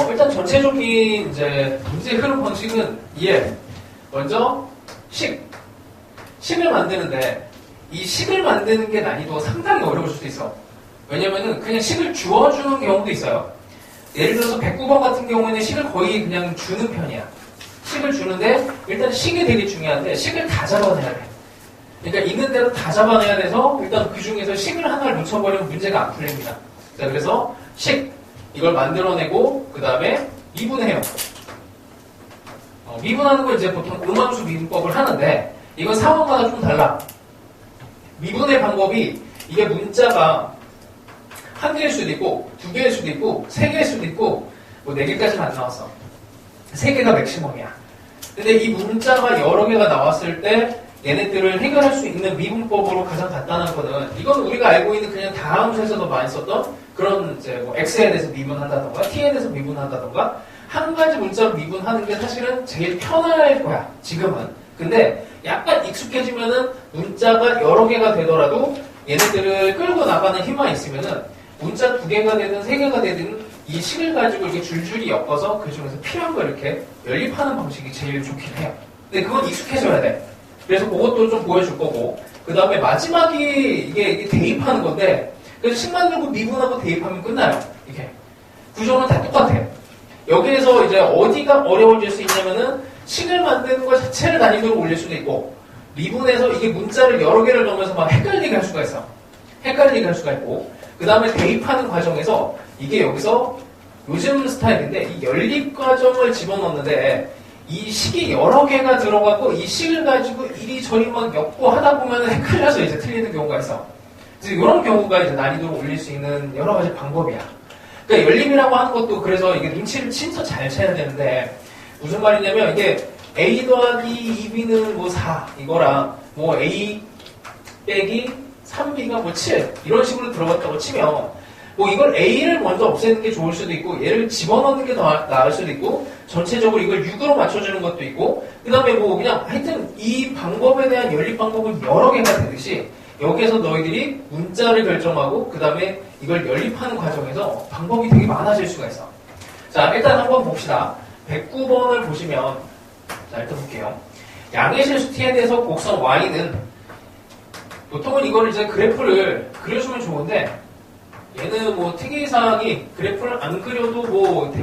일단 전체적인 이제 문제 흐름 방식은 이해. 먼저 식을 만드는데 이 식을 만드는 게 난이도가 상당히 어려울 수도 있어. 왜냐면은 그냥 식을 주어주는 경우도 있어요. 예를 들어서 109번 같은 경우에는 식을 거의 그냥 주는 편이야. 식을 주는데 일단 식이 되게 중요한데 식을 다 잡아내야 돼. 그러니까 있는 대로 다 잡아내야 돼서 일단 그 중에서 식을 하나를 놓쳐버리면 문제가 안 풀립니다. 자, 그래서 이걸 만들어내고 그 다음에 미분해요. 미분하는 거 이제 보통 음함수 미분법을 하는데 이건 상황마다 좀 달라. 미분의 방법이 이게 문자가 한 개일 수도 있고 두 개일 수도 있고 세 개일 수도 있고 뭐 네 개까지는 안 나왔어. 세 개가 맥시멈이야. 근데 이 문자가 여러 개가 나왔을 때 얘네들을 해결할 수 있는 미분법으로 가장 간단한 거는 이건 우리가 알고 있는 그냥 다함수에서도 많이 썼던 그런 이제 뭐 x에 대해서 미분한다던가 t에 대해서 미분한다던가 한 가지 문자로 미분하는 게 사실은 제일 편할 거야. 지금은. 근데 약간 익숙해지면은 문자가 여러 개가 되더라도 얘네들을 끌고 나가는 힘만 있으면은 문자 두 개가 되든 세 개가 되든 이 식을 가지고 이렇게 줄줄이 엮어서 그 중에서 필요한 걸 이렇게 연립하는 방식이 제일 좋긴 해요. 근데 그건 익숙해져야 돼. 그래서 그것도 좀 보여줄 거고 그 다음에 마지막이 이게 대입하는 건데 그래서 식 만들고 미분하고 대입하면 끝나요. 이게 구조는 다 똑같아. 여기에서 이제 어디가 어려워질 수 있냐면은 식을 만드는 것 자체를 난이도를 올릴 수도 있고 미분해서 이게 문자를 여러 개를 넣으면서 막 헷갈리게 할 수가 있어. 헷갈리게 할 수가 있고 그 다음에 대입하는 과정에서 이게 여기서 요즘 스타일인데 이 연립 과정을 집어넣는데 이 식이 여러 개가 들어가고 이 식을 가지고 이리저리 막 엮고 하다 보면 헷갈려서 이제 틀리는 경우가 있어. 그래서 이런 경우가 이제 난이도를 올릴 수 있는 여러 가지 방법이야. 그러니까 연립이라고 하는 것도 그래서 이게 눈치를 진짜 잘 채야 되는데 무슨 말이냐면 이게 a 더하기 2b는 뭐 4 이거랑 뭐 a 빼기 3b가 뭐 7 이런 식으로 들어갔다고 치면 뭐 이걸 a를 먼저 없애는 게 좋을 수도 있고 얘를 집어넣는 게 더 나을 수도 있고 전체적으로 이걸 6으로 맞춰주는 것도 있고 그 다음에 뭐 그냥 하여튼 이 방법에 대한 연립 방법은 여러 개가 되듯이 여기에서 너희들이 문자를 결정하고 그 다음에 이걸 연립하는 과정에서 방법이 되게 많아질 수가 있어. 자, 일단 한번 봅시다. 109번을 보시면 자, 일단 볼게요. 양의 실수 t에 대해서 곡선 y는 보통은 이거를 이제 그래프를 그려주면 좋은데 얘는 뭐 특이사항이 그래프를 안 그려도 뭐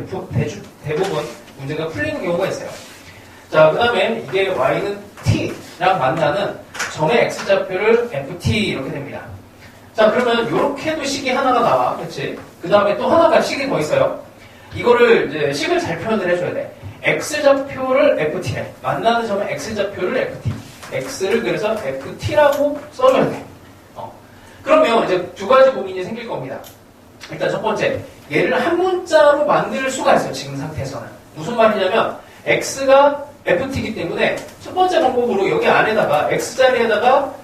대부분 문제가 풀리는 경우가 있어요. 자, 그 다음에 이게 y는 t랑 만나는 점의 x좌표를 ft 이렇게 됩니다. 자, 그러면 이렇게도 식이 하나가 나와. 그렇지? 그 다음에 또 하나가 식이 더 있어요. 이거를 이제 식을 잘 표현을 해줘야 돼. x좌표를 ft래. 만나는 점의 x좌표를 ft. x를 그래서 ft라고 써줘야 돼. 그러면 이제 두 가지 고민이 생길 겁니다. 일단 첫 번째, 얘를 한 문자로 만들 수가 있어요. 지금 상태에서는. 무슨 말이냐면 x가 ft이기 때문에 첫 번째 방법으로 여기 안에다가 x자리에다가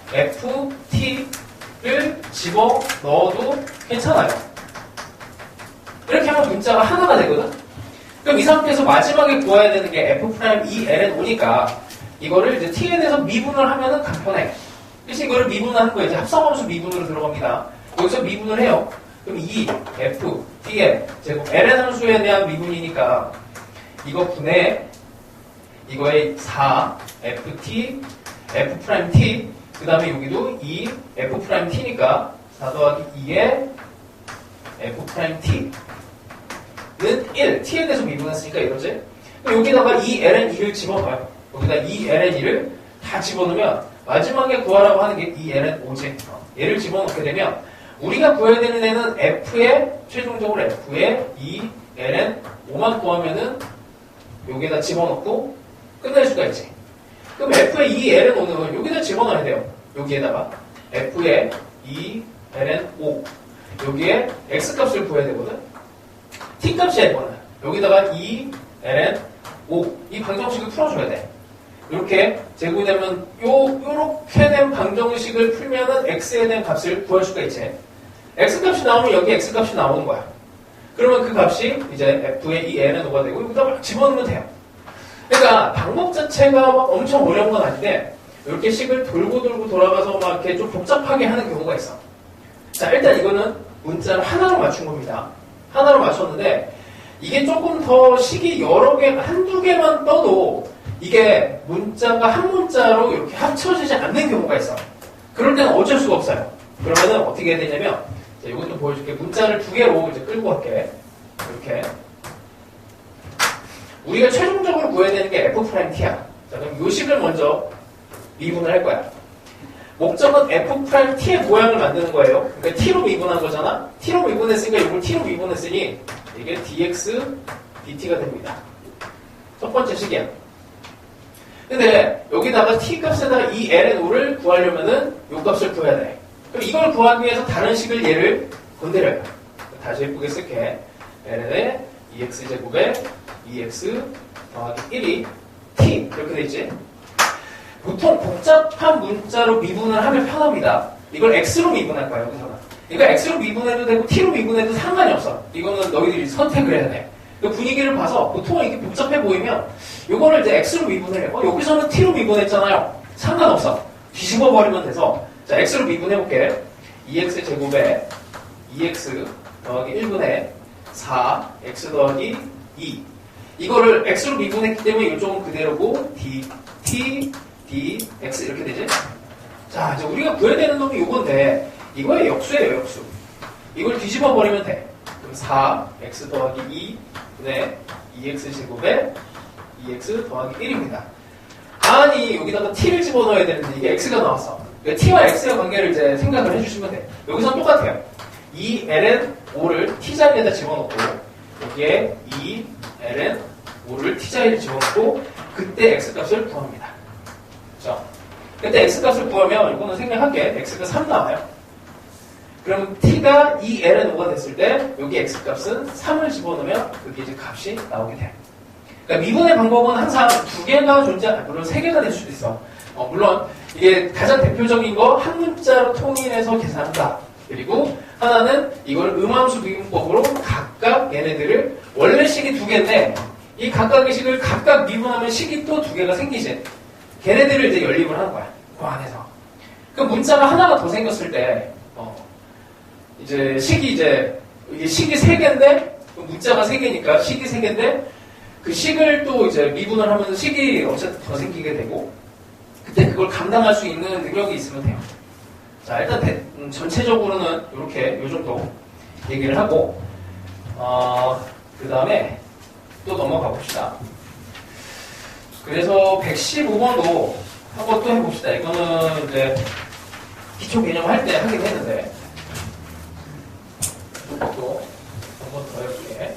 ft를 집어 넣어도 괜찮아요. 이렇게 하면 문자가 하나가 되거든. 그럼 이 상태에서 마지막에 구해야 되는 게 f'Eln 오니까 이거를 이제 t에 대해서 미분을 하면은 간편해. 그래서 이거를 미분하는 거예요. 이제 합성함수 미분으로 들어갑니다. 여기서 미분을 해요. 그럼 이 f, t의 제곱 ln 함수에 대한 미분이니까 이거 분의 이거의 4, ft, f't 그 다음에 여기도 2, f't니까 4 더하기 2의 f't는 1, t에 대해서 미분했으니까 이러지? 그럼 여기다가 이 ln 2를 집어넣어요. 여기다 이 ln 2를 다 집어넣으면 마지막에 구하라고 하는 게 이 ln 5지. 얘를 집어넣게 되면 우리가 구해야 되는 애는 f의 최종적으로 f의 이 ln 5만 구하면은 여기에다 집어넣고 끝낼 수가 있지. 그럼 f의 이 ln 5는 여기다 집어넣어야 돼요. 여기에다가 f의 이 ln 5 여기에 x값을 구해야 되거든. t값이야 이거는. 여기다가 이 ln 5 이 방정식을 풀어줘야 돼. 이렇게 제곱되면 요렇게 된 방정식을 풀면은 x에 대한 값을 구할 수가 있지. x값이 나오면 여기 x값이 나오는 거야. 그러면 그 값이 이제 f의 이 ln 5가 되고 여기다 막 집어넣으면 돼요. 그러니까 방법 자체가 막 엄청 어려운 건 아닌데 이렇게 식을 돌고 돌아가서 막 이렇게 좀 복잡하게 하는 경우가 있어. 자, 일단 이거는 문자를 하나로 맞춘 겁니다. 하나로 맞췄는데 이게 조금 더 식이 여러 개, 한두 개만 떠도 이게 문자가 한 문자로 이렇게 합쳐지지 않는 경우가 있어. 그럴 때는 어쩔 수가 없어요. 그러면은 어떻게 해야 되냐면, 자, 이것도 보여줄게. 문자를 두 개로 이제 끌고 갈게. 이렇게. 우리가 최종적으로 구해야 되는 게 F'T야. 자, 그럼 요 식을 먼저 미분을 할 거야. 목적은 F'T의 모양을 만드는 거예요. 그러니까 T로 미분한 거잖아? T로 미분했으니까 이걸 T로 미분했으니 이게 dx, dt가 됩니다. 첫 번째 식이야. 근데 여기다가 t 값에다가 이 ln o를 구하려면은 요 값을 구해야 돼. 그럼 이걸 구하기 위해서 다른 식을 얘를 건드려요. 다시 예쁘게 쓸게. ln의 2x제곱에 2x 더하기 1이 t 이렇게 돼 있지. 보통 복잡한 문자로 미분을 하면 편합니다. 이걸 x로 미분할 거야 여기서는. 그러니까 x로 미분해도 되고 t로 미분해도 상관이 없어. 이거는 너희들이 선택을 해야 돼. 그 분위기를 봐서 보통 이게 복잡해 보이면 이거를 이제 x로 미분을 해. 여기서는 t로 미분했잖아요. 상관없어. 뒤집어 버리면 돼서 자 x로 미분해 볼게. 2x 제곱에 2x 더하기 1분의 4 x 더하기 2 이거를 x로 미분했기 때문에 이쪽은 그대로고 dt dx 이렇게 되지. 자 이제 우리가 구해야 되는 놈이 이건데 이거의 역수예요 역수. 이걸 뒤집어 버리면 돼. 그럼 4x 더하기 2분의 2x 제곱에 2x 더하기 1입니다. 아니 여기다가 t를 집어넣어야 되는데 이게 x가 나왔어. 그러니까 t와 x의 관계를 이제 생각을 해주시면 돼. 여기서는 똑같아요. 2ln 5를 t자리에다 집어넣고 여기에 2ln 5를 t자리에 집어넣고 그때 x값을 구합니다. 그렇죠? 그때 x값을 구하면 이거는 생략할게. x가 3 나와요. 그럼 t가 2ln 5가 됐을 때 여기 x값은 3을 집어넣으면 그게 이제 값이 나오게 돼. 그러니까 미분의 방법은 항상 두 개가 물론 세 개가 될 수도 있어. 물론 이게 가장 대표적인 거 한 문자로 통일해서 계산한다. 그리고 하나는 이걸 음함수 미분법으로 각각 얘네들을 원래 식이 두 개인데 이 각각의 식을 각각 미분하면 식이 또 두 개가 생기지. 걔네들을 이제 연립을 하는 거야. 그 안에서. 그 문자가 하나가 더 생겼을 때 이제 이게 식이 세 개인데 문자가 세 개니까 식이 세 개인데 그 식을 또 이제 미분을 하면서 식이 어쨌든 더 생기게 되고 그때 그걸 감당할 수 있는 능력이 있으면 돼요. 자 일단 전체적으로는 이렇게 요 정도 얘기를 하고 그 다음에 또 넘어가 봅시다. 그래서 115번도 한번 또 해봅시다. 이거는 이제 기초 개념 할 때 하긴 했는데 또 한 번 더 해볼게.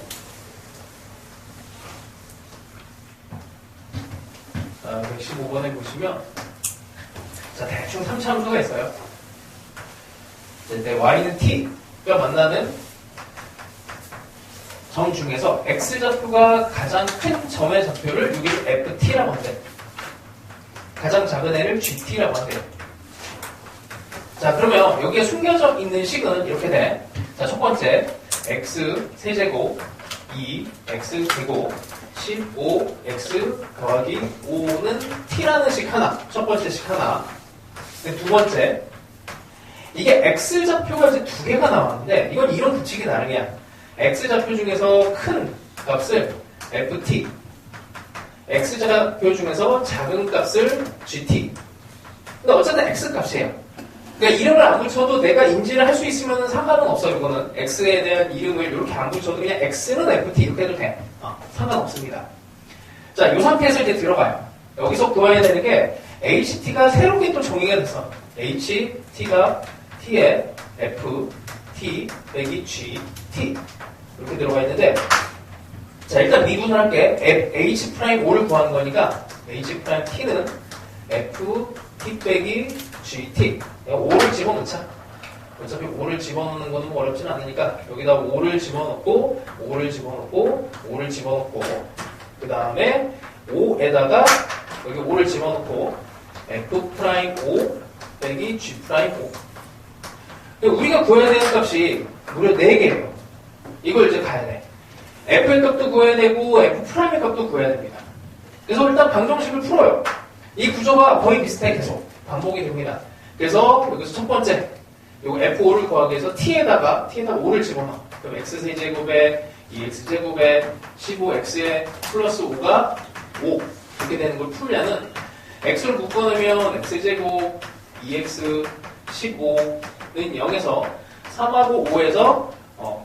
115번에 보시면 자 대충 3차 함수가 있어요. 이제 y는 t가 만나는 점 중에서 x좌표가 가장 큰 점의 좌표를 여기를 ft라고 한대. 가장 작은 애를 gt라고 한대. 자 그러면 여기에 숨겨져 있는 식은 이렇게 돼. 자 첫 번째 x 세제곱 2x 제곱 15x 더하기 5는 t라는 식 하나. 첫 번째 식 하나. 두 번째 이게 x좌표가 이제 두 개가 나왔는데 이건 이론 규칙이 나름이야. x좌표 중에서 큰 값을 ft, x좌표 중에서 작은 값을 gt. 근데 어쨌든 x값이에요. 그러니까 이름을 안 붙여도 내가 인지를 할 수 있으면 상관은 없어요. 이거는 x에 대한 이름을 이렇게 안 붙여도 그냥 x는 ft 이렇게 해도 돼. 상관없습니다. 자, 이 상태에서 이제 들어가요. 여기서 구해야 되는 게 ht가 새롭게 또 정의가 됐어. ht가 t에 f, t 빼기 g, t 이렇게 들어가 있는데 자 일단 미분을 할게. h'5를 구하는 거니까 h't는 f, t 빼기 gt 5를 집어넣자. 어차피 5를 집어넣는 거는 뭐 어렵진 않으니까 여기다 5를 집어넣고 5를 집어넣고 5를 집어넣고 그 다음에 5에다가 여기 5를 집어넣고 f'5 빼기 g'5 우리가 구해야 되는 값이 무려 4개예요. 이걸 이제 가야 돼. f의 값도 구해야 되고 f'의 값도 구해야 됩니다. 그래서 일단 방정식을 풀어요. 이 구조가 거의 비슷해. 계속 반복이 됩니다. 그래서 여기서 첫 번째 요거 f5를 구하기 위해서 t에다가 5를 집어넣어. 그럼 x세제곱에 2x제곱에 15x에 플러스 5가 5 이렇게 되는 걸 풀면은 x를 묶어놓으면 x제곱 2x 15는 0에서 3하고 5에서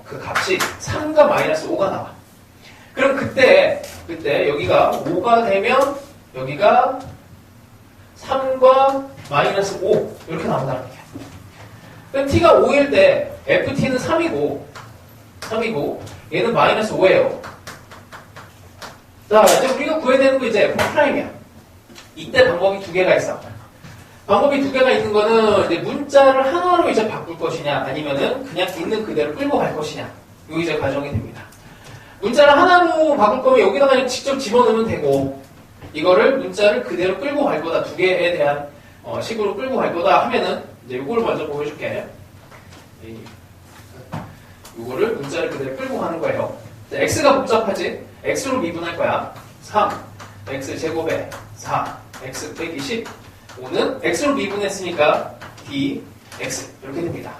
그 값이 3과 마이너스 5가 나와. 그럼 그때 여기가 5가 되면 여기가 3과 마이너스 5 이렇게 나온다는 얘기야. 그럼 t가 5일 때 ft는 3이고 얘는 마이너스 5예요. 자, 이제 우리가 구해야 되는 거 이제 f'이야. 이때 방법이 두 개가 있어. 방법이 두 개가 있는 거는 이제 문자를 하나로 이제 바꿀 것이냐, 아니면은 그냥 있는 그대로 끌고 갈 것이냐. 요 이제 과정이 됩니다. 문자를 하나로 바꿀 거면 여기다가 그냥 직접 집어넣으면 되고, 이거를 문자를 그대로 끌고 갈 거다. 두 개에 대한 식으로 끌고 갈 거다 하면은 이제 요거를 먼저 보여줄게. 요거를 문자를 그대로 끌고 가는 거예요. 자, x가 복잡하지? x로 미분할 거야. 3, x 제곱에 4, x 빼기 10. 5는 x로 미분했으니까 dx 이렇게 됩니다.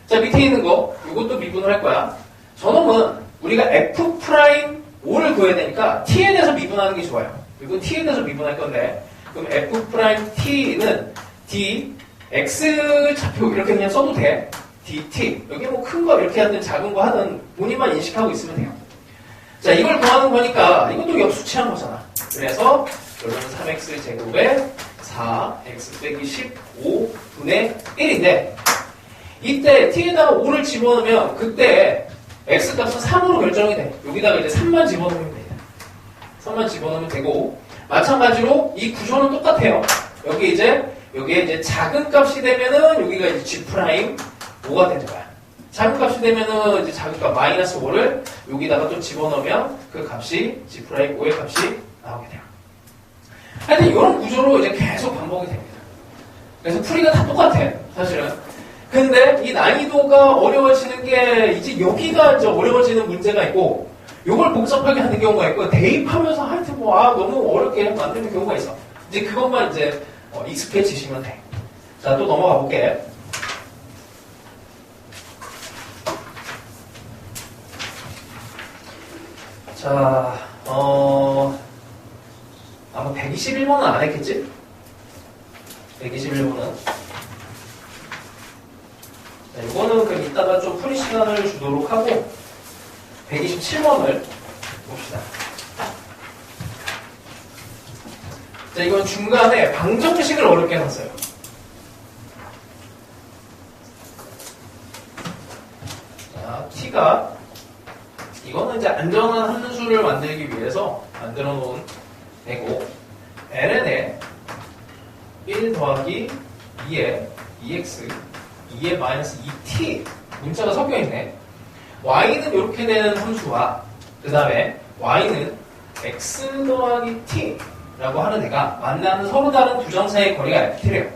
자, 밑에 있는 거 이것도 미분을 할 거야. 저놈은 우리가 f'5를 구해야 되니까 t에 대해서 미분하는 게 좋아요. 이건 t에 대해서 미분할 건데, 그럼 f't는 dx 좌표 이렇게 그냥 써도 돼. dt 여기 뭐 큰 거 이렇게 하든 작은 거 하든 본인만 인식하고 있으면 돼요. 자, 이걸 구하는 거니까 이것도 역수치한 거잖아. 그래서 여기는 3x 제곱에 4x 빼기 15분의 1인데, 이때 t에다가 5를 집어넣으면 그때 x 값은 3으로 결정이 돼. 여기다가 이제 3만 집어넣으면 돼. 3만 집어넣으면 되고, 마찬가지로 이 구조는 똑같아요. 여기에 이제 작은 값이 되면은 여기가 이제 g'5가 되는 거야. 작은 값이 되면은 이제 작은 값 마이너스 5를 여기다가 또 집어넣으면 그 값이 g'5의 값이 나오게 돼요. 하여튼 이런 구조로 이제 계속 반복이 됩니다. 그래서 풀이가 다 똑같아, 사실은. 근데 이 난이도가 어려워지는 게 이제 여기가 이제 어려워지는 문제가 있고, 요걸 복잡하게 하는 경우가 있고, 대입하면서 하여튼 너무 어렵게 만드는 경우가 있어. 이제 그것만 이제 익숙해지시면 돼. 자, 또 넘어가 볼게. 자, 아마 121번은 안 했겠지? 121번은. 자, 이거는 그럼 이따가 좀 풀이 시간을 주도록 하고, 127번을 봅시다. 자, 이건 중간에 방정식을 어렵게 해놨어요. 자, t가, 이거는 이제 안전한 함수를 만들기 위해서 만들어 놓은 애고, ln에 1 더하기 2에 2x, 2에 마이너스 2t 문자가 섞여 있네. y는 이렇게 되는 함수와 그 다음에 y는 x 더하기 t라고 하는 애가 만나는 서로 다른 두 점 사이의 거리가 ft래요.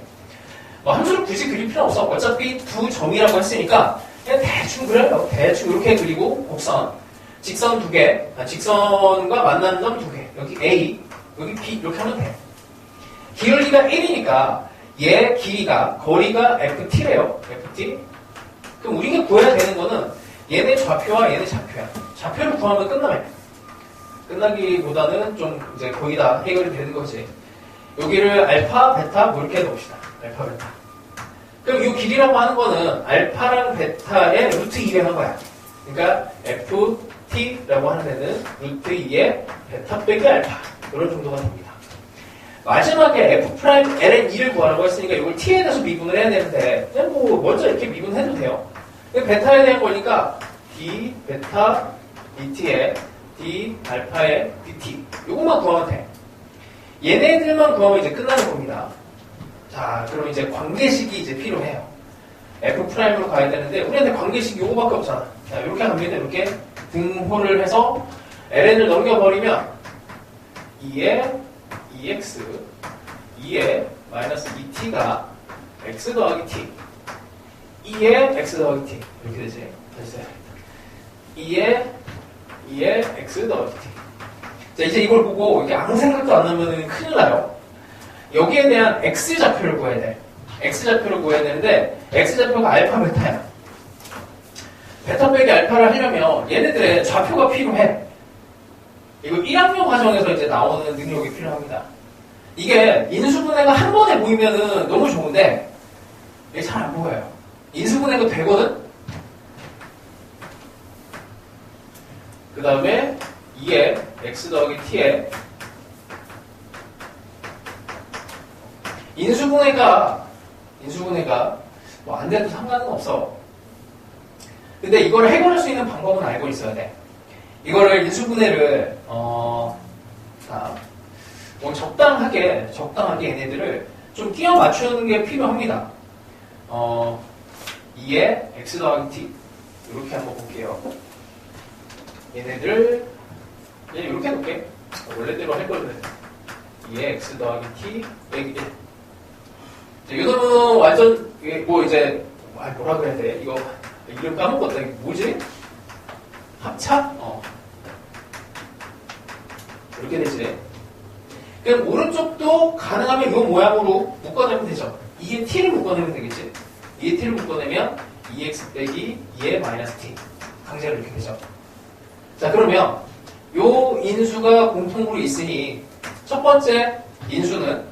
함수를 굳이 그릴 필요 없어. 어차피 두 점이라고 했으니까 그냥 대충 그려요. 대충 이렇게 그리고 곡선, 직선 두 개, 직선과 만나는 점 두 개, 여기 a, 여기 b 이렇게 하면 돼. 기울기가 1이니까 얘 길이가, 거리가 ft래요. ft. 그럼 우리가 구해야 되는 거는 얘네 좌표와 얘네 좌표야. 좌표를 구하면 끝나면, 끝나기보다는 좀 이제 거의 다 해결이 되는 거지. 여기를 알파, 베타 뭐 이렇게 해놓읍시다. 알파, 베타. 그럼 이 길이라고 하는 거는 알파랑 베타의 루트 2를 한 거야. 그러니까 ft라고 하는 애는 루트 2의 베타 빼기 알파 이런 정도가 됩니다. 마지막에 f'ln2를 구하라고 했으니까 이걸 t에 대해서 미분을 해야 되는데 그냥 뭐 먼저 이렇게 미분해도 돼요. 베타에 대한 거니까 d 베타 dt에 d 알파에 dt 이것만 구하면 돼. 얘네들만 구하면 이제 끝나는 겁니다. 자, 그럼 이제 관계식이 이제 필요해요. f'으로 가야 되는데 우리한테 관계식이 이거밖에 없잖아. 자, 이렇게 갑니다. 이렇게 등호를 해서 ln을 넘겨버리면 2에 2x 2에 마이너스 2t가 x 더하기 t 2에 x 더하기 t 이렇게 되지. 다시 2에 x 더하기 t. 자, 이제 이걸 보고 이렇게 아무 생각도 안 나면 큰일 나요. 여기에 대한 x 좌표를 구해야 돼. x 좌표를 구해야 되는데 x 좌표가 알파 베타야. 베타 빼기 알파를 하려면 얘네들의 좌표가 필요해. 이거 1학년 과정에서 이제 나오는 능력이 필요합니다. 이게 인수분해가 한 번에 보이면은 너무 좋은데 이게 잘 안 보여요. 인수분해가 되거든? 그 다음에 2에 x 더하기 t에 인수분해가 뭐 안 돼도 상관은 없어. 근데 이걸 해결할 수 있는 방법은 알고 있어야 돼. 이거를 인수분해를 자, 뭐 적당하게 얘네들을 좀 끼워 맞추는 게 필요합니다. 2에 x 더하기 t 이렇게 한번 볼게요. 얘네들 이렇게 해놓을게. 원래대로 할 거를 2에 x 더하기 t 빼기 1. 이거는 완전 뭐 이제 뭐라 그래야 돼? 이거 이름 까먹었다. 이게 뭐지? 합차? 이렇게 되지. 그럼 오른쪽도 가능하면 이 모양으로 묶어내면 되죠. 2에 t를 묶어내면 되겠지. 2에 t를 묶어내면 2x 빼기 2의 마이너스 t. 강제로 이렇게 되죠. 자, 그러면 요 인수가 공통으로 있으니 첫 번째 인수는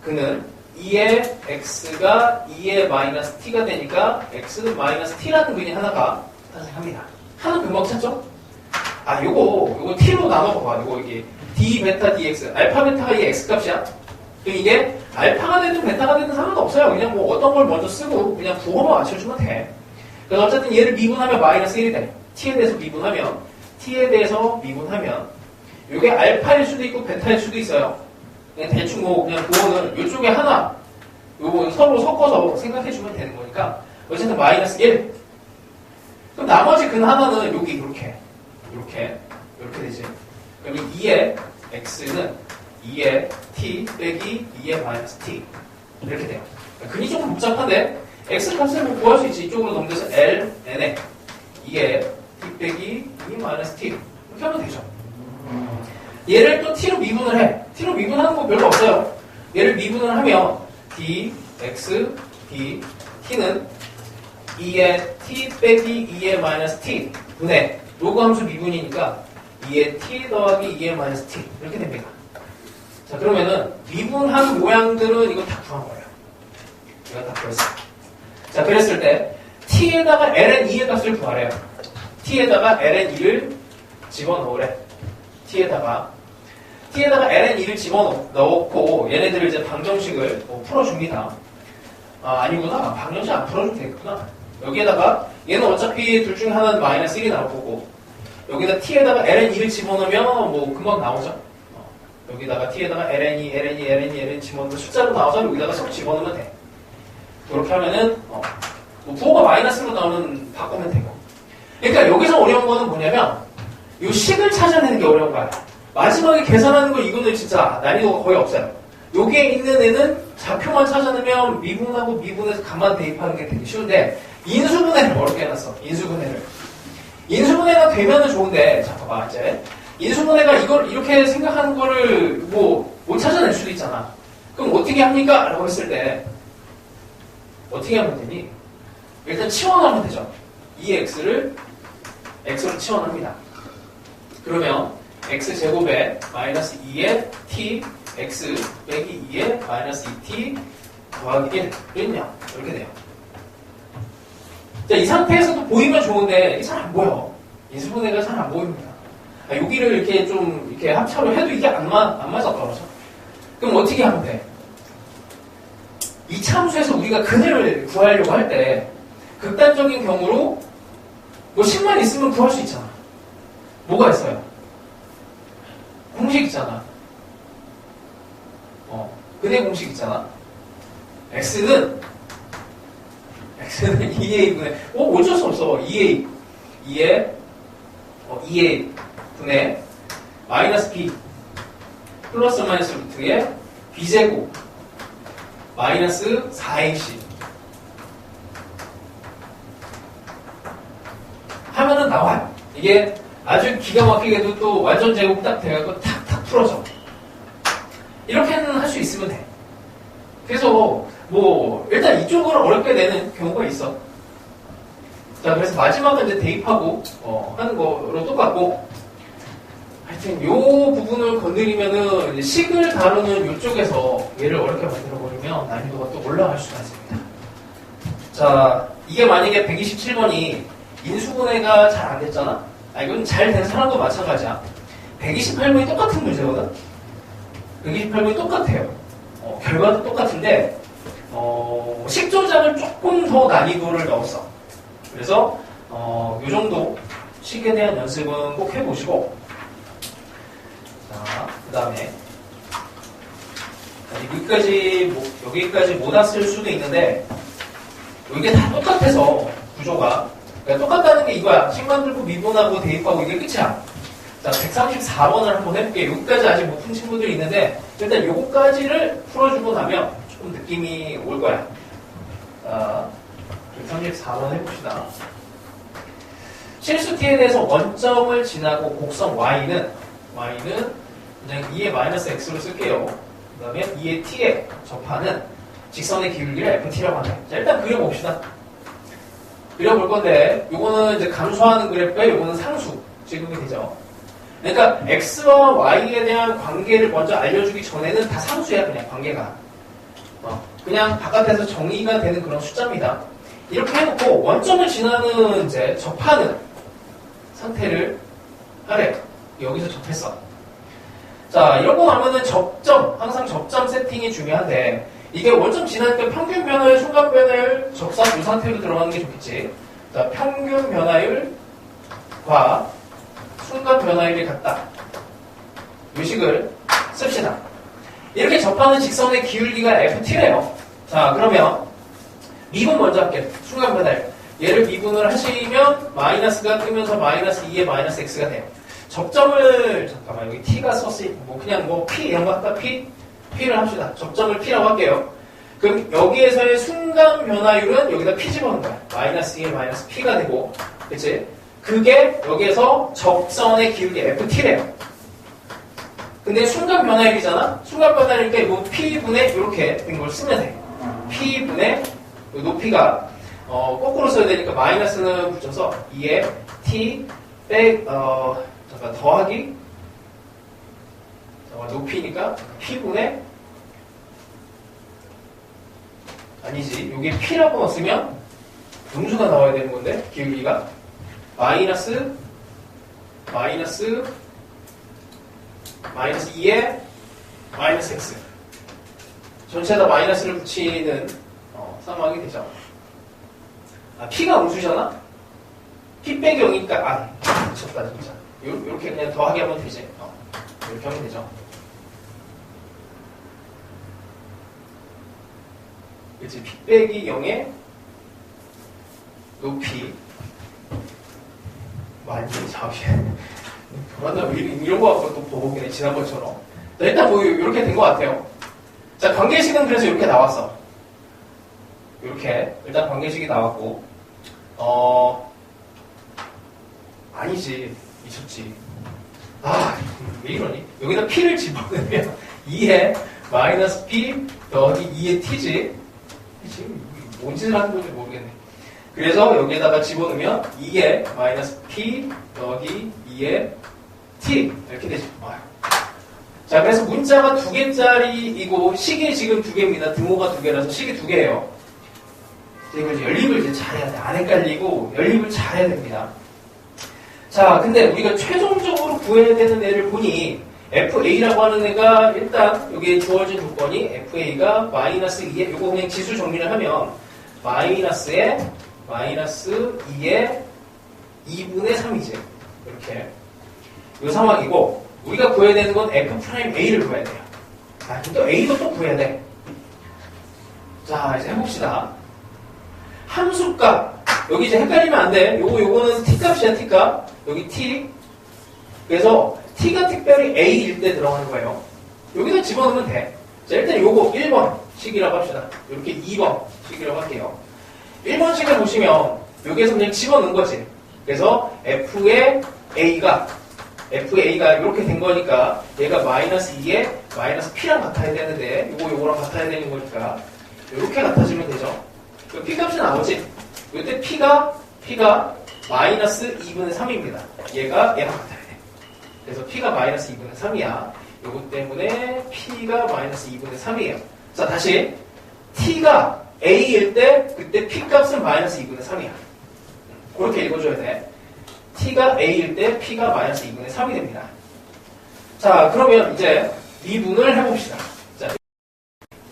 그는 2의 x가 2의 마이너스 t가 되니까 x는 마이너스 t라는 근이 하나가 탄생합니다. 하나 금방 찾죠? 아, 요거 t로 나눠봐봐. 요거 이게 d 베타 dx 알파 베타가 이 x 값이야. 그럼 이게 알파가 되든 베타가 되든 상관없어요. 그냥 뭐 어떤 걸 먼저 쓰고 그냥 부호만 맞춰주면 돼. 그래서 어쨌든 얘를 미분하면 마이너스 1이 돼. t에 대해서 미분하면 요게 알파일 수도 있고 베타일 수도 있어요. 그냥 대충 그냥 부호는 요쪽에 하나 요거 서로 섞어서 생각해주면 되는 거니까 어쨌든 마이너스 1. 그럼 나머지 근 하나는 여기 이렇게 되지. 그럼 2의 x는 2의 t 빼기 2의 마이너스 t 이렇게 돼요. 근이 조금 복잡한데 x 값을 뭐 구할 수 있지. 이쪽으로 넘겨서 l n에 2의 t 빼기 2 마이너스 t 이렇게 하면 되죠. 얘를 또 t로 미분을 해. t로 미분하는 거 별로 없어요. 얘를 미분을 하면 d, x, d, t는 2의 t 빼기 2의 마이너스 t 분의 로그 함수 미분이니까 2의 t 더하기 2의 마이너스 t 이렇게 됩니다. 자, 그러면은 미분한 모양들은 이거 다 구한 거예요. 이거 다 구했어. 자, 그랬을 때 t에다가 ln 2의 값을 구하래요. t에다가 ln 2를 집어넣으래. t에다가 ln 2를 집어넣고 얘네들을 이제 방정식을 풀어줍니다. 아, 아니구나. 방정식 안 풀어줘도 되겠구나. 여기에다가 얘는 어차피 둘 중에 하나는 마이너스 1이 나올 거고 여기다 t에다가 ln 2를 집어넣으면 뭐 금방 나오죠. 여기다가 t에다가 ln 집어넣으면 숫자로 나와서 여기다가 쏙 집어넣으면 돼. 그렇게 하면은 뭐 부호가 마이너스로 나오면 바꾸면 되고. 그러니까 여기서 어려운 거는 뭐냐면 이 식을 찾아내는 게 어려운 거야. 마지막에 계산하는 거 이거는 진짜 난이도가 거의 없어요. 여기에 있는 애는 좌표만 찾아내면 미분하고 미분해서 값만 대입하는 게 되게 쉬운데 인수분해를 어렵게 해놨어. 인수분해가 되면은 좋은데 잠깐만 이제 인수분해가 이걸 이렇게 생각하는 거를 뭐 못 찾아낼 수도 있잖아. 그럼 어떻게 합니까? 라고 했을 때 어떻게 하면 되니? 일단 치환하면 되죠. 2x를 x로 치환합니다. 그러면 x제곱에 마이너스 2의 t x 빼기 2의 마이너스 2t 더하기 1 그랬냐? 이렇게 돼요. 자, 이 상태에서도 보이면 좋은데 이게 잘 안 보여. 인수분해가 잘 안 보입니다. 여기를 이렇게 좀 이렇게 합차로 해도 이게 안 맞아 떨어져. 그럼 어떻게 하면 돼? 이 참수에서 우리가 근을 구하려고 할 때 극단적인 경우로 뭐 10만 있으면 구할 수 있잖아. 뭐가 있어요? 공식 있잖아. 근의 공식 있잖아. x는 2a분의 어쩔 수 없어. 2a 분의 마이너스 b 플러스 마이너스 루트의 b제곱 마이너스 4ac 하면은 나와요. 이게 아주 기가 막히게도 또 완전 제곱 딱 돼갖고 탁탁 풀어져. 이렇게는 할 수 있으면 돼. 그래서 뭐 일단 이쪽을 어렵게 내는 경우가 있어. 자, 그래서 마지막은 이제 대입하고, 하는 거로 똑같고, 하여튼, 요 부분을 건드리면은, 이제 식을 다루는 요쪽에서 얘를 어렵게 만들어버리면 난이도가 또 올라갈 수가 있습니다. 자, 이게 만약에 127번이 인수분해가 잘 안 됐잖아? 이건 잘 된 사람도 마찬가지야. 128번이 똑같은 문제거든? 128번이 똑같아요. 결과도 똑같은데, 식조작을 조금 더 난이도를 넣었어. 그래서, 요 정도 식에 대한 연습은 꼭 해보시고, 자, 그 다음에, 여기까지 못 왔을 수도 있는데, 이게 다 똑같아서, 구조가. 그러니까 똑같다는 게 이거야. 식 만들고 미분하고 대입하고 이게 끝이야. 자, 134번을 한번 해볼게요. 여기까지 아직 못 푼 친구들이 있는데, 일단 요거까지를 풀어주고 나면 조금 느낌이 올 거야. 자, 134번 해봅시다. 실수 t에 대해서 원점을 지나고 곡선 y는 그냥 2의 마이너스 x로 쓸게요. 그 다음에 2의 t에 접하는 직선의 기울기를 ft라고 하네. 자, 일단 그려봅시다. 그려볼 건데, 요거는 이제 감소하는 그래프에 요거는 상수 지금이 되죠. 그러니까 x와 y에 대한 관계를 먼저 알려주기 전에는 다 상수야, 그냥 관계가. 그냥 바깥에서 정의가 되는 그런 숫자입니다. 이렇게 해놓고 원점을 지나는 이제 접하는 상태를 하래. 여기서 접했어. 자, 이런 거 하면은 항상 접점 세팅이 중요한데, 이게 원점 지나니까 평균 변화율, 순간 변화율, 접사 이 상태로 들어가는 게 좋겠지. 자, 평균 변화율과 순간 변화율이 같다. 이 식을 씁시다. 이렇게 접하는 직선의 기울기가 ft래요. 자, 그러면 미분 먼저 할게요. 순간 변화율. 얘를 미분을 하시면 마이너스가 뜨면서 마이너스 2에 마이너스 x가 돼요. 접점을 잠깐만 여기 t가 썼으니 그냥 p 이런 거 할까? p를 합시다. 접점을 p라고 할게요. 그럼 여기에서의 순간 변화율은 여기다 p 집어넣는 거야. 마이너스 2에 마이너스 p가 되고, 그치? 그게 여기에서 접선의 기울기 ft래요. 근데 순간 변화율이잖아? 순간 변화율이니까 이거 p분의 이렇게 된 걸 쓰면 돼. p분의 높이가 거꾸로 써야 되니까 마이너스는 붙여서 2에 t 더하기 높이니까 p분의 아니지, 여기 p라고 넣었으면 음수가 나와야 되는 건데 기울기가 마이너스 2에 마이너스 x 전체에다 마이너스를 붙이는 상황이 되죠. p가 음수잖아? p 빼기 0이니까 미쳤다 진짜. 요렇게 그냥 더하기 하면 되지. 이렇게 하면 되죠. 그치? p 빼기 0의 높이 완전 잠시만 돌았나 이런 거 갖고 또 보고기네 지난번처럼. 자, 일단 이렇게 된 것 같아요. 자, 관계식은 그래서 이렇게 나왔어. 이렇게 일단 관계식이 나왔고 아니지, 미쳤지. 왜 이러니? 여기다 p를 집어넣으면 2에 마이너스 p 더하기 2의 t지. 지금 뭔 짓을 하는 건지 모르겠네. 그래서 여기에다가 집어넣으면 2에 마이너스 p 더하기 2의 t 이렇게 되죠. 자, 그래서 문자가 2개짜리이고 식이 지금 2개입니다. 등호가 2개라서 식이 2개예요. 이걸 연립을 이제 잘해야 돼. 안 헷갈리고 연립을 잘해야 됩니다. 자, 근데 우리가 최종적으로 구해야 되는 애를 보니 FA라고 하는 애가 일단 여기에 주어진 조건이 FA가 마이너스 2에 요거 그냥 지수 정리를 하면 마이너스 2에 2분의 3이지. 이렇게 이 상황이고 우리가 구해야 되는 건 F'A를 구해야 돼요. 또 A도 또 구해야 돼. 자, 이제 해봅시다. 함수값 여기 이제 헷갈리면 안 돼. 요거는 t값이야, t값. 여기 t. 그래서 t가 특별히 a일 때 들어가는 거예요. 여기다 집어넣으면 돼. 자, 일단 요거 1번 식이라고 합시다. 이렇게 2번 식이라고 할게요. 1번 식을 보시면 여기에서 그냥 집어넣은 거지. 그래서 f의 a가 이렇게 된 거니까 얘가 마이너스 2에 마이너스 p랑 같아야 되는데 요거랑 같아야 되는 거니까 이렇게 같아지면 되죠. p 값이 나오지. 이때 p가 P가 마이너스 2분의 3입니다. 얘랑 같아야 돼. 그래서 P가 마이너스 2분의 3이야. 요거 때문에 P가 마이너스 2분의 3이에요. 자, 다시. T가 A일 때, 그때 P 값은 마이너스 2분의 3이야. 그렇게 읽어줘야 돼. T가 A일 때 P가 마이너스 2분의 3이 됩니다. 자, 그러면 이제 미분을 해봅시다. 자,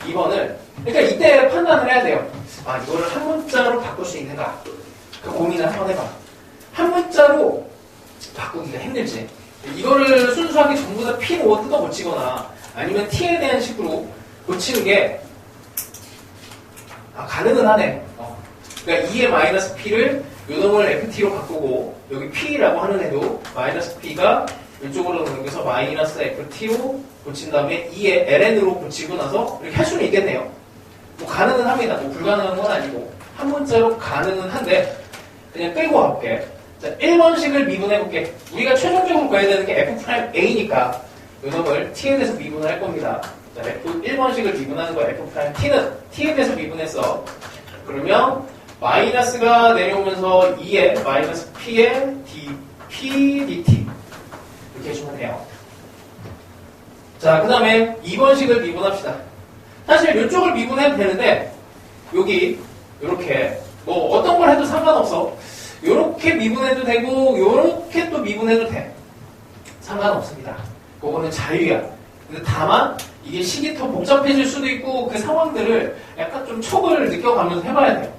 2번을. 그러니까 이때 판단을 해야 돼요. 아, 이거를 한 문자로 바꿀 수 있는가? 그 고민을 한번 해봐. 한 문자로 바꾸기가 힘들지. 이거를 순수하게 전부 다 P로 뜯어 고치거나 아니면 T에 대한 식으로 고치는 게 가능은 하네. 그러니까 2의 마이너스 P를 요놈을 FT로 바꾸고 여기 P라고 하는 애도 마이너스 P가 이쪽으로 넘겨서 마이너스 FT로 고친 다음에 2의 LN으로 고치고 나서 이렇게 할 수는 있겠네요. 뭐 가능은 합니다. 뭐 불가능한 건 아니고 한 문자로 가능은 한데 그냥 끌고 가볼게. 자, 1번식을 미분해볼게. 우리가 최종적으로 구해야 되는 게 F'A니까 요놈을 T에 대해서 미분을 할 겁니다. 자, 1번식을 미분하는 거야. F'T는 T에 대해서 미분했어. 그러면 마이너스가 내려오면서 2의 마이너스 P의 dP dt 이렇게 해주면 돼요. 자, 그 다음에 2번식을 미분합시다. 사실 이쪽을 미분해도 되는데 여기 이렇게 뭐 어떤 걸 해도 상관없어. 요렇게 미분해도 되고 요렇게 또 미분해도 돼. 상관없습니다. 그거는 자유야. 근데 다만 이게 식이 더 복잡해질 수도 있고 그 상황들을 약간 좀 촉을 느껴가면서 해봐야 돼요.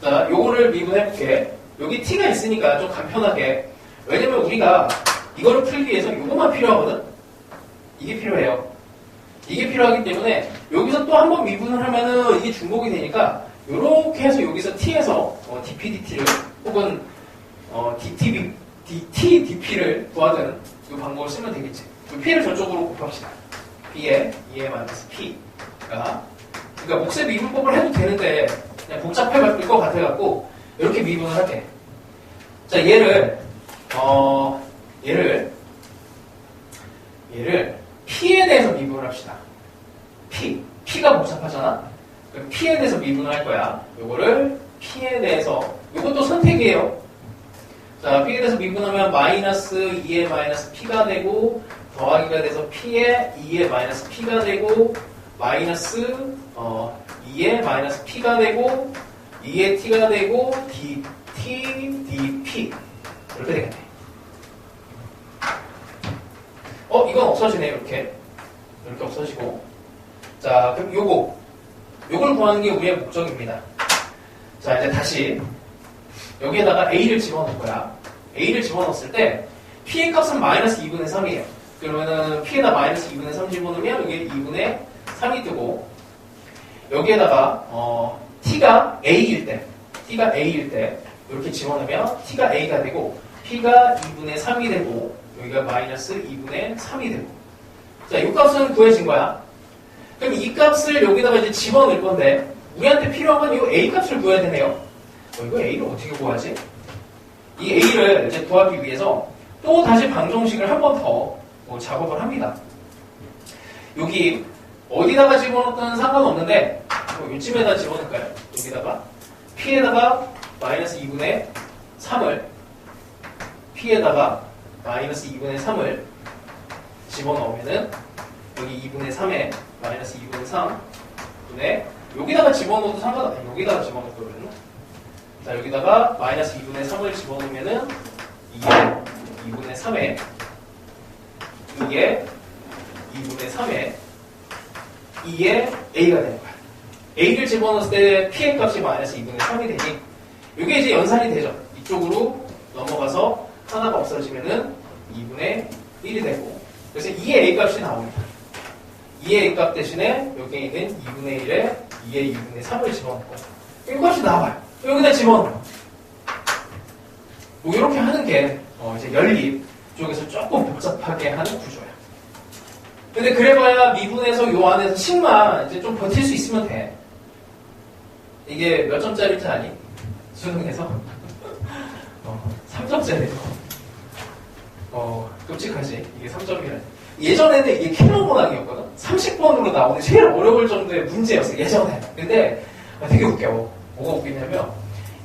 자, 요거를 미분해볼게. 여기 t가 있으니까 좀 간편하게. 왜냐면 우리가 이거를 풀기 위해서 요것만 필요하거든. 이게 필요해요. 이게 필요하기 때문에 여기서 또 한 번 미분을 하면은 이게 중복이 되니까 요렇게 해서 여기서 t에서 dpdt를 혹은 dtdp를 구하든 이 방법을 쓰면 되겠지. 이 p를 저쪽으로 곱합시다. b에 2의 마이너스 p가 그러니까 몫의 미분법을 해도 되는데 그냥 복잡해질 것 같아갖고 이렇게 미분을 할게. 자, 얘를 p에 대해서 미분을 합시다. p가 복잡하잖아. 그럼 p에 대해서 미분을 할 거야. 요거를 p에 대해서 요것도 선택이에요. 자, p에 대해서 미분하면 마이너스 2의 마이너스 p가 되고 더하기가 돼서 p에 2의 마이너스 p가 되고 마이너스 2의 마이너스 p가 되고 2의 t가 되고 dt dp 이렇게 되겠네. 이건 없어지네. 이렇게 없어지고. 자, 그럼 요걸 구하는 게 우리의 목적입니다. 자, 이제 다시 여기에다가 a를 집어넣을 거야. a를 집어넣었을 때 p의 값은 마이너스 2분의 3이에요. 그러면은 p에다 마이너스 2분의 3 집어넣으면 여기 2분의 3이 뜨고 여기에다가 t가 a일 때 이렇게 집어넣으면 t가 a가 되고 p가 2분의 3이 되고 여기가 마이너스 2분의 3이 되고 자, 이 값은 구해진 거야. 그럼 이 값을 여기다가 이제 집어넣을 건데 우리한테 필요한 건 이 a 값을 구해야 되네요. 이거 a를 어떻게 구하지? 이 a를 이제 구하기 위해서 또 다시 방정식을 한 번 더 작업을 합니다. 여기 어디다가 집어넣든 상관없는데 이쯤에다 집어넣을까요? 여기다가 p에다가 마이너스 2분의 3을 p에다가 마이너스 2분의 3을 집어넣으면은 여기 2분의 3에 마이너스 2분의 3분의 여기다가 집어넣어도 상관없어요. 여기다가 집어넣거든요. 자, 여기다가 마이너스 2분의 3을 집어넣으면은 이게 2분의 3에 이게 2분의 3에 2의 a가 되는 거야. a를 집어넣었을 때 p의 값이 마이너스 2분의 3이 되니 이게 이제 연산이 되죠. 이쪽으로 넘어가서 하나가 없어지면은 2분의 1이 되고 그래서 2의 a 값이 나옵니다. 2의 a 값 대신에 여기에 있는 2분의 1에 2의 2분의 3을 집어넣고 이 값이 나와요. 여기다 집어넣어요. 뭐 이렇게 하는 게 이제 연립 쪽에서 조금 복잡하게 하는 구조야. 근데 그래봐야 미분에서 요 안에서 식만 이제 좀 버틸 수 있으면 돼. 이게 몇 점짜리인지 아니? 수능에서 3점짜리죠. 끔찍하지. 이게 3점이라니. 예전에는 이게 킬러문항이었거든. 30번으로 나오는 제일 어려울 정도의 문제였어. 예전에. 근데 되게 웃겨. 뭐가 웃기냐면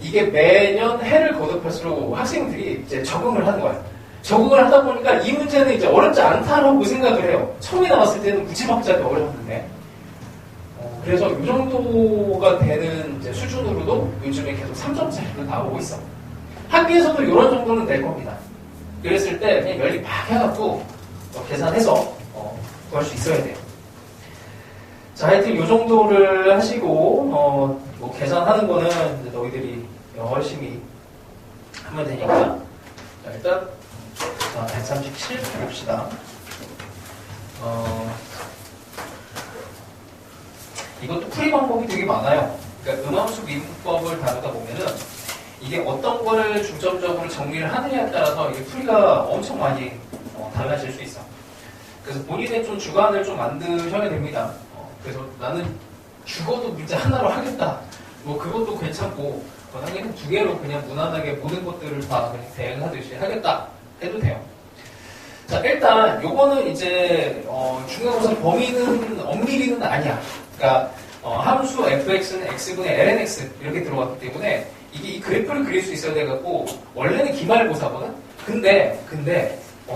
이게 매년 해를 거듭할수록 학생들이 이제 적응을 하는 거예요. 적응을 하다 보니까 이 문제는 이제 어렵지 않다라고 생각을 해요. 처음에 나왔을 때는 무지막지하게 어려웠는데. 그래서 이 정도가 되는 이제 수준으로도 요즘에 계속 3점짜리로 나오고 있어. 학교에서도 이런 정도는 낼 겁니다. 그랬을 때 그냥 열리 막 해갖고 계산해서 구할 수 있어야 돼요. 자, 하여튼 이 정도를 하시고 뭐 계산하는 거는 이제 너희들이 열심히 하면 되니까. 자, 일단 137 봅시다. 이것도 풀이 방법이 되게 많아요. 그러니까 음함수 미분법을 다루다 보면은 이게 어떤 거를 중점적으로 정리를 하느냐에 따라서 이게 풀이가 엄청 많이 달라질 수 있어. 그래서 본인의 좀 주관을 좀 만드셔야 됩니다. 그래서 나는 죽어도 문제 하나로 하겠다. 뭐 그것도 괜찮고 당연히 두 개로 그냥 무난하게 모든 것들을 다 그냥 대응하듯이 하겠다 해도 돼요. 자, 일단 요거는 이제 중간고사 범위는 엄밀히는 아니야. 그러니까 함수 fx는 x분의 lnx 이렇게 들어갔기 때문에 이게 이 그래프를 그릴 수 있어야 돼갖고 원래는 기말고사거든. 근데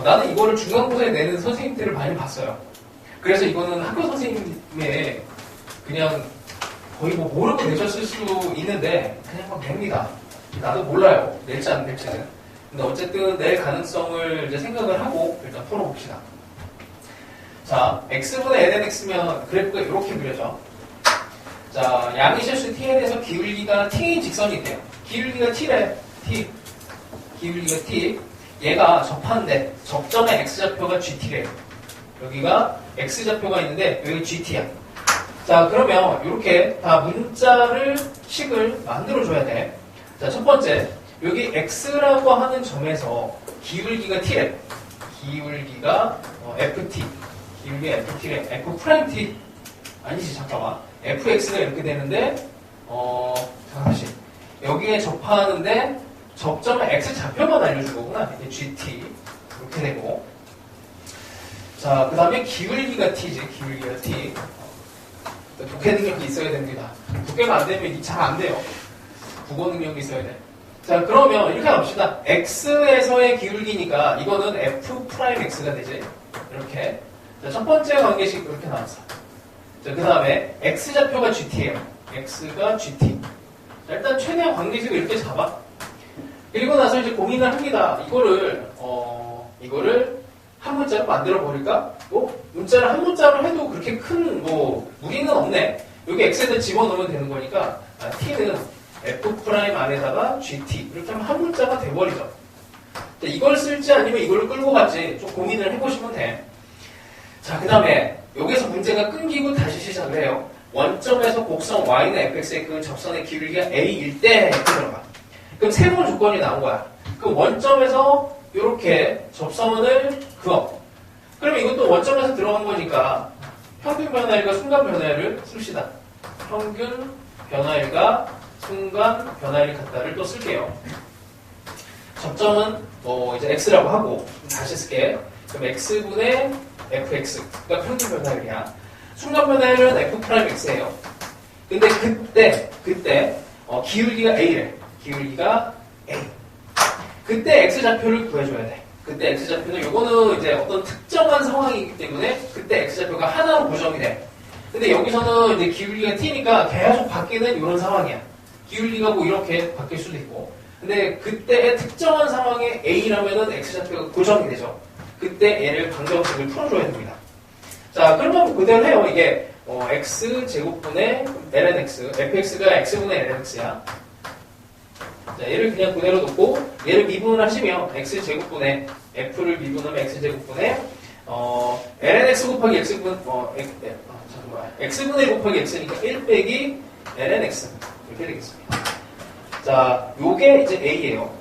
나는 이거를 중간고사에 내는 선생님들을 많이 봤어요. 그래서 이거는 학교 선생님의 그냥 거의 뭐 모르고 내셨을 수도 있는데 그냥 막 냅니다. 나도 몰라요. 낼지 안 낼지는. 근데 어쨌든 낼 가능성을 이제 생각을 하고 일단 풀어봅시다. 자, x분의 lnx면 그래프가 이렇게 그려져. 자, 양의 실수 t에 대해서 기울기가 t인 직선이 있대요. 기울기가 t래. t. 기울기가 t. 얘가 접하는데 접점의 x좌표가 gt래요. 여기가 x좌표가 있는데 여기 gt야. 자, 그러면 이렇게 다 문자를 식을 만들어줘야 돼. 자, 첫 번째 여기 x라고 하는 점에서 기울기가 t래. 기울기가 ft. 기울기가 ft래. f't 아니지, 잠깐만. fx가 이렇게 되는데 다시 여기에 접하는데 접점의 x좌표만 알려준 거구나. 이게 gt 이렇게 되고. 자, 그 다음에 기울기가 t지. 기울기가 t. 독해 능력이 있어야 됩니다. 독해가 안 되면 잘 안 돼요. 국어 능력이 있어야 돼. 자, 그러면 이렇게 합시다. x에서의 기울기니까 이거는 f'x가 되지. 이렇게. 자, 첫 번째 관계식 이렇게 나왔어. 자, 그 다음에 x좌표가 gt예요. x가 gt. 자, 일단 최대한 관계식을 이렇게 잡아. 그리고 나서 이제 고민을 합니다. 이거를 한 문자로 만들어 버릴까? 문자를 한 문자로 해도 그렇게 큰 무리는 없네. 여기 x에다 집어넣으면 되는 거니까 t는 f' 안에다가 gt 이렇게 하면 한 문자가 돼버리죠. 자, 이걸 쓸지 아니면 이걸로 끌고 갈지 좀 고민을 해보시면 돼. 자, 그 다음에 여기서 문제가 끊기고 다시 시작을 해요. 원점에서 곡선 y는 fx에 그 접선의 기울기가 a일 때 이렇게 들어가. 그럼 새로운 조건이 나온 거야. 그럼 원점에서 이렇게 접선을 그어. 그러면 이것도 원점에서 들어간 거니까 평균 변화율과 순간 변화율을 씁시다. 평균 변화율과 순간 변화율이 같다를 또 쓸게요. 접점은 이제 x라고 하고 다시 쓸게. 그럼 x분의 fx가 평균 변화율이야. 순간 변화율은 f'x예요. 근데 그때 기울기가 a래. 기울기가 a. 그때 x좌표를 구해줘야 돼. 그때 x좌표는 요거는 이제 어떤 특정한 상황이기 때문에 그때 x좌표가 하나로 고정이 돼. 근데 여기서는 이제 기울기가 t니까 계속 바뀌는 이런 상황이야. 기울기가 뭐 이렇게 바뀔 수도 있고. 근데 그때의 특정한 상황에 a라면은 x좌표가 고정이 되죠. 그때 얘를 방정식을 풀어줘야 됩니다. 자, 그러면 그대로 해요. 이게 x제곱분의 lnx, fx가 x분의 lnx야. 자, 얘를 그냥 그대로 놓고 얘를 미분을 하시면 x제곱분의 f를 미분하면 x제곱분의 lnx 곱하기 x분 x분의 곱하기 x니까 1 빼기 lnx 이렇게 되겠습니다. 자, 요게 이제 a예요.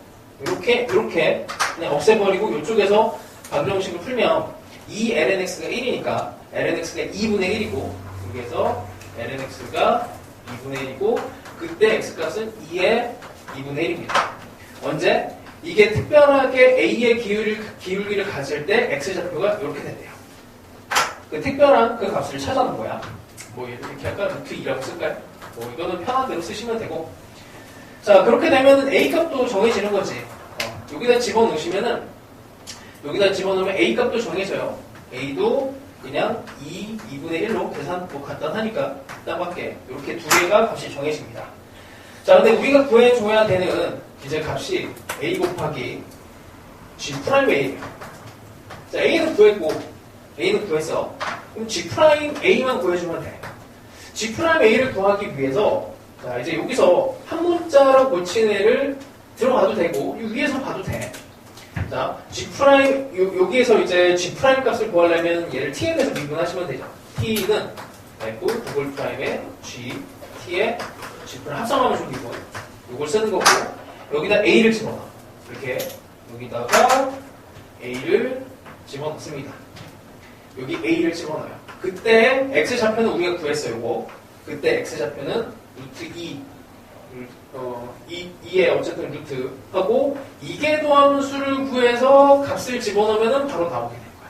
이렇게 그냥 없애버리고 이쪽에서 방정식을 풀면 2 lnx가 1이니까 lnx가 2분의 1이고 여기에서 lnx가 2분의 1이고 그때 x값은 2의 2분의 1입니다. 언제? 이게 특별하게 a의 기울기를 가질 때 x좌표가 이렇게 된대요. 그 특별한 그 값을 찾아놓은 거야. 뭐 이렇게 할까? 루트 2라고 쓸까요? 이거는 편한 대로 쓰시면 되고. 자, 그렇게 되면 A 값도 정해지는 거지. 여기다 집어넣으시면은, 여기다 집어넣으면 A 값도 정해져요. A도 그냥 2분의 1로 계산 뭐 간단하니까 딱 맞게 이렇게 두 개가 값이 정해집니다. 자, 근데 우리가 구해줘야 되는 이제 값이 A 곱하기 G 프라임 A예요. 자, A는 구했고, A는 구했어. 그럼 G 프라임 A만 구해주면 돼. G 프라임 A를 구하기 위해서, 자, 이제 여기서 한 문자로 고친 애를 들어가도 되고, 이 위에서 봐도 돼. 자, G 프라임, 여기에서 이제 G 프라임 값을 구하려면 얘를 T에 대해서 미분하시면 되죠. T는 F 구글 프라임의 G, T의 G 프라임 합성하면 좀 미분. 이걸 쓰는 거고, 여기다 A를 집어넣어. 이렇게, 여기다가 A를 집어넣습니다. 여기 A를 집어넣어요. 그때 X좌표는 우리가 구했어요, 이거. 그때 X좌표는 루트 2에 어쨌든 루트 하고, 이계도함수를 구해서 값을 집어넣으면 바로 나오게 될 거야.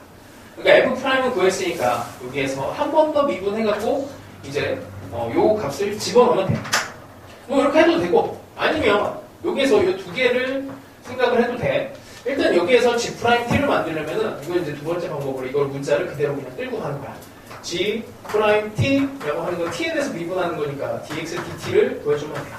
그러니까 F'은 구했으니까, 여기에서 한 번 더 미분해갖고, 이제, 요 값을 집어넣으면 돼. 뭐, 이렇게 해도 되고, 아니면, 여기에서 이 두 개를 생각을 해도 돼. 일단 여기에서 G'T를 만들려면은, 이거 이제 두 번째 방법으로 이걸 문자를 그대로 그냥 끌고 가는 거야. G'T라고 하는 건 T에 대해서 미분하는 거니까, dx dt를 구해주면 돼요.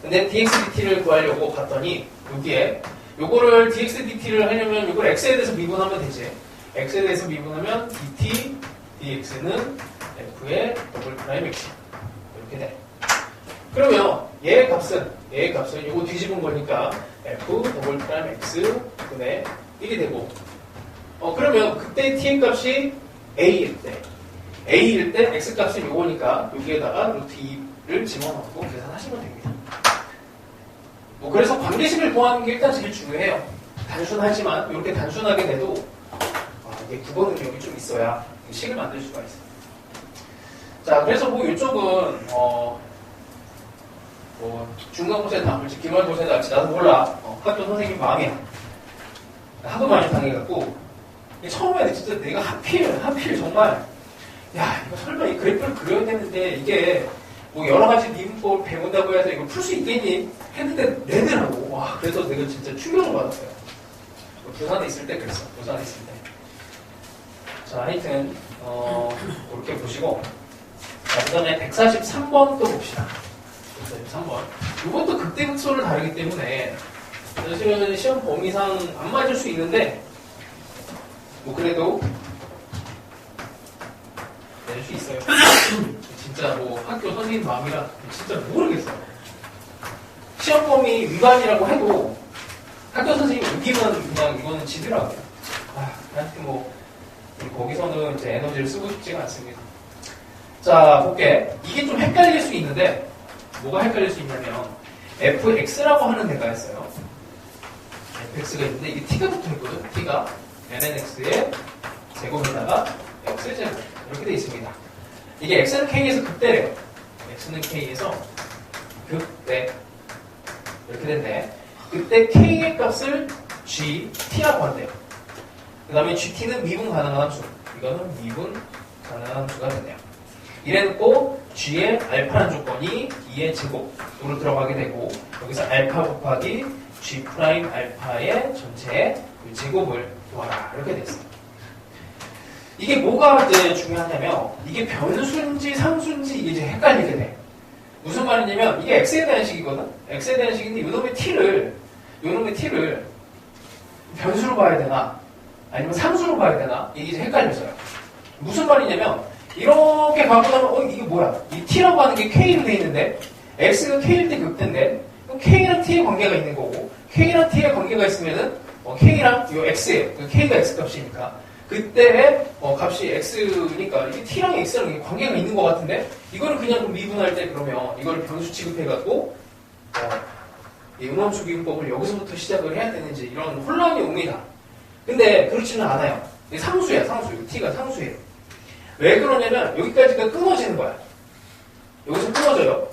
근데 dx dt를 구하려고 봤더니, 여기에, 요거를 dx dt를 하려면 이걸 x에 대해서 미분하면 되지. x에 대해서 미분하면 dt, dx는 f의 더블 프라임 x. 이렇게 돼. 그러면 얘의 값은 요거 뒤집은 거니까 f 더블 프라임 x 분의 1이 되고, 그러면 그때 t의 값이 a일 때 x 값은 요거니까 여기에다가 루트 2를 집어넣고 계산하시면 됩니다. 뭐 그래서 관계식을 구하는 게 일단 제일 중요해요. 단순하지만 이렇게 단순하게 돼도 이게 국어 능력이 좀 있어야 식을 만들 수가 있어요. 자, 그래서 뭐 이쪽은 중간고사에 나올지 기말고사에 나올지 나도 몰라. 학교 선생님 마음이야. 하도 많이 당해갖고 처음에는 진짜 내가 하필 정말 야 이거 설마 이 그래프를 그려야 되는데 이게 뭐 여러 가지 미분법을 배운다고 해서 이걸 풀 수 있겠니? 했는데 내더라고. 와 그래서 내가 진짜 충격을 받았어요. 부산에 있을 때 그랬어. 부산에 있을 때. 자 하여튼 이렇게 보시고 자 그다음에 143번 또 봅시다. 143번. 이것도 극대극소를 다루기 때문에 사실은 시험 범위상 안 맞을 수 있는데 뭐 그래도 낼 수 있어요. 진짜 뭐 학교 선생님 마음이라 진짜 모르겠어요. 시험 범위 위반이라고 해도 학교 선생님 여기만 그냥 이거는 지더라고요. 하여튼 뭐 거기서는 이제 에너지를 쓰고 싶지가 않습니다. 자 볼게. 이게 좀 헷갈릴 수 있는데 뭐가 헷갈릴 수 있냐면 fx라고 하는 데가 있어요. fx가 있는데 이게 t가 붙어있거든. t가 lnx의 제곱에다가 x제곱 이렇게 돼 있습니다. 이게 x는 k에서 극대래요. x는 k에서 극대 이렇게 된대. 그때 k의 값을 gt라고 한대요. 그 다음에 gt는 미분 가능한 함수. 이거는 미분 가능한 함수가 되네요. 이래놓고 g의 알파라는 조건이 2의 제곱으로 들어가게 되고 여기서 알파 곱하기 g 프라임 알파의 전체의 제곱을 구하라 이렇게 됐어요. 이게 뭐가 이제 중요하냐면 이게 변수인지 상수인지 이게 이제 헷갈리게 돼. 무슨 말이냐면 이게 x에 대한 식이거든. x에 대한 식인데 요놈의 t를 변수로 봐야 되나 아니면 상수로 봐야 되나 이게 이제 헷갈렸어요. 무슨 말이냐면 이렇게 가고 나면 이게 뭐야? 이 t라고 하는 게 k로 돼 있는데 x가 k일 때 극대인데 그럼 k랑 t의 관계가 있는 거고 k랑 t의 관계가 있으면은 k랑 요 x에 k가 x 값이니까 그때의 값이 x니까 이게 t랑 x랑 관계가 있는 것 같은데 이거를 그냥 미분할 때 그러면 이거를 변수 취급해갖고 이 음함수 미분법을 여기서부터 시작을 해야 되는지 이런 혼란이 옵니다. 근데 그렇지는 않아요. 이게 상수야 상수. t가 상수예요. 왜 그러냐면 여기까지가 끊어지는 거야. 여기서 끊어져요.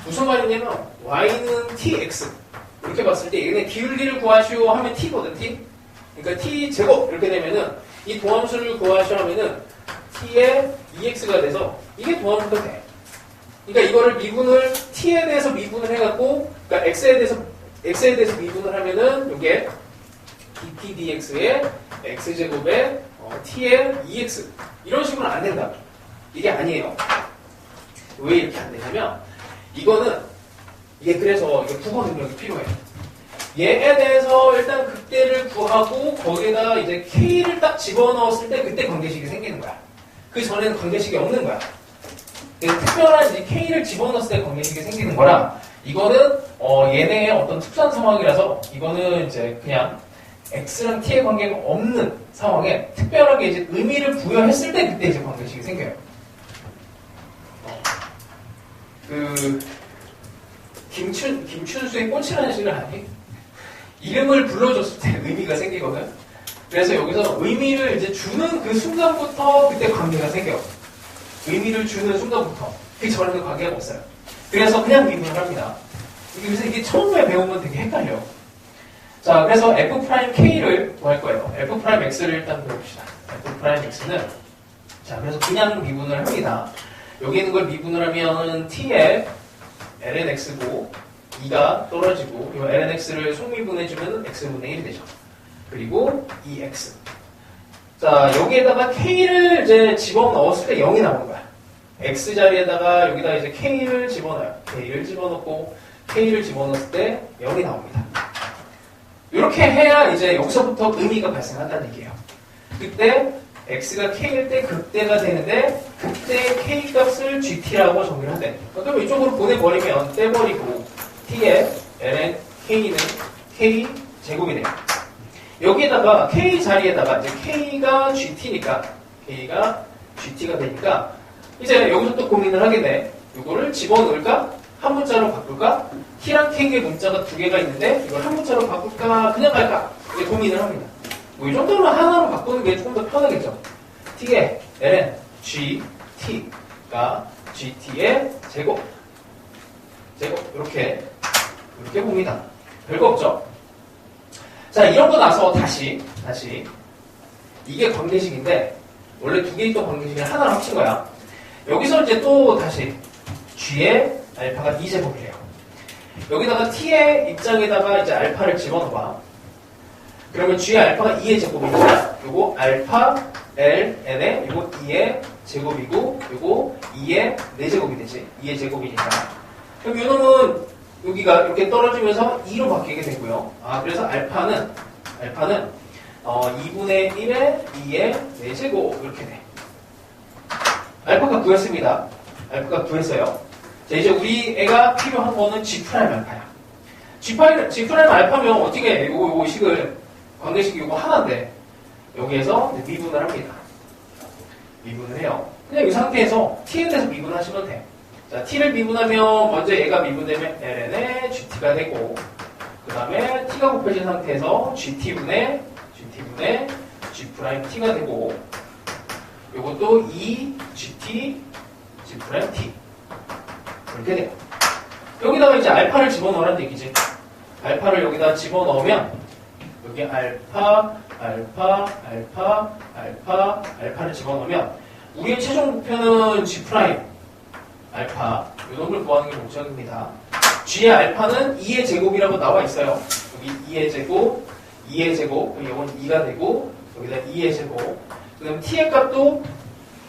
무슨 말이냐면 y는 tx 이렇게 봤을 때 얘네 기울기를 구하시오 하면 t거든 t. 그러니까 t 제곱 이렇게 되면은 이 도함수를 구하시오 하면은 t의 2x가 돼서 이게 도함수가 돼. 그러니까 이거를 미분을 t에 대해서 미분을 해갖고, 그러니까 x에 대해서 미분을 하면은 이게 dt dx의 x제곱에 t의 2x 이런 식으로 안 된다. 이게 아니에요. 왜 이렇게 안 되냐면 이거는 이게 그래서 이게 국어 능력이 필요해요. 얘에 대해서 일단 극대를 구하고 거기에다 이제 k를 딱 집어넣었을 때 그때 관계식이 생기는 거야. 그 전에는 관계식이 없는 거야. 그래서 특별한 이제 k를 집어넣었을 때 관계식이 생기는 거라 이거는 얘네의 어떤 특수한 상황이라서 이거는 이제 그냥 x랑 t의 관계가 없는 상황에 특별하게 이제 의미를 부여했을 때 그때 이제 관계식이 생겨요. 김춘수의 꽃이라는 시를 아니? 이름을 불러줬을 때 의미가 생기거든. 그래서 여기서 의미를 이제 주는 그 순간부터 그때 관계가 생겨. 의미를 주는 순간부터. 그 전에는 관계가 없어요. 그래서 그냥 미분을 합니다. 그래서 이게 처음에 배우면 되게 헷갈려. 자, 그래서 f'k를 구할 거예요. f'x를 일단 배웁시다. f'x는 자, 그래서 그냥 미분을 합니다. 여기 있는 걸 미분을 하면 t에 lnx고 2가 떨어지고 이 lnx를 속미분해주면 x분의 1이 되죠. 그리고 2x. 자, 여기에다가 k를 이제 집어넣었을 때 0이 나오는 거야. x 자리에다가 여기다 이제 k를 집어넣어요. k를 집어넣고 k를 집어넣었을 때 0이 나옵니다. 이렇게 해야 이제 여기서부터 의미가 발생한다는 얘기예요. 그때 x가 k일 때 극대가 되는데 그때 k 값을 gt라고 정의를 한대. 그럼 이쪽으로 보내버리면 떼버리고 t의 ln k는 k 제곱이 돼요. 여기에다가 k 자리에다가 이제 k가 gt니까 k가 gt가 되니까 이제 여기서 또 고민을 하게 돼. 이거를 집어넣을까? 한 문자로 바꿀까? t랑 k의 문자가 두 개가 있는데 이걸 한 문자로 바꿀까? 그냥 갈까? 이제 고민을 합니다. 뭐 이 정도면 하나로 바꾸는 게 조금 더 편하겠죠. t의 ln gt가 gt의 제곱 이렇게 봅니다. 별거 없죠. 자, 이런 거 나서 다시 이게 관계식인데 원래 두 개 있던 관계식을 하나로 합친 거야. 여기서 이제 또 다시 g의 알파가 2제곱이래요. 여기다가 t의 입장에다가 이제 알파를 집어넣어봐. 그러면 g의 알파가 2의 제곱이니까 요거 알파 ln에 요거 2의 제곱이고 요거 2의 4제곱이 되지. 2의 제곱이니까. 그럼 요놈은 여기가 이렇게 떨어지면서 2로 바뀌게 되고요. 아, 그래서 알파는 2분의 1에 2의 4제곱 이렇게 돼. 알파가 구했습니다. 알파가 구했어요. 자, 이제 우리 애가 필요한 거는 G' 알파야. G' 알파면 어떻게 해? 요거 식을 관계식이 요거 하나인데 여기에서 미분을 합니다. 미분을 해요. 그냥 이 상태에서 t에 대해서 미분하시면 돼. 자, t를 미분하면 먼저 얘가 미분되면 ln에 gt가 되고 그 다음에 t가 곱해진 상태에서 gt분의 g't가 되고 요것도 2gt g't 이렇게 돼요. 여기다가 이제 알파를 집어넣으라는 얘기지. 알파를 여기다 집어넣으면 여기 알파를 집어넣으면 우리의 최종 목표는 G' 알파 요놈을 구하는 게 목적입니다. G의 알파는 2의 제곱이라고 나와 있어요. 여기 2의 제곱 이건 2가 되고 여기다 2의 제곱 그다음 t의 값도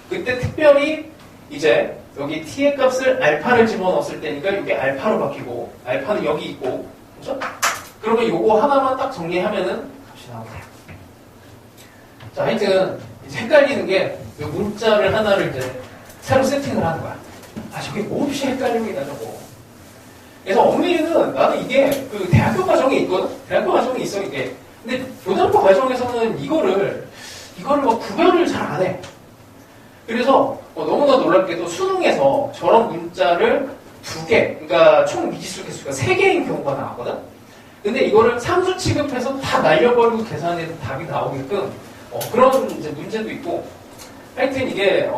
그때 특별히 이제 여기 t의 값을 알파를 집어넣었을 때니까 이게 알파로 바뀌고 알파는 여기 있고 그렇죠? 그러면 요거 하나만 딱 정리하면은 값이 나오네요. 자, 하여튼 이제 헷갈리는 게 요 문자를 하나를 이제 새로 세팅을 하는 거야. 아, 저게 몹시 헷갈립니다, 저거. 그래서 엄밀히는 나는 이게 그 대학교 과정에 있거든? 대학교 과정에 있어, 이게. 근데 고등학교 과정에서는 이거를 막 구별을 잘 안 해. 그래서 너무나 놀랍게도 수능에서 저런 문자를 2개, 그러니까 총 미지수 개수가 3개인 경우가 나왔거든? 근데 이거를 상수 취급해서 다 날려버리고 계산해서 답이 나오게끔 그런 이제 문제도 있고 하여튼 이게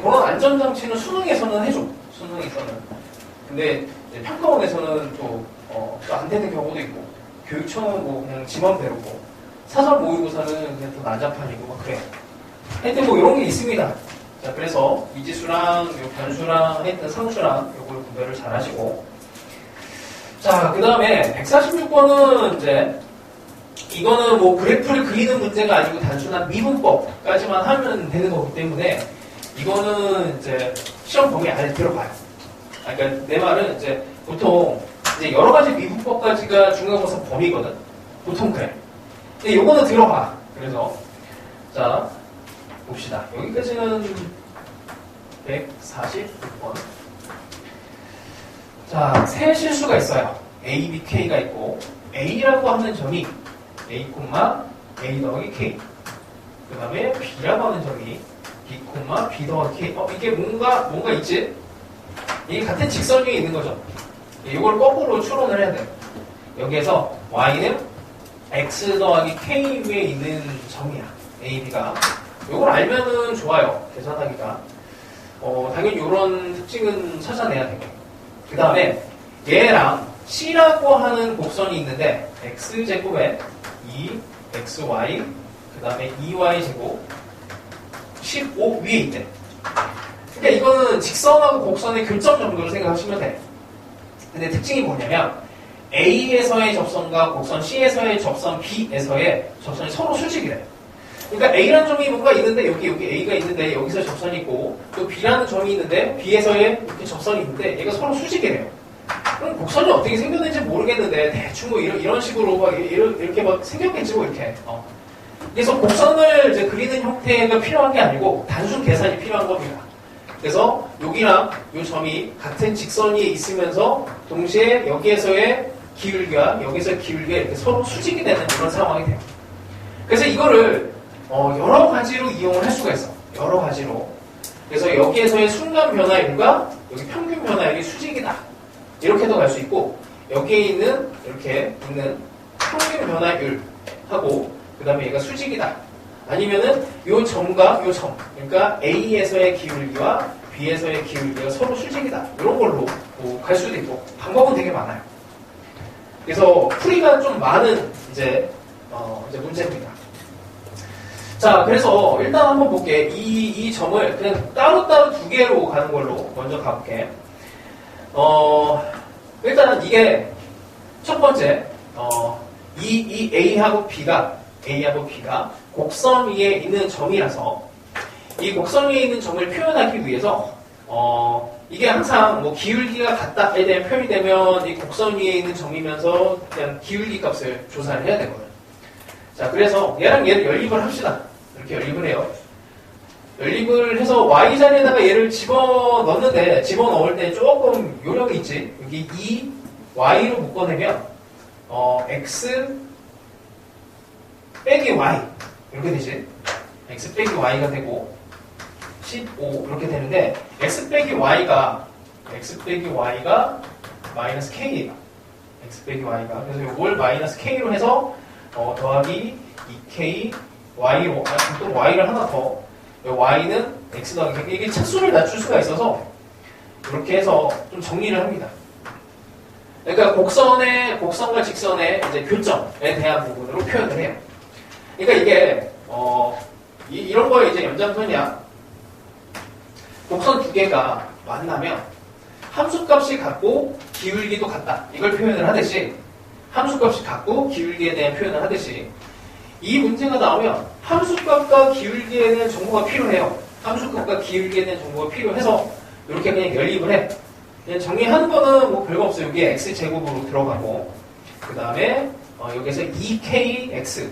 그런 안전장치는 수능에서는 해줘. 수능에서는. 근데 이제 평가원에서는 또 안 되는 경우도 있고 교육청은 뭐 그냥 지 맘대로고 사설 모의고사는 그냥 또 난장판이고 막 그래. 하여튼 뭐 이런 게 있습니다. 자, 자, 그래서 미지수랑 요 변수랑 하여튼 상수랑 요걸 구별을 잘 하시고. 자, 그 다음에 146번은 이제 이거는 뭐 그래프를 그리는 문제가 아니고 단순한 미분법까지만 하면 되는 거기 때문에 이거는 이제 시험 범위 안에 들어가요. 그러니까 내 말은 이제 보통 이제 여러 가지 미분법까지가 중간고사 범위거든. 보통 그래. 근데 요거는 들어가. 그래서 자 봅시다. 여기까지는 146번. 자, 세 실수가 있어요. A, B, K가 있고 A라고 하는 점이 A, A 더하기 K. 그 다음에 B라고 하는 점이 B, B 더하기 K. 이게 뭔가 있지? 이게 같은 직선 위에 있는 거죠. 이걸 거꾸로 추론을 해야 돼요. 여기에서 Y는 X 더하기 K 위에 있는 점이야. A, B가. 이걸 알면은 좋아요. 계산하기가. 당연히 이런 특징은 찾아내야 되고. 그 다음에 얘랑 C라고 하는 곡선이 있는데 X제곱에 2XY 그 다음에 2Y제곱 15 위에 있대. 그러니까 이거는 직선하고 곡선의 교점 정도로 생각하시면 돼. 근데 특징이 뭐냐면 A에서의 접선과 곡선 C에서의 접선 B에서의 접선이 서로 수직이래. 그러니까 A라는 점이 뭔가 있는데 여기 A가 있는데 여기서 접선이 있고 또 B라는 점이 있는데 B에서의 이렇게 접선이 있는데 얘가 서로 수직이래요. 그럼 곡선이 어떻게 생겼는지 모르겠는데 대충 뭐 이런 식으로 막 이렇게 막 생겼겠지 뭐 이렇게. 그래서 곡선을 이제 그리는 형태가 필요한 게 아니고 단순 계산이 필요한 겁니다. 그래서 여기랑 이 점이 같은 직선이 있으면서 동시에 여기에서의 기울기와 여기서의 기울기가 이렇게 서로 수직이 되는 이런 상황이 돼요. 그래서 이거를 여러 가지로 이용을 할 수가 있어. 여러 가지로. 그래서 여기에서의 순간 변화율과 여기 평균 변화율이 수직이다. 이렇게도 갈 수 있고 여기에 있는 이렇게 있는 평균 변화율하고 그 다음에 얘가 수직이다. 아니면은 요 점과 요 점, 그러니까 A에서의 기울기와 B에서의 기울기가 서로 수직이다. 이런 걸로 갈 수도 있고 방법은 되게 많아요. 그래서 풀이가 좀 많은 이제 문제입니다. 자, 그래서 일단 한번 볼게. 이 점을 그냥 따로따로 두 개로 가는 걸로 먼저 가볼게. 일단은 이게 첫 번째, 이 A하고 B가 곡선 위에 있는 점이라서 이 곡선 위에 있는 점을 표현하기 위해서 이게 항상 뭐 기울기가 같다에 대한 표현이 되면 이 곡선 위에 있는 점이면서 그냥 기울기 값을 조사를 해야 되거든. 자, 그래서 얘랑 얘를 연립을 합시다. 이렇게 연립을 해요. 연립을 해서 y 자리에다가 얘를 집어넣는데 집어넣을 때 조금 요령이 있지. 여기 2y로 묶어내면 x 빼기 y 이렇게 되지. x 빼기 y가 되고 15 이렇게 되는데 x 빼기 y가 마이너스 k예요. x 빼기 y가 그래서 이걸 마이너스 k로 해서 더하기 2k y로 또 y를 하나 더 y는 x 더하기 이게 차수를 낮출 수가 있어서 이렇게 해서 좀 정리를 합니다. 그러니까 곡선과 직선의 이제 교점에 대한 부분으로 표현을 해요. 그러니까 이게 이런 거에 이제 연장선이야. 곡선 두 개가 만나면 함수값이 같고 기울기도 같다. 이걸 표현을 하듯이 함수값이 같고 기울기에 대한 표현을 하듯이 이 문제가 나오면 함수값과 기울기에 대한 정보가 필요해요. 함수값과 기울기에 대한 정보가 필요해서 이렇게 그냥 연립을 해. 그냥 정리하는 거는 뭐 별거 없어요. 여기에 x제곱으로 들어가고 그 다음에 여기서 2kx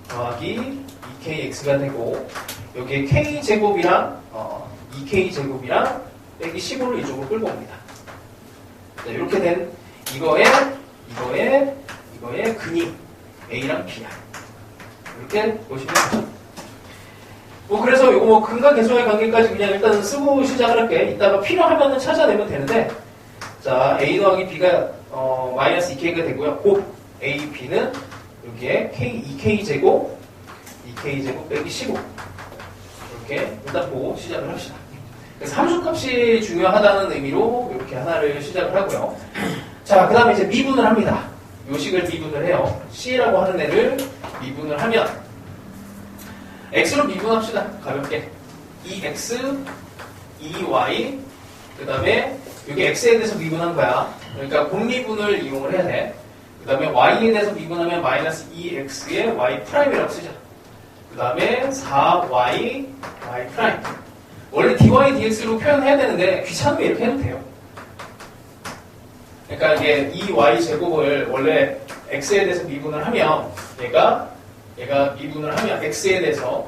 더하기 2kx가 되고 여기에 k제곱이랑 2k제곱이랑 빼기 15를 이쪽으로 끌고 옵니다. 자, 이렇게 된 이거의 근이 A랑 B야. 이렇게 보시면 되죠. 그래서 이거 근과 계수의 관계까지 그냥 일단 쓰고 시작을 할게. 이따가 필요하면 찾아내면 되는데, 자, A 더하기 B가, 마이너스 2K가 되고요. 곱 A, B는 여기에 2K제곱 빼기 15. 이렇게 일단 보고 시작을 합시다. 그래서 함수값이 중요하다는 의미로 이렇게 하나를 시작을 하고요. 자, 그 다음에 이제 미분을 합니다. 요식을 미분을 해요. C라고 하는 애를 미분을 하면 X로 미분합시다. 가볍게. 2x, 2y, 그 다음에 여기 x에 대해서 미분한 거야. 그러니까 공미분을 이용을 해야 돼. 그 다음에 y에 대해서 미분하면 마이너스 2x의 y 프라임이라고 쓰자. 그 다음에 4y, y 프라임. 원래 dy, dx로 표현해야 되는데 귀찮으면 이렇게 해도 돼요. 그러니까 이게 이 y 제곱을 원래 x에 대해서 미분을 하면 얘가 미분을 하면 x에 대해서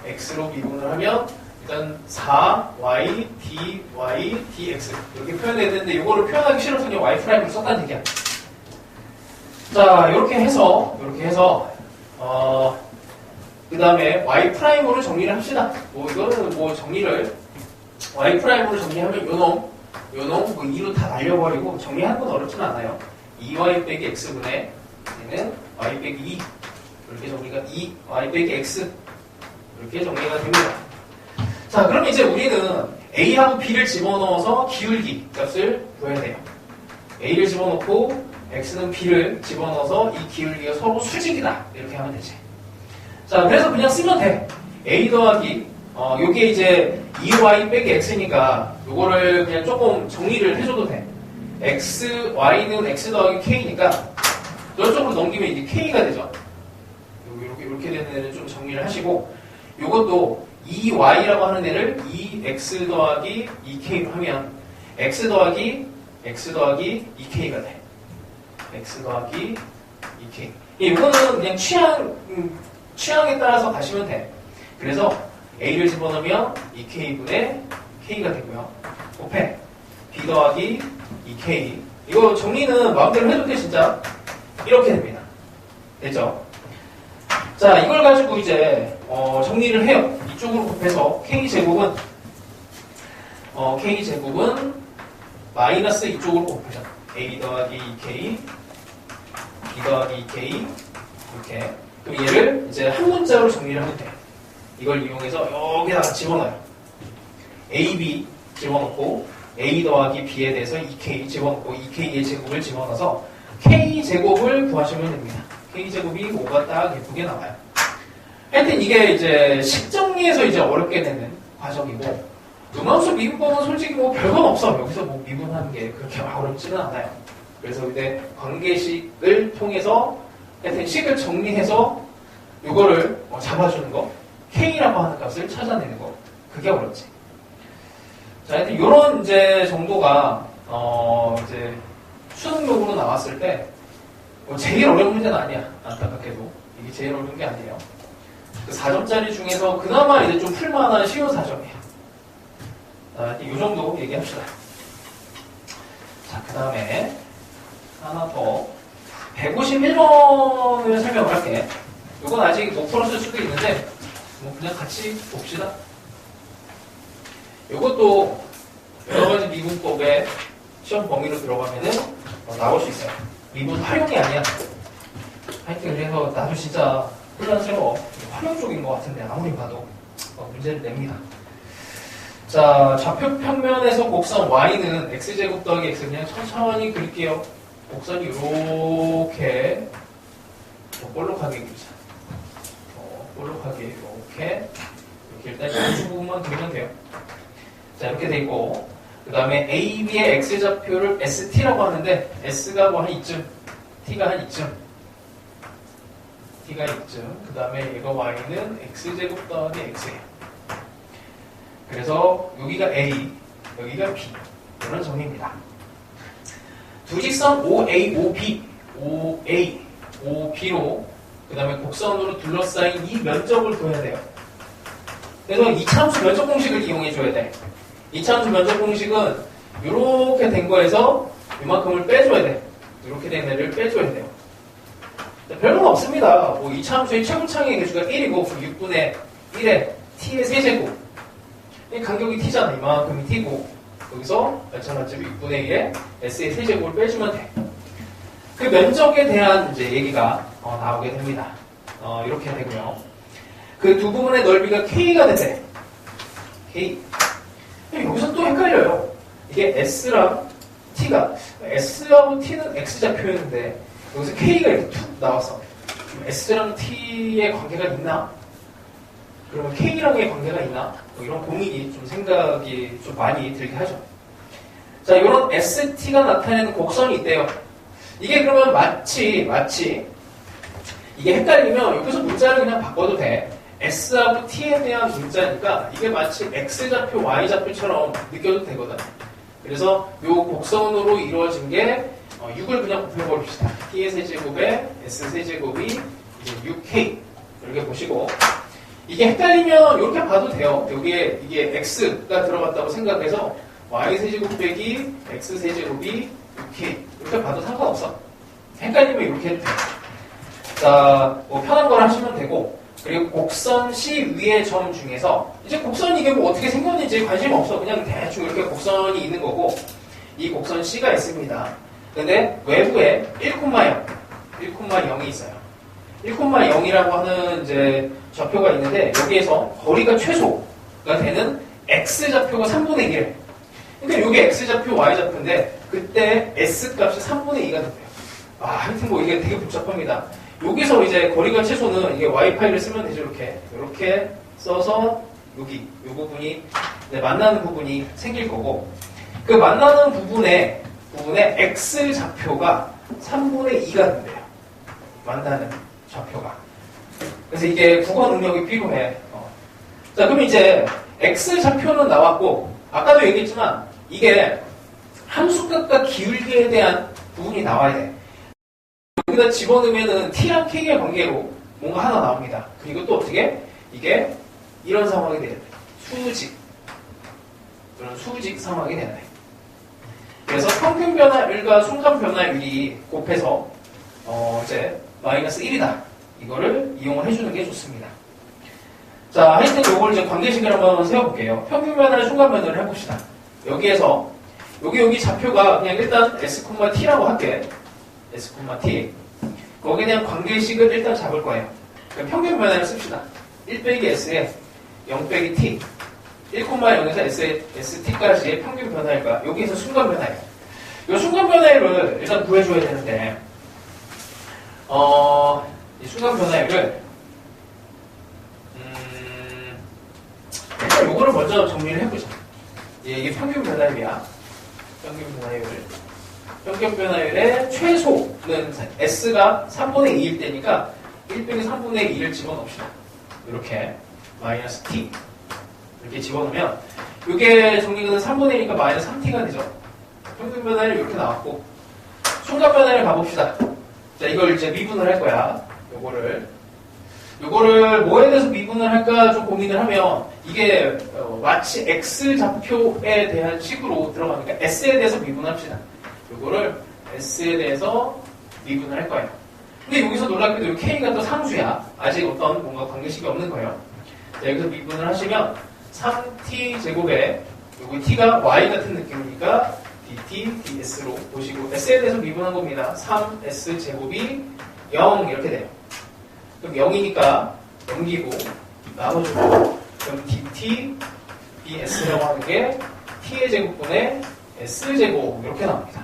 x로 미분을 하면 일단 4y, dy, dx 이렇게 표현해야 되는데 이거를 표현하기 싫어서 그냥 y 프라임을 썼다는 얘기야. 자, 이렇게 해서 그 다음에 y 프라임으로 정리를 합시다. 뭐 이거는 뭐 정리를 y 프라임으로 정리하면 요놈 뭐 2로 다 날려버리고 정리하는 건 어렵진 않아요. 2y 빼기 x분의 얘는 y 빼기 2 이렇게 정리가 2y 빼기 x 이렇게 정리가 됩니다. 자, 그럼 이제 우리는 a하고 b를 집어넣어서 기울기 값을 구해야 돼요. a를 집어넣고 x는 b를 집어넣어서 이 기울기가 서로 수직이다 이렇게 하면 되지. 자, 그래서 그냥 쓰면 돼. a 더하기 요게 이제 2y 빼기 x니까 요거를 그냥 조금 정리를 해줘도 돼. y는 x 더하기 k니까 저쪽으로 넘기면 이제 k가 되죠. 이렇게 되는 애를 좀 정리를 하시고 요것도 2y라고 하는 애를 2x 더하기 2k로 하면 x 더하기 2k가 돼. x 더하기 2k. 이거는 그냥 취향에 따라서 가시면 돼. 그래서 a를 집어넣으면 2k분의 k가 되고요. 곱해 b 더하기 2k. 이거 정리는 마음대로 해도 돼, 진짜. 이렇게 됩니다. 됐죠? 자, 이걸 가지고 이제 정리를 해요. 이쪽으로 곱해서 k제곱은 마이너스 이쪽으로 곱해서 a 더하기 2k, b 더하기 2k 이렇게. 그럼 얘를 이제 한 문자로 정리를 하면 돼. 이걸 이용해서 여기다가 집어넣어요. a, b 집어넣고 a 더하기 b에 대해서 2k 집어넣고 2k의 제곱을 집어넣어서 k제곱을 구하시면 됩니다. k제곱이 5가 딱 예쁘게 나와요. 하여튼 이게 이제 식정리에서 이제 어렵게 되는 과정이고 음함수 미분법은 솔직히 뭐 별건 없어. 여기서 뭐 미분하는 게 그렇게 어렵지는 않아요. 그래서 이제 관계식을 통해서 하여튼 식을 정리해서 이거를 잡아주는 거 K라고 하는 값을 찾아내는 거 그게 어렵지. 자, 하여튼 요런 이제 정도가 이제 수능용으로 나왔을 때 제일 어려운 문제는 아니야. 안타깝게도 이게 제일 어려운 게 아니에요. 그 4점짜리 중에서 그나마 이제 좀 풀만한 쉬운 4점이에요. 자, 이 정도 얘기합시다. 자, 그 다음에 하나 더 151번을 설명을 할게. 이건 아직 못 풀었을 수도 있는데 뭐 그냥 같이 봅시다. 이것도 여러가지 미분법의 시험 범위로 들어가면은 나올 수 있어요. 미분 활용이 아니야. 하여튼 그래서 나도 진짜 혼란스러워. 활용 쪽인 것 같은데 아무리 봐도 문제를 냅니다. 자, 좌표 평면에서 곡선 y는 x제곱 더하기 x 그냥 천천히 그릴게요. 곡선이 이렇게 볼록하게 그리자. 볼록하게 이렇게 일단 양수 부분만 그리면 돼요. 자, 이렇게 돼 있고 그 다음에 A, B의 x좌표를 ST라고 하는데 S가 뭐 한 이쯤, T가 한 이쯤, 그 다음에 얘가 Y는 x제곱 더하기 x예요. 그래서 여기가 A, 여기가 B 이런 정리입니다. 두 직선 OA, OB로 그 다음에 곡선으로 둘러싸인 이 면적을 구해야 돼요. 그래서 이차함수 면적 공식을 이용해줘야 돼. 이차함수 면적 공식은 이렇게 된 거에서 이만큼을 빼줘야 돼. 이렇게 된 애를 빼줘야 돼요. 별건 없습니다. 뭐 이차함수의 최고창의 개수가 1이고 6분의 1에 t의 세제곱. 이 간격이 t잖아. 이만큼이 t고 여기서 마찬가지로 6분의 1에 s의 세제곱을 빼주면 돼. 그 면적에 대한 이제 얘기가 나오게 됩니다. 이렇게 되고요. 그 두 부분의 넓이가 k가 된대. k. 여기서 또 헷갈려요. 이게 s랑 t가 s하고 t는 x좌표였는데 여기서 k가 이렇게 툭 나왔어. s랑 t의 관계가 있나? 그러면 K랑의 관계가 있나? 뭐 이런 고민이 좀 생각이 좀 많이 들게 하죠. 자, 이런 ST가 나타내는 곡선이 있대요. 이게 그러면 마치 이게 헷갈리면 여기서 문자를 그냥 바꿔도 돼. S하고 T에 대한 문자니까 이게 마치 X좌표, Y좌표처럼 느껴도 되거든. 그래서 이 곡선으로 이루어진 게 6을 그냥 곱해버립시다. T의 세제곱에 S 세제곱이 이제 6K 이렇게 보시고 이게 헷갈리면 이렇게 봐도 돼요. 여기에 이게 X가 들어갔다고 생각해서 Y 세제곱 빼기 X 세제곱이 6K 이렇게 봐도 상관없어. 헷갈리면 이렇게 해도 돼요. 자, 뭐 편한 걸 하시면 되고 그리고 곡선 C 위의 점 중에서 이제 곡선이 이게 뭐 어떻게 생겼는지 관심 없어. 그냥 대충 이렇게 곡선이 있는 거고 이 곡선 C가 있습니다. 근데 외부에 1,0이 있어요. 1,0이라고 하는 이제 좌표가 있는데 여기에서 거리가 최소가 되는 X좌표가 3분의 1이래. 그러니까 이게 X좌표, Y좌표인데 그때 S값이 3분의 2가 된대요. 하여튼 뭐 이게 되게 복잡합니다. 여기서 이제 거리가 최소는 이게 Y 파이를 쓰면 되죠. 이렇게 써서 여기 이 부분이 만나는 부분이 생길 거고 그 만나는 부분에 X 좌표가 3분의 2가 된대요. 만나는 좌표가. 그래서 이게 국어 능력이 필요해. 자, 그럼 이제 X 좌표는 나왔고 아까도 얘기했지만 이게 함수값과 기울기에 대한 부분이 나와야 돼. 여기다 집어넣으면은 T랑 K의 관계로 뭔가 하나 나옵니다. 그리고 또 어떻게? 이게 이런 상황이 돼야 돼. 이런 수직 상황이 돼야 돼. 그래서 평균 변화율과 순간 변화율이 곱해서 이제 마이너스 1이다. 이거를 이용을 해주는 게 좋습니다. 자, 하여튼 요걸 이제 관계식을 한번 세워볼게요. 평균 변화율, 순간 변화율을 해봅시다. 여기에서 여기 좌표가 그냥 일단 S,T라고 할게. S,T. 거기에 대한 관계식을 일단 잡을 거예요. 그럼 평균 변화를 씁시다. 1 빼기 S에 0 빼기 T. 1,0에서 ST까지의 평균 변화율과 여기에서 순간 변화율. 이 순간 변화율을 일단 구해줘야 되는데, 이 순간 변화율을, 일단 요거를 먼저 정리를 해보자. 이게 평균 변화율이야. 평균 변화율의 최소는 S가 3분의 2일 때니까 1 빼기 3분의 2를 집어넣읍시다. 이렇게 마이너스 T 이렇게 집어넣으면 이게 정리는 3분의 1이니까 마이너스 3T가 되죠. 평균 변화율이 이렇게 나왔고 순간 변화율 가봅시다. 자, 이걸 이제 미분을 할 거야. 요거를 뭐에 대해서 미분을 할까 좀 고민을 하면 이게 마치 X좌표에 대한 식으로 들어가니까 S에 대해서 미분합시다. 요거를 S에 대해서 미분을 할 거예요. 근데 여기서 놀랍게도 이 K가 또 상수야. 아직 어떤 뭔가 관계식이 없는 거예요. 자, 여기서 미분을 하시면 3T 제곱에 여기 T가 Y 같은 느낌이니까 DT, DS로 보시고 S에 대해서 미분한 겁니다. 3S 제곱이 0 이렇게 돼요. 그럼 0이니까 넘기고 나눠주고 그럼 DT, DS라고 하는 게 T의 제곱분의 S제곱 이렇게 나옵니다.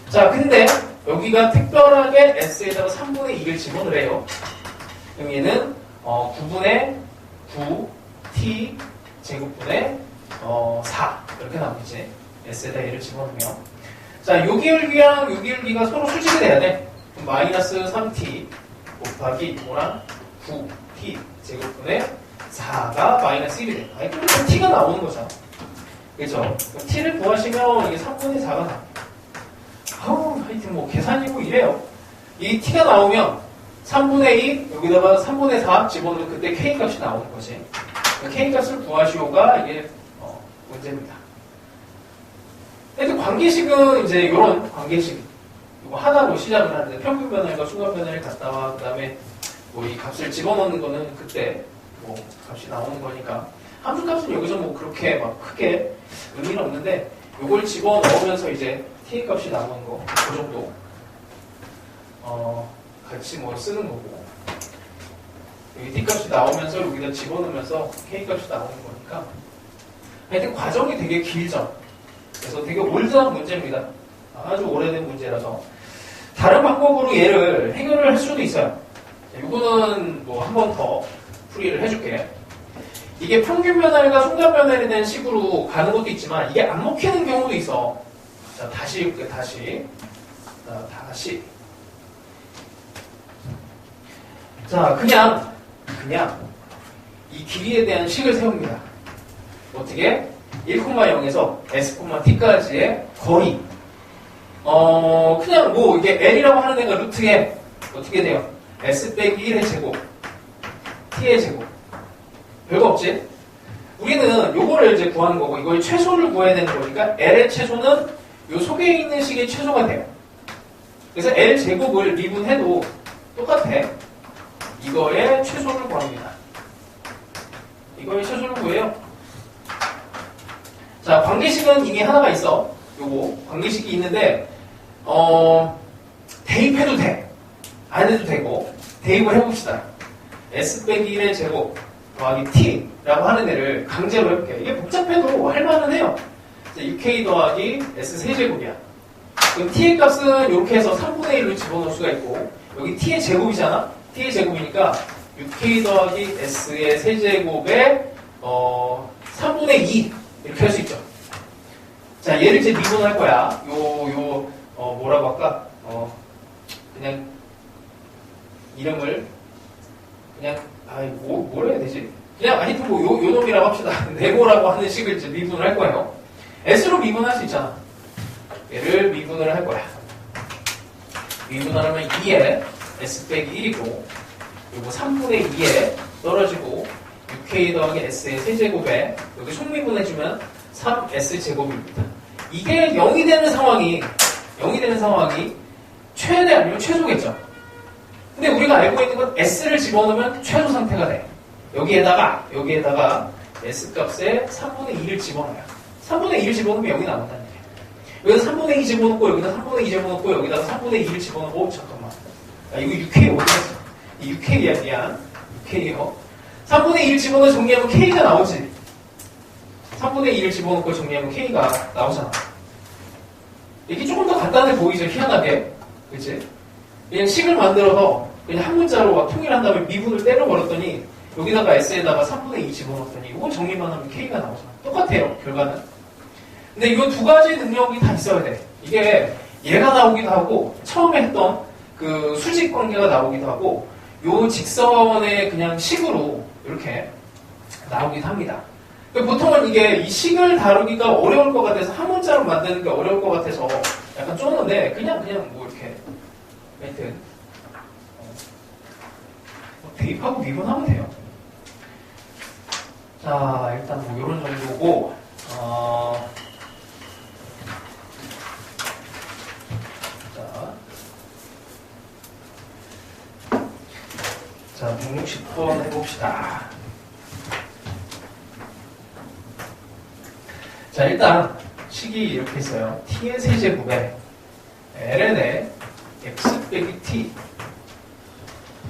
자, 근데 여기가 특별하게 S에다가 3분의 2를 집어넣으래요. 그럼 얘는 9분의 9 T 제곱분의 4 이렇게 나오겠지. S에다 얘를 집어넣으면 자, 요기울기랑 요기울기가 서로 수직이 돼야 돼. 그럼 마이너스 3T 곱하기 이거랑 9T 제곱분의 4가 마이너스 1이 돼. 그럼 T가 나오는 거잖아. 그죠? T를 구하시면 이게 3분의 4가 나옵니다. 하여튼 뭐 계산이고 이래요. 이 T가 나오면 3분의 2 여기다가 3분의 4 집어넣으면 그때 K 값이 나오는 거지. K 값을 구하시오가 이게 문제입니다. 하여튼 관계식은 이제 이런 관계식 이거 하나로 시작을 하는데 평균 변화율과 순간 변화율 갖다와 그 다음에 뭐 이 값을 집어넣는 거는 그때 뭐 값이 나오는 거니까 함수 값은 여기서 뭐 그렇게 막 크게 의미는 없는데 이걸 집어넣으면서 이제 T 값이 나오는 거 그 정도 같이 뭐 쓰는 거고 여기 T 값이 나오면서 여기다 집어넣으면서 K 값이 나오는 거니까 하여튼 과정이 되게 길죠. 그래서 되게 올드한 문제입니다. 아주 오래된 문제라서 다른 방법으로 얘를 해결을 할 수도 있어요. 이거는 뭐 한 번 더 풀이를 해줄게. 이게 평균 변화율과 순간 변화율에 대한 식으로 가는 것도 있지만 이게 안 먹히는 경우도 있어. 자, 다시 해볼게, 다시. 자, 다시. 자, 그냥 이 길이에 대한 식을 세웁니다. 어떻게? 1,0에서 s,t까지의 거리. 그냥 뭐 이게 L이라고 하는 애가 루트에 어떻게 돼요? S 빼기 1의 제곱, T의 제곱. 별거 없지? 우리는 요거를 이제 구하는 거고, 이걸 최소를 구해야 되는 거니까 L의 최소는 요 속에 있는 식의 최소가 돼요. 그래서 L 제곱을 미분해도 똑같아. 이거의 최소를 구합니다. 이거의 최소를 구해요. 자, 관계식은 이미 하나가 있어. 요거 관계식이 있는데 대입해도 돼. 안 해도 되고 대입을 해봅시다. S 빼기 1의 제곱 더하기 T라고 하는 애를 강제로 해볼게. 이게 복잡해도 할만은 해요. 6K 더하기 S 세제곱이야. 그럼 T의 값은 이렇게 해서 3분의 1로 집어넣을 수가 있고, 여기 T의 제곱이잖아? T의 제곱이니까 6K 더하기 S의 세제곱에 3분의 2 이렇게 할 수 있죠. 자, 얘를 이제 미분할 거야. 뭐라고 할까? 그냥 이름을 그냥 뭘 해야 되지? 그냥 하여튼 뭐 요 놈이라고 합시다. 네모라고 하는 식을 이제 미분을 할 거예요. S로 미분할 수 있잖아. 얘를 미분을 할 거야. 미분하려면 2에 S 빼기 1이고, 요거 3분의 2에 떨어지고 6K 더하기 S의 세제곱에 여기 속미분해주면 3S 제곱입니다. 이게 0이 되는 상황이 최대 아니면 최소겠죠. 근데 우리가 알고 있는 건 S를 집어넣으면 최소 상태가 돼. 여기에다가 S 값에 3분의 2를 집어넣어요. 3분의 2를 집어넣으면 0이 남았다는 얘기예요. 여기다 3분의 2 집어넣고 여기다 3분의 2 집어넣고 여기다가 3분의 2를 집어넣고 잠깐만. 이거 6K 어디 갔어? 이 6K야, 미안. 6K요. 3분의 2를 집어넣어 정리하면 K가 나오지. 3분의 2를 집어넣고 정리하면 K가 나오잖아. 이게 조금 더 간단해 보이죠? 희한하게. 그치? 그냥 식을 만들어서 그냥 한 문자로 막 통일한 다음에 미분을 때려버렸더니 여기다가 S에다가 3분의 2 집어넣었더니 이건 정리만 하면 K가 나오잖아. 똑같아요, 결과는. 근데 이 두 가지 능력이 다 있어야 돼. 이게 얘가 나오기도 하고 처음에 했던 그 수직 관계가 나오기도 하고 요 직선의 그냥 식으로 이렇게 나오기도 합니다. 보통은 이게 이 식을 다루기가 어려울 것 같아서 한 문자로 만드는 게 어려울 것 같아서 약간 쪼는데 그냥 뭐 이렇게 하여튼 대입하고 미분하면 돼요. 자, 일단 뭐 이런 정도고 자, 160번 해봅시다. 자, 일단 식이 이렇게 있어요. t의 세제곱에 ln의 x 빼기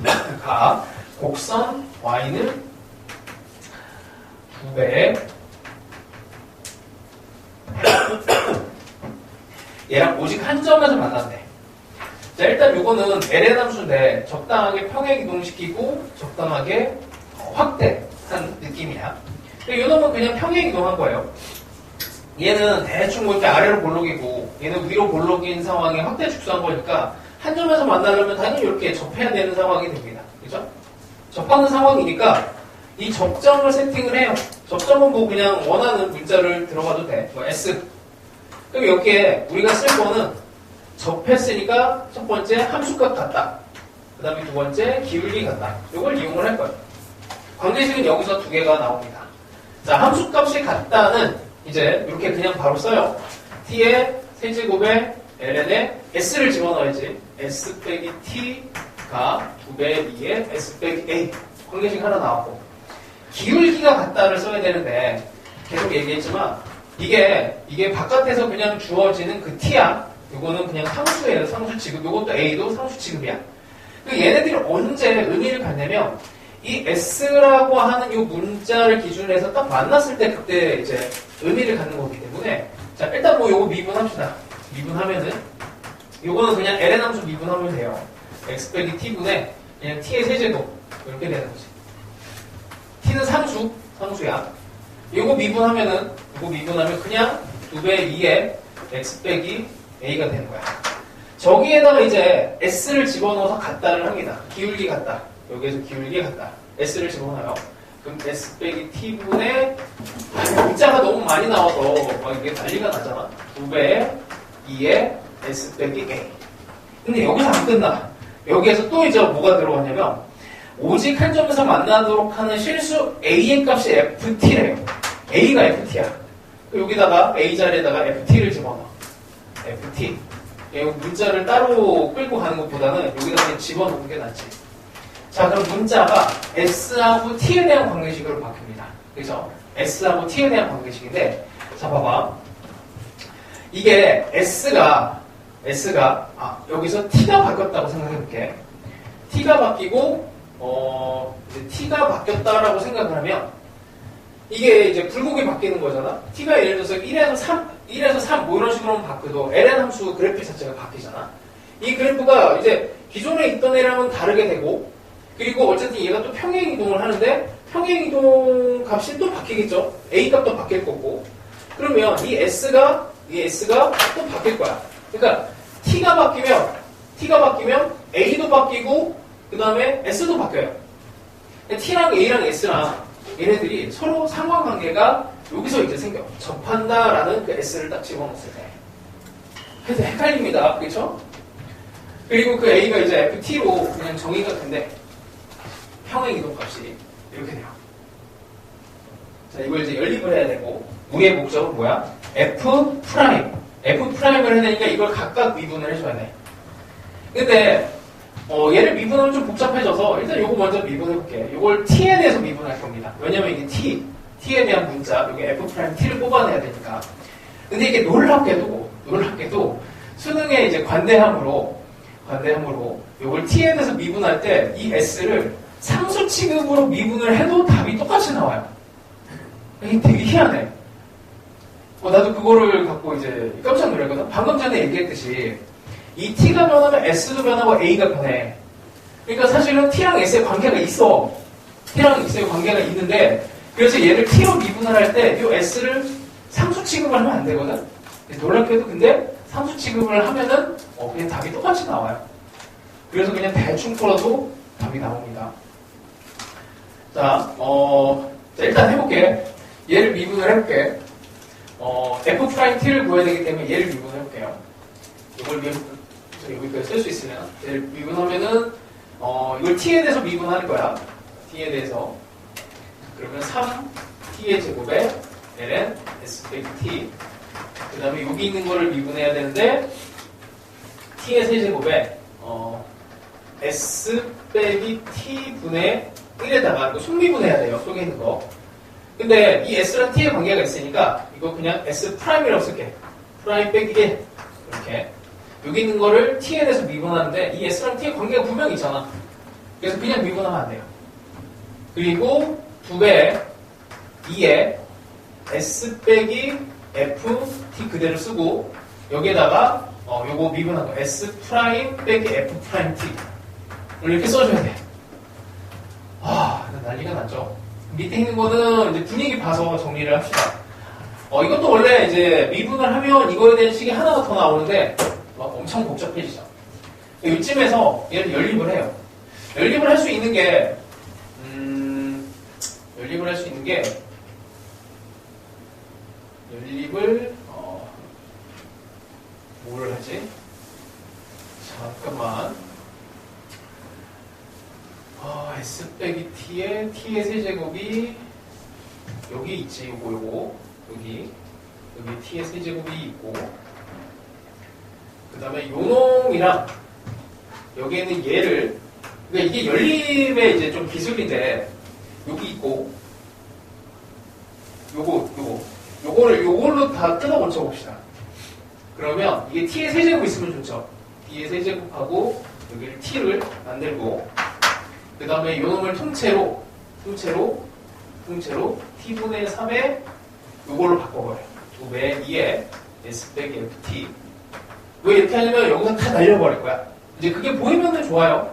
t가 곡선 y는 2배 얘랑 오직 한 점에서 만났네. 자, 일단 요거는 ln 함수인데 적당하게 평행 이동시키고 적당하게 확대한 느낌이야. 요 놈은 그냥 평행 이동한 거예요. 얘는 대충 뭐 이렇게 아래로 볼록이고 얘는 위로 볼록인 상황에 확대 축소한 거니까 한 점에서 만나려면 당연히 이렇게 접해야 되는 상황이 됩니다. 그죠? 접하는 상황이니까 이 접점을 세팅을 해요. 접점은 뭐 그냥 원하는 문자를 들어가도 돼. 뭐 S. 그럼 여기에 우리가 쓸 거는 접했으니까 첫 번째 함수값 같다. 그 다음에 두 번째 기울기 같다. 이걸 이용을 할 거예요. 관계식은 여기서 두 개가 나옵니다. 자, 함수값이 같다는 이제 이렇게 그냥 바로 써요. t의 세제곱에 ln에 s를 집어넣어야지. s 빼기 t가 2배 2에 s 빼기 a. 관계식 하나 나왔고. 기울기가 같다를 써야 되는데 계속 얘기했지만 이게 바깥에서 그냥 주어지는 그 t야. 이거는 그냥 상수예요. 상수 취급. 이것도 a도 상수 취급이야. 얘네들이 언제 의미를 갖냐면 이 s라고 하는 이 문자를 기준으로 해서 딱 만났을 때 그때 이제 의미를 갖는 거기 때문에 자, 일단 뭐 요거 미분합시다. 미분하면은 요거는 그냥 ln 함수 미분하면 돼요. x 빼기 t분에 그냥 t의 세제곱 이렇게 되는 거지. t는 상수야. 이거 미분하면 그냥 2배 2에 x 빼기 a가 되는 거야. 저기에다가 이제 s를 집어넣어서 같다를 합니다. 기울기 같다. 여기에서 기울기 같다. s를 집어넣어요. 그럼 s 빼기 t분의 문자가 너무 많이 나와서 막 이게 난리가 나잖아. 2배 2에 s 빼기 a. 근데 여기서 안 끝나. 여기에서 또 이제 뭐가 들어가냐면 오직 한 점에서 만나도록 하는 실수 a의 값이 ft래요. a가 ft야. 여기다가 a 자리에다가 ft를 집어넣어. ft. 문자를 따로 끌고 가는 것보다는 여기다 그냥 집어넣는 게 낫지. 자, 그럼 문자가 s하고 t에 대한 관계식으로 바뀝니다. 그죠? s하고 t에 대한 관계식인데, 자, 봐봐. 이게 s가 여기서 t가 바뀌었다고 생각해볼게. t가 바뀌고 이제 t가 바뀌었다라고 생각을 하면 이게 이제 굴곡이 바뀌는 거잖아. t가 예를 들어서 1에서 3 뭐 이런 식으로 바뀌어도 ln 함수 그래프 자체가 바뀌잖아. 이 그래프가 이제 기존에 있던 애랑은 다르게 되고, 그리고 어쨌든 얘가 또 평행 이동을 하는데 평행 이동 값이 또 바뀌겠죠. a 값도 바뀔 거고. 그러면 이 s가 또 바뀔 거야. 그러니까 t가 바뀌면 a도 바뀌고 그 다음에 s도 바뀌어요. t랑 a랑 s랑 얘네들이 서로 상관관계가 여기서 이제 생겨. 접한다라는 그 s를 딱 집어넣었을 때. 그래서 헷갈립니다. 그렇죠? 그리고 그 a가 이제 ft로 그냥 정의가 된대. 평행 이동값이 이렇게 돼요. 자, 이걸 이제 연립을 해야 되고, 우리의 목적은 뭐야? F'을 해야 되니까 이걸 각각 미분을 해줘야 돼. 근데 얘를 미분하면 좀 복잡해져서 일단 요거 먼저 미분해볼게. 요걸 t에 대해서 미분할 겁니다. 왜냐면 이게 t에 대한 문자, 여기 F'T를 뽑아내야 되니까. 근데 이게 놀랍게도 수능에 이제 관대함으로 요걸 t에 대해서 미분할 때 이 s를 상수 취급으로 미분을 해도 답이 똑같이 나와요. 이게 되게 희한해. 나도 그거를 갖고 이제 깜짝 놀랐거든. 방금 전에 얘기했듯이 이 t가 변하면 s도 변하고 a가 변해. 그러니까 사실은 t랑 s의 관계가 있어. t랑 s의 관계가 있는데, 그래서 얘를 t로 미분을 할 때 이 s를 상수 취급을 하면 안 되거든. 놀랍게도 근데 상수 취급을 하면은 그냥 답이 똑같이 나와요. 그래서 그냥 대충 풀어도 답이 나옵니다. 자, 일단 해볼게. 얘를 미분을 해볼게. F'T를 구해야 되기 때문에 얘를 미분해볼게요. 이걸 여기까지 쓸 수 있으면. 얘를 미분하면은, 이걸 t에 대해서 미분하는 거야. t에 대해서. 그러면 3t의 제곱에 ln s 빼기 t. 그 다음에 여기 있는 거를 미분해야 되는데, t의 세제곱에, s 빼기 t분의 1에다가 이거 속미분해야 돼요. 속에 있는 거. 근데 이 s랑 t의 관계가 있으니까 이거 그냥 s'이라고 쓸게. 프라임 빼기 1 이렇게. 여기 있는 거를 t에 대해서 미분하는데 이 s랑 t의 관계가 분명히 있잖아. 그래서 그냥 미분하면 안 돼요. 그리고 2배 2에 s 빼기 f t 그대로 쓰고 여기에다가 요거 미분한 거 s 프라임 빼기 f 프라임 t 이렇게 써줘야 돼. 난리가 났죠. 밑에 있는 거는 이제 분위기 봐서 정리를 합시다. 이것도 원래 이제 미분을 하면 이거에 대한 식이 하나가 더 나오는데 엄청 복잡해지죠. 이쯤에서 얘를 연립을 해요. 연립을 할 수 있는 게 뭘 하지? 잠깐만. s 빼기 t의 세제곱이 여기 있지. 요거 여기 t의 세제곱이 있고, 그 다음에 요놈이랑 여기에는 얘를, 그러니까 이게 연립의 이제 좀 기술인데 여기 있고 요걸로 다 뜯어 고쳐 봅시다. 그러면 이게 t의 세제곱 있으면 좋죠. t의 세제곱하고 여기를 t를 만들고, 그 다음에 요놈을 통째로 t분의 3에 요걸로 바꿔버려요. 2배 2에 s 빼기 ft. 왜 이렇게 하냐면 여기서 다 날려버릴 거야. 이제 그게 보이면 좋아요.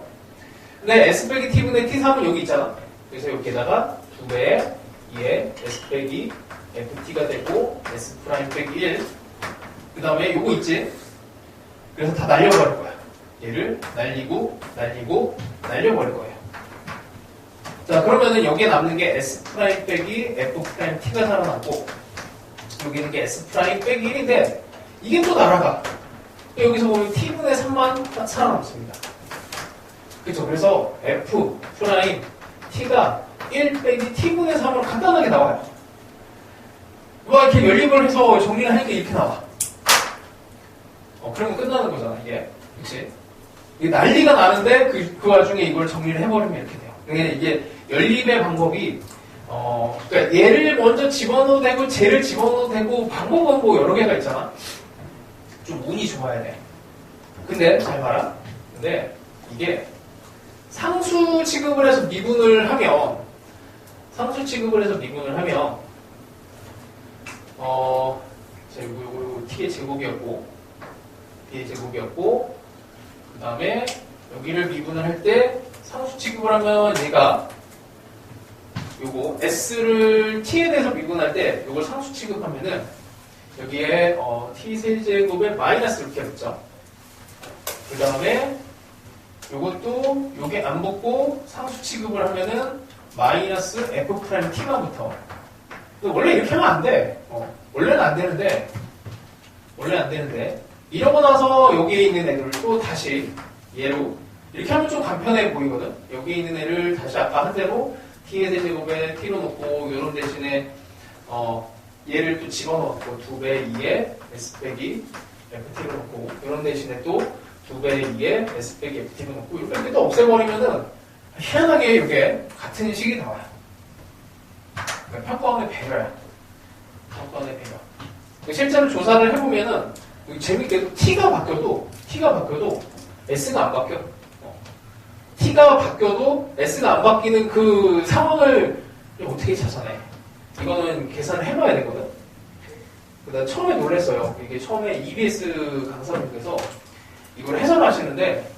근데 s 빼기 t분의 t3은 여기 있잖아. 그래서 여기에다가 2배의 2의 S 빼기 FT가 되고 S 프라임 빼기 1. 그 다음에 요거 있지? 그래서 다 날려버릴 거야. 얘를 날리고 날려버릴 거예요. 자, 그러면은 여기에 남는 게 S 프라임 빼기 F 프라임 T가 살아남고 여기 있는 게 S 프라임 빼기 1인데 이게 또 날아가. 여기서 보면 T분의 3만 살아남습니다. 그쵸? 그래서 F 프라임 T가 1 빼기 T분의 3으로 간단하게 나와요. 뭐 이렇게 연립을 해서 정리를 하니까 이렇게 나와. 그러면 끝나는 거잖아, 이게. 그치? 이게 난리가 나는데 그 와중에 이걸 정리를 해버리면 이렇게 돼요. 그러니까 이게 연립의 방법이 그러니까 얘를 먼저 집어넣어도 되고 쟤를 집어넣어도 되고 방법은 뭐 여러 개가 있잖아. 좀 운이 좋아야 돼. 근데 잘 봐라. 근데 이게 상수 취급을 해서 미분을 하면 요거 t의 제곱이었고 b의 제곱이었고 그 다음에 여기를 미분을 할 때 상수 취급을 하면 얘가 요거 s를 t에 대해서 미분할 때 요걸 상수 취급하면은 여기에 t 세제곱에 마이너스 이렇게 붙죠. 그 다음에 요것도 요게 안 붙고 상수 취급을 하면은 마이너스 f 프라임 t만 붙어. 원래 이렇게 하면 안 돼. 원래는 안 되는데 이러고 나서 여기에 있는 애들을 또 다시 얘로 이렇게 하면 좀 간편해 보이거든. 여기 있는 애를 다시 아까 한 대로 t의 세제곱에 t로 놓고 요런 대신에 얘를 또 집어넣고 2배 2에 s 빼기 ft로 놓고 요런 대신에 또 2배 2에 s 빼기 ft로 놓고 이렇게 또 없애버리면은 희한하게 이게 같은 식이 나와요. 그러니까 평가원의 배려야. 평가원의 배려. 실제로 조사를 해보면은 재밌게도 t가 바뀌어도 s가 안 바뀌어. t가 바뀌어도 s가 안 바뀌는 그 상황을 어떻게 찾아내? 이거는 계산을 해봐야 되거든. 나 처음에 놀랐어요. 이게 처음에 EBS 강사님께서 이걸 해설하시는데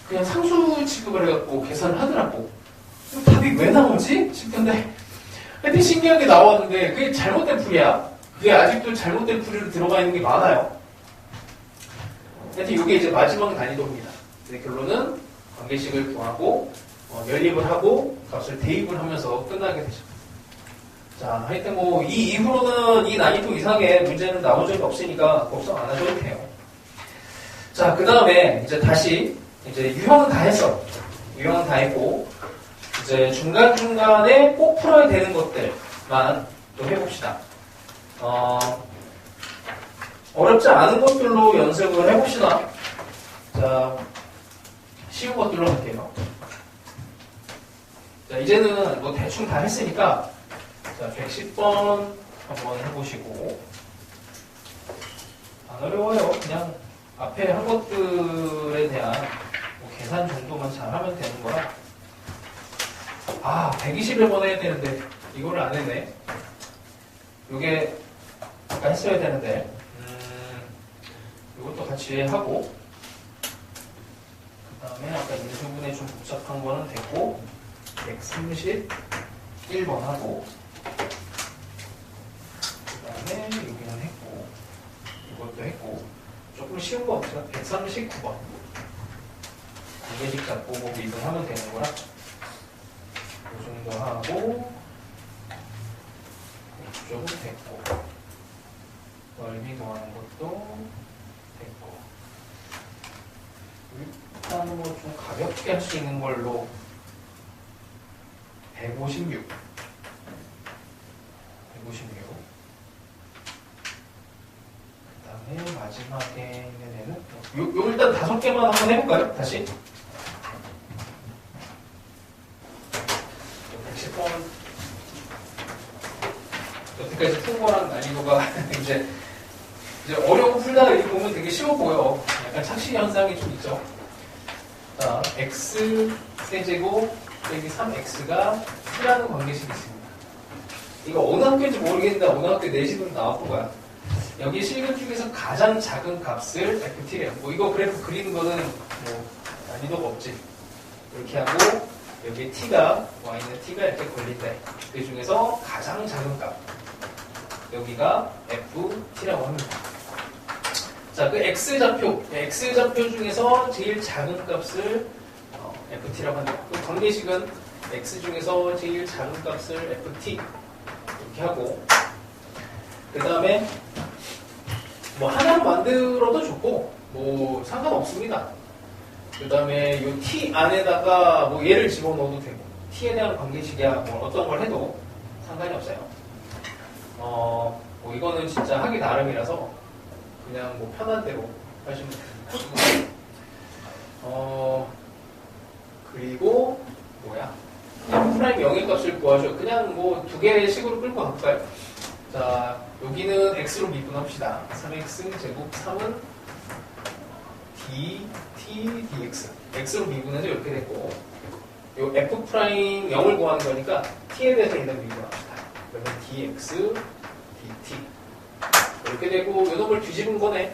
그냥 상수 취급을 해갖고 계산을 하더라고. 답이 왜 나오지? 싶던데 하여튼 신기하게 나왔는데 그게 잘못된 풀이야. 그게 아직도 잘못된 풀이로 들어가 있는 게 많아요. 하여튼 이게 이제 마지막 난이도입니다. 결론은 관계식을 구하고 연립을 하고 값을 대입을 하면서 끝나게 되죠. 자, 하여튼 뭐 이 이후로는 이 난이도 이상의 문제는 나온 적이 없으니까 걱정 안 하셔도 돼요. 자, 그 다음에 이제 다시 이제 유형은 다 했어. 유형은 다 했고 이제 중간중간에 꼭 풀어야 되는 것들만 좀 해봅시다. 어렵지 않은 것들로 연습을 해봅시다. 자, 쉬운 것들로 할게요. 자, 이제는 뭐 대충 다 했으니까 자, 110번 한번 해보시고 안 어려워요. 그냥 앞에 한 것들에 대한 뭐 계산 정도만 잘하면 되는 거라. 120번 해야 되는데 이거를 안 했네. 요게 아까 했어야 되는데 이것도 같이 하고 그 다음에 아까 인수분해 좀 복잡한 거는 됐고 131번 하고 그 다음에 여기는 했고 이것도 했고 조금 쉬운 거 없죠? 139번 관계식 잡고 뭐 미분하면 되는 거라 이 정도 하고 이쪽은 됐고 넓이 더하는 것도 됐고 일단 뭐 좀 가볍게 할 수 있는 걸로 156 그 다음에 마지막에 있는 애는 요 일단 5개만 한번 해볼까요? 다시 110번 여태까지 푼 거랑 난이도가 이제 어려운 풀다가 이렇게 보면 되게 쉬워 보여. 약간 착시 현상이 좀 있죠. 자, x 세제곱 빼기 3x가 T라는 관계식이 있습니다. 이거 어느 학교인지 모르겠는데 어느 학교 내신으로 나왔던 거야. 여기 실근 중에서 가장 작은 값을 ft래요. 뭐 이거 그래프 그리는 거는 뭐 난이도가 없지. 이렇게 하고 여기 t가 y는 t가 이렇게 걸린대. 그 중에서 가장 작은 값 여기가 ft라고 합니다. 자, 그 x 좌표 중에서 제일 작은 값을 ft라고 한다. 그 관계식은 x 중에서 제일 작은 값을 ft 이렇게 하고, 그 다음에 뭐 하나로 만들어도 좋고 뭐 상관없습니다. 그 다음에 요 t 안에다가 뭐 얘를 집어넣어도 되고, t에 대한 관계식이야 뭐 어떤 걸 해도 상관이 없어요. 뭐 이거는 진짜 하기 나름이라서 그냥 뭐 편한 대로 하시면 됩니다. 그리고 뭐야? 프라임 0의 값을 구하죠. 그냥 뭐 두 개의 식으로 끌고 갈까요? 자, 여기는 x로 미분합시다. 3x 제곱 3은 t dx. x로 미분해서 이렇게 됐고, 요 f 프라임 0을 구하는 거니까 t에 대해서 일단 미분합시다. 그러면 dx dt 이렇게 되고, 요 놈을 뒤집은 거네.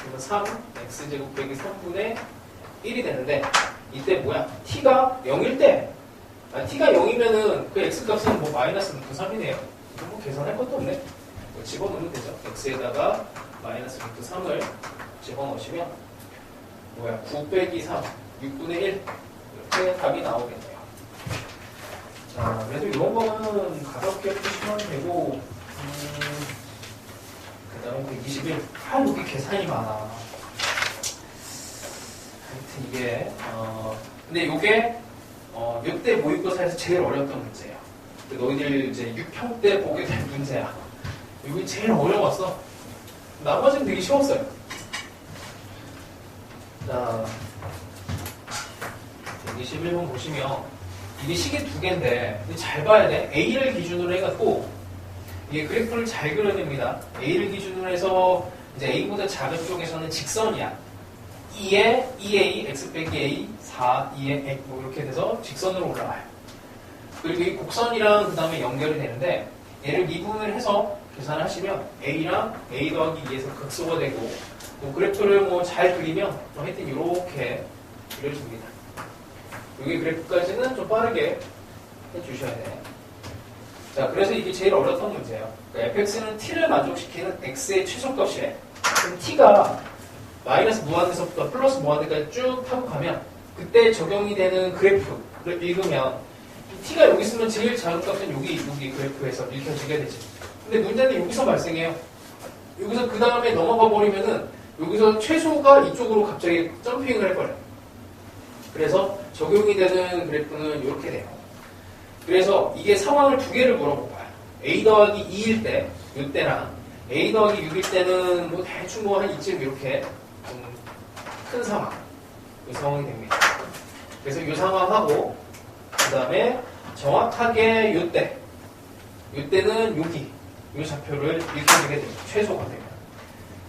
그러면 3 x 제곱 빼기 3분의 1이 되는데, 이때 뭐야? t가 0일 때, t가 0이면은 그 x 값은 뭐 마이너스 3이네요. 이거 뭐 계산할 것도 없네. 뭐 집어넣으면 되죠. x에다가 마이너스 3을 집어넣으시면 뭐야? 9 빼기 3, 6분의 1 이렇게 답이 나오겠네요. 자, 그래도 이런 거는 가볍게 푸시면 되고, 그 다음에 121. 여기 계산이 많아. 하여튼 이게 근데 요게 요때 모의고사에서 제일 어려웠던 문제예요. 너희들 이제 6평 때 보게 될 문제야. 이게 제일 어려웠어. 나머지는 되게 쉬웠어요. 자, 121번 보시면 이게 식이 두 개인데 잘 봐야 돼. A를 기준으로 해갖고 이게 그래프를 잘 그려냅니다. A를 기준으로 해서 이제 A보다 작은 쪽에서는 직선이야. 2에 2a, x 빼기 a, 4, 2에 a 뭐 이렇게 돼서 직선으로 올라가요. 그리고 이 곡선이랑 그 다음에 연결이 되는데, 얘를 미분을 해서 계산을 하시면 a랑 a 더하기 2에서 극소가 되고, 뭐 그래프를 뭐 잘 그리면 하여튼 이렇게 그려줍니다. 여기 그래프까지는 좀 빠르게 해주셔야 돼요. 자, 그래서 이게 제일 어려웠던 문제예요. 그러니까 fx는 t를 만족시키는 x의 최소값이래. 그럼 t가 마이너스 무한대서부터 플러스 무한대까지 쭉 타고 가면 그때 적용이 되는 그래프를 읽으면 t가 여기 있으면 제일 작은 값은 여기 그래프에서 읽혀지게 되지. 근데 문제는 여기서 발생해요. 여기서 그 다음에 넘어가 버리면은 여기서 최소가 이쪽으로 갑자기 점핑을 해버려요. 그래서 적용이 되는 그래프는 이렇게 돼요. 그래서 이게 상황을 두 개를 물어볼까요? a 더하기 2일 때, 이때랑 a 더하기 6일 때는 뭐 대충 뭐 한 이쯤 이렇게 좀 큰 상황, 이 상황이 됩니다. 그래서 이 상황하고 그 다음에 정확하게 이때는 여기 이 좌표를 읽혀지게 됩니다. 최소가 됩니다.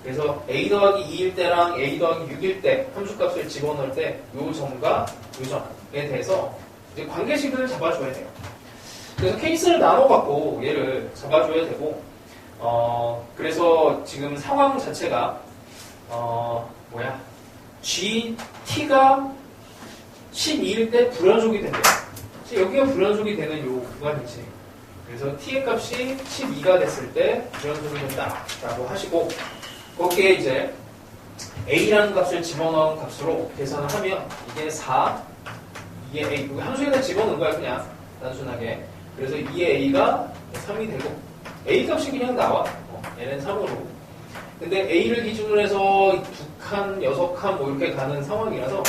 그래서 a 더하기 2일 때랑 a 더하기 6일 때 함수값을 집어넣을 때 이 점과 이 점에 대해서 이제 관계식을 잡아줘야 돼요. 그래서 케이스를 나눠갖고 얘를 잡아줘야 되고, 그래서 지금 상황 자체가 t가 12일 때 불연속이 된대요. 여기가 불연속이 되는 요 구간이지. 그래서 t의 값이 12가 됐을 때 불연속이 된다라고 하시고, 거기에 이제 a라는 값을 집어넣은 값으로 계산을 하면 이게 4, 이게 a, 함수에다 집어넣은 거야 그냥 단순하게. 그래서 2의 a가 3이 되고, a 값이 그냥 나와. 얘는 3으로. 근데 a를 기준으로 해서 2칸, 6칸 뭐 이렇게 가는 상황이라서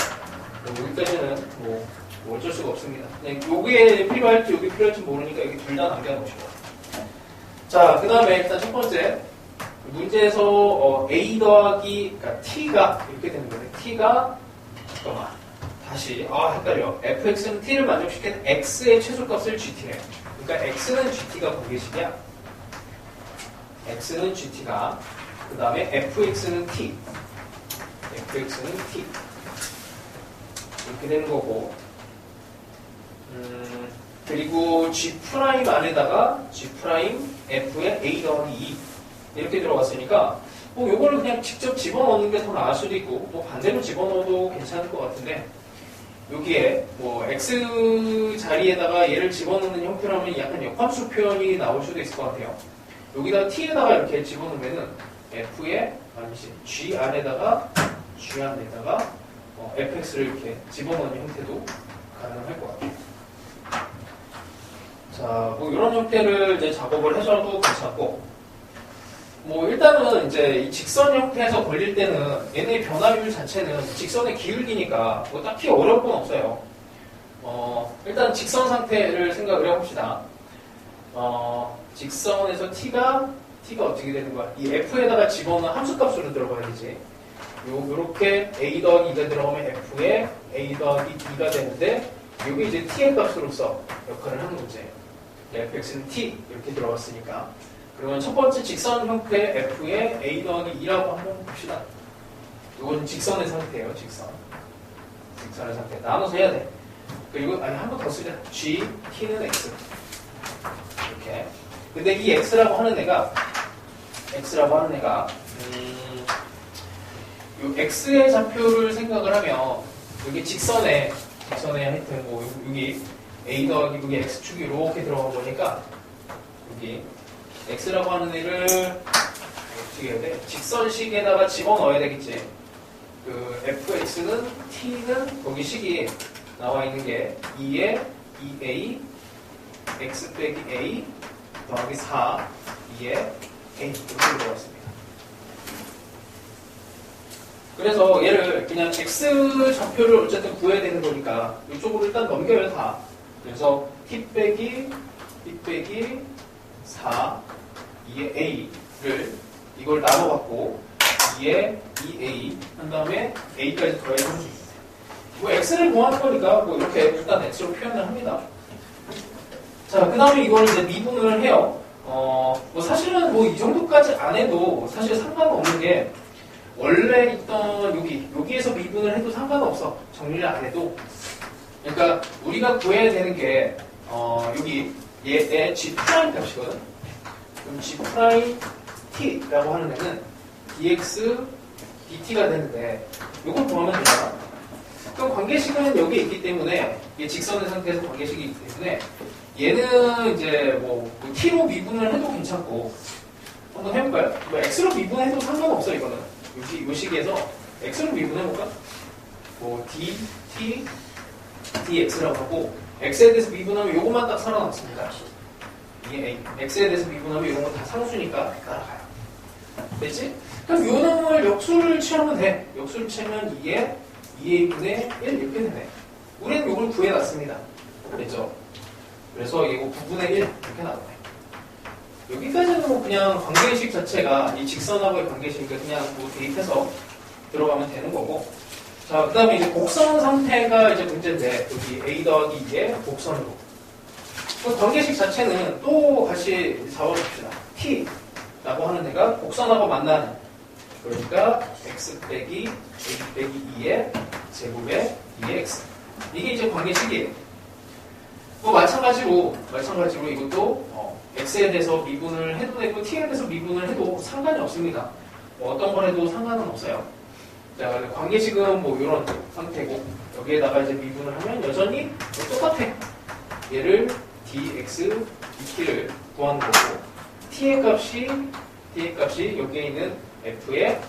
여기까지는 뭐 어쩔 수가 없습니다. 그냥 요게 필요할지 여기 필요할지 모르니까 여기 둘 다 남겨놓으시고. 자, 그 다음에 일단 첫 번째 문제에서 a 더하기, 그러니까 t가 이렇게 되는 거예요. t가 잠깐만 다시 헷갈려. fx는 t를 만족시키는 x의 최소값을 gt래요. 그러니까 x는 gt가 관계식이야. x는 gt가, 그 다음에 fx는 t 이렇게 되는 거고, 그리고 g' 안에다가 g' f의 a 더하기 2 이렇게 들어갔으니까 뭐 요거를 그냥 직접 집어넣는 게 더 나을 수도 있고, 뭐 반대로 집어넣어도 괜찮을 것 같은데, 여기에 뭐 x 자리에다가 얘를 집어넣는 형태라면 약간 역함수 표현이 나올 수도 있을 것 같아요. 여기다가 t에다가 이렇게 집어넣으면은 f의 아니지 g 안에다가 g 안에다가 fx를 이렇게 집어넣는 형태도 가능할 것 같아요. 자, 뭐 이런 형태를 이제 작업을 해줘도 괜찮고, 뭐 일단은 이제 이 직선 형태에서 걸릴 때는 얘네의 변화율 자체는 직선의 기울기니까 뭐 딱히 어려울 건 없어요. 일단 직선 상태를 생각을 해봅시다. 직선에서 t가 어떻게 되는 거야? 이 f에다가 집어넣은 함수값으로 들어가야 되지. 요렇게 a 더하기 2가 들어가면 f에 a 더하기 2가 되는데, 이게 이제 t의 값으로서 역할을 하는 거지. fx는 t 이렇게 들어갔으니까. 그러면 첫 번째 직선 형태 f의 a 더하기 2라고 한번 봅시다. 이건 직선의 상태예요. 직선의 상태. 나눠서 해야 돼. 그리고 한 번 더 쓰자. g, t는 x. 이렇게. 근데 이 x라고 하는 애가 요 x의 좌표를 생각을 하면 여기 직선에 하여튼 뭐 여기 a 더하기 여기 x축이 이렇게 들어가 보니까 여기 x라고 하는 애를 어떻게 해야 돼? 직선식에다가 집어넣어야 되겠지. 그 fx는 t는 거기 식이 나와 있는 게 2에 2a x 빼기 a 더하기 4 2에 a 이렇게 들어갔습니다. 그래서 얘를 그냥 x 좌표를 어쨌든 구해야 되는 거니까 이쪽으로 일단 넘겨요 다. 그래서 t 빼기 4 2의 a를 이걸 나눠갖고 2에 2a 한 다음에 a까지 더해서 뭐 x를 구하는 거니까 뭐 이렇게 일단 x로 표현을 합니다. 자, 그 다음에 이걸 이제 미분을 해요. 뭐 사실은 뭐 이 정도까지 안 해도 사실 상관없는 게 원래 있던 여기에서 미분을 해도 상관없어. 정리를 안 해도. 그러니까 우리가 구해야 되는 게 여기 얘의 g 프라임 값이거든. 그럼 g 프라임 t라고 하는 애는 dx dt가 되는데 이걸 구하면 되잖아. 그럼 관계식은 여기 있기 때문에 이게 직선의 상태에서 관계식이 있기 때문에 얘는 이제 뭐 t로 미분을 해도 괜찮고 한번 해볼까요? 뭐 x로 미분해도 상관없어 이거는. 이 식에서 x로 미분해볼까? 뭐 t dx라고 하고 x에 대해서 미분하면 요것만 딱 살아남습니다. 이게 a. x에 대해서 미분하면 이런 건 다 상수니까 따라가요. 됐지? 그럼 요 놈을 역수를 취하면 돼. 역수를 취하면 이게 2a분의 1 이렇게 되네. 우리는 요걸 구해놨습니다. 됐죠? 그래서 이거 9분의 1 이렇게 나오네. 여기까지는 뭐 그냥 관계식 자체가 이 직선하고의 관계식이니까 그냥 뭐 대입해서 들어가면 되는 거고. 자, 그 다음에 이제 곡선 상태가 이제 문제인데, 여기 a 더하기 2의 곡선으로. 그 관계식 자체는 또 다시 잡아봅시다. t라고 하는 애가 곡선하고 만나는. 그러니까 x 빼기 a 빼기 2의 제곱의 2x. 이게 이제 관계식이에요. 뭐 마찬가지로 이것도 x에 대해서 미분을 해도 되고 t에 대해서 미분을 해도 상관이 없습니다. 뭐 어떤 걸 해도 상관은 없어요. 자, 관계식은 뭐 이런 상태고 여기에다가 이제 미분을 하면 여전히 뭐 똑같아. 얘를 dx, dt를 구하는 거고 t의 값이 여기에 있는 f의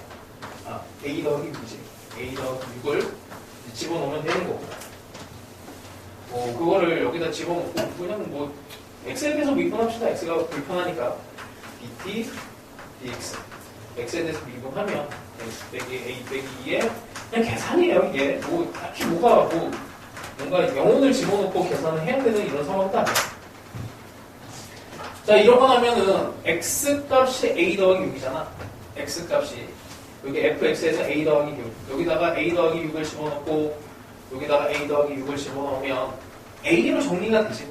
a 더하기 6이지. a 더하기 6을 집어넣으면 되는 거고. 그거를 여기다 집어넣고 그냥 뭐 x에 대해서 미분합시다. x가 불편하니까 dt, dx. x에 대해서 미분하면 x 빼기 a 빼기 2에 그냥 계산이에요. 이게 뭐 딱히 뭔가 영혼을 집어넣고 계산을 해야 되는 이런 상황도 아니에요. 자, 이러고 나면은 x 값이 a 더하기 6이잖아. x 값이 여기 fx에서 a 더하기 6 여기다가 a 더하기 6을 집어넣고 여기다가 a 더하기 6을 집어넣으면 a로 정리가 되지.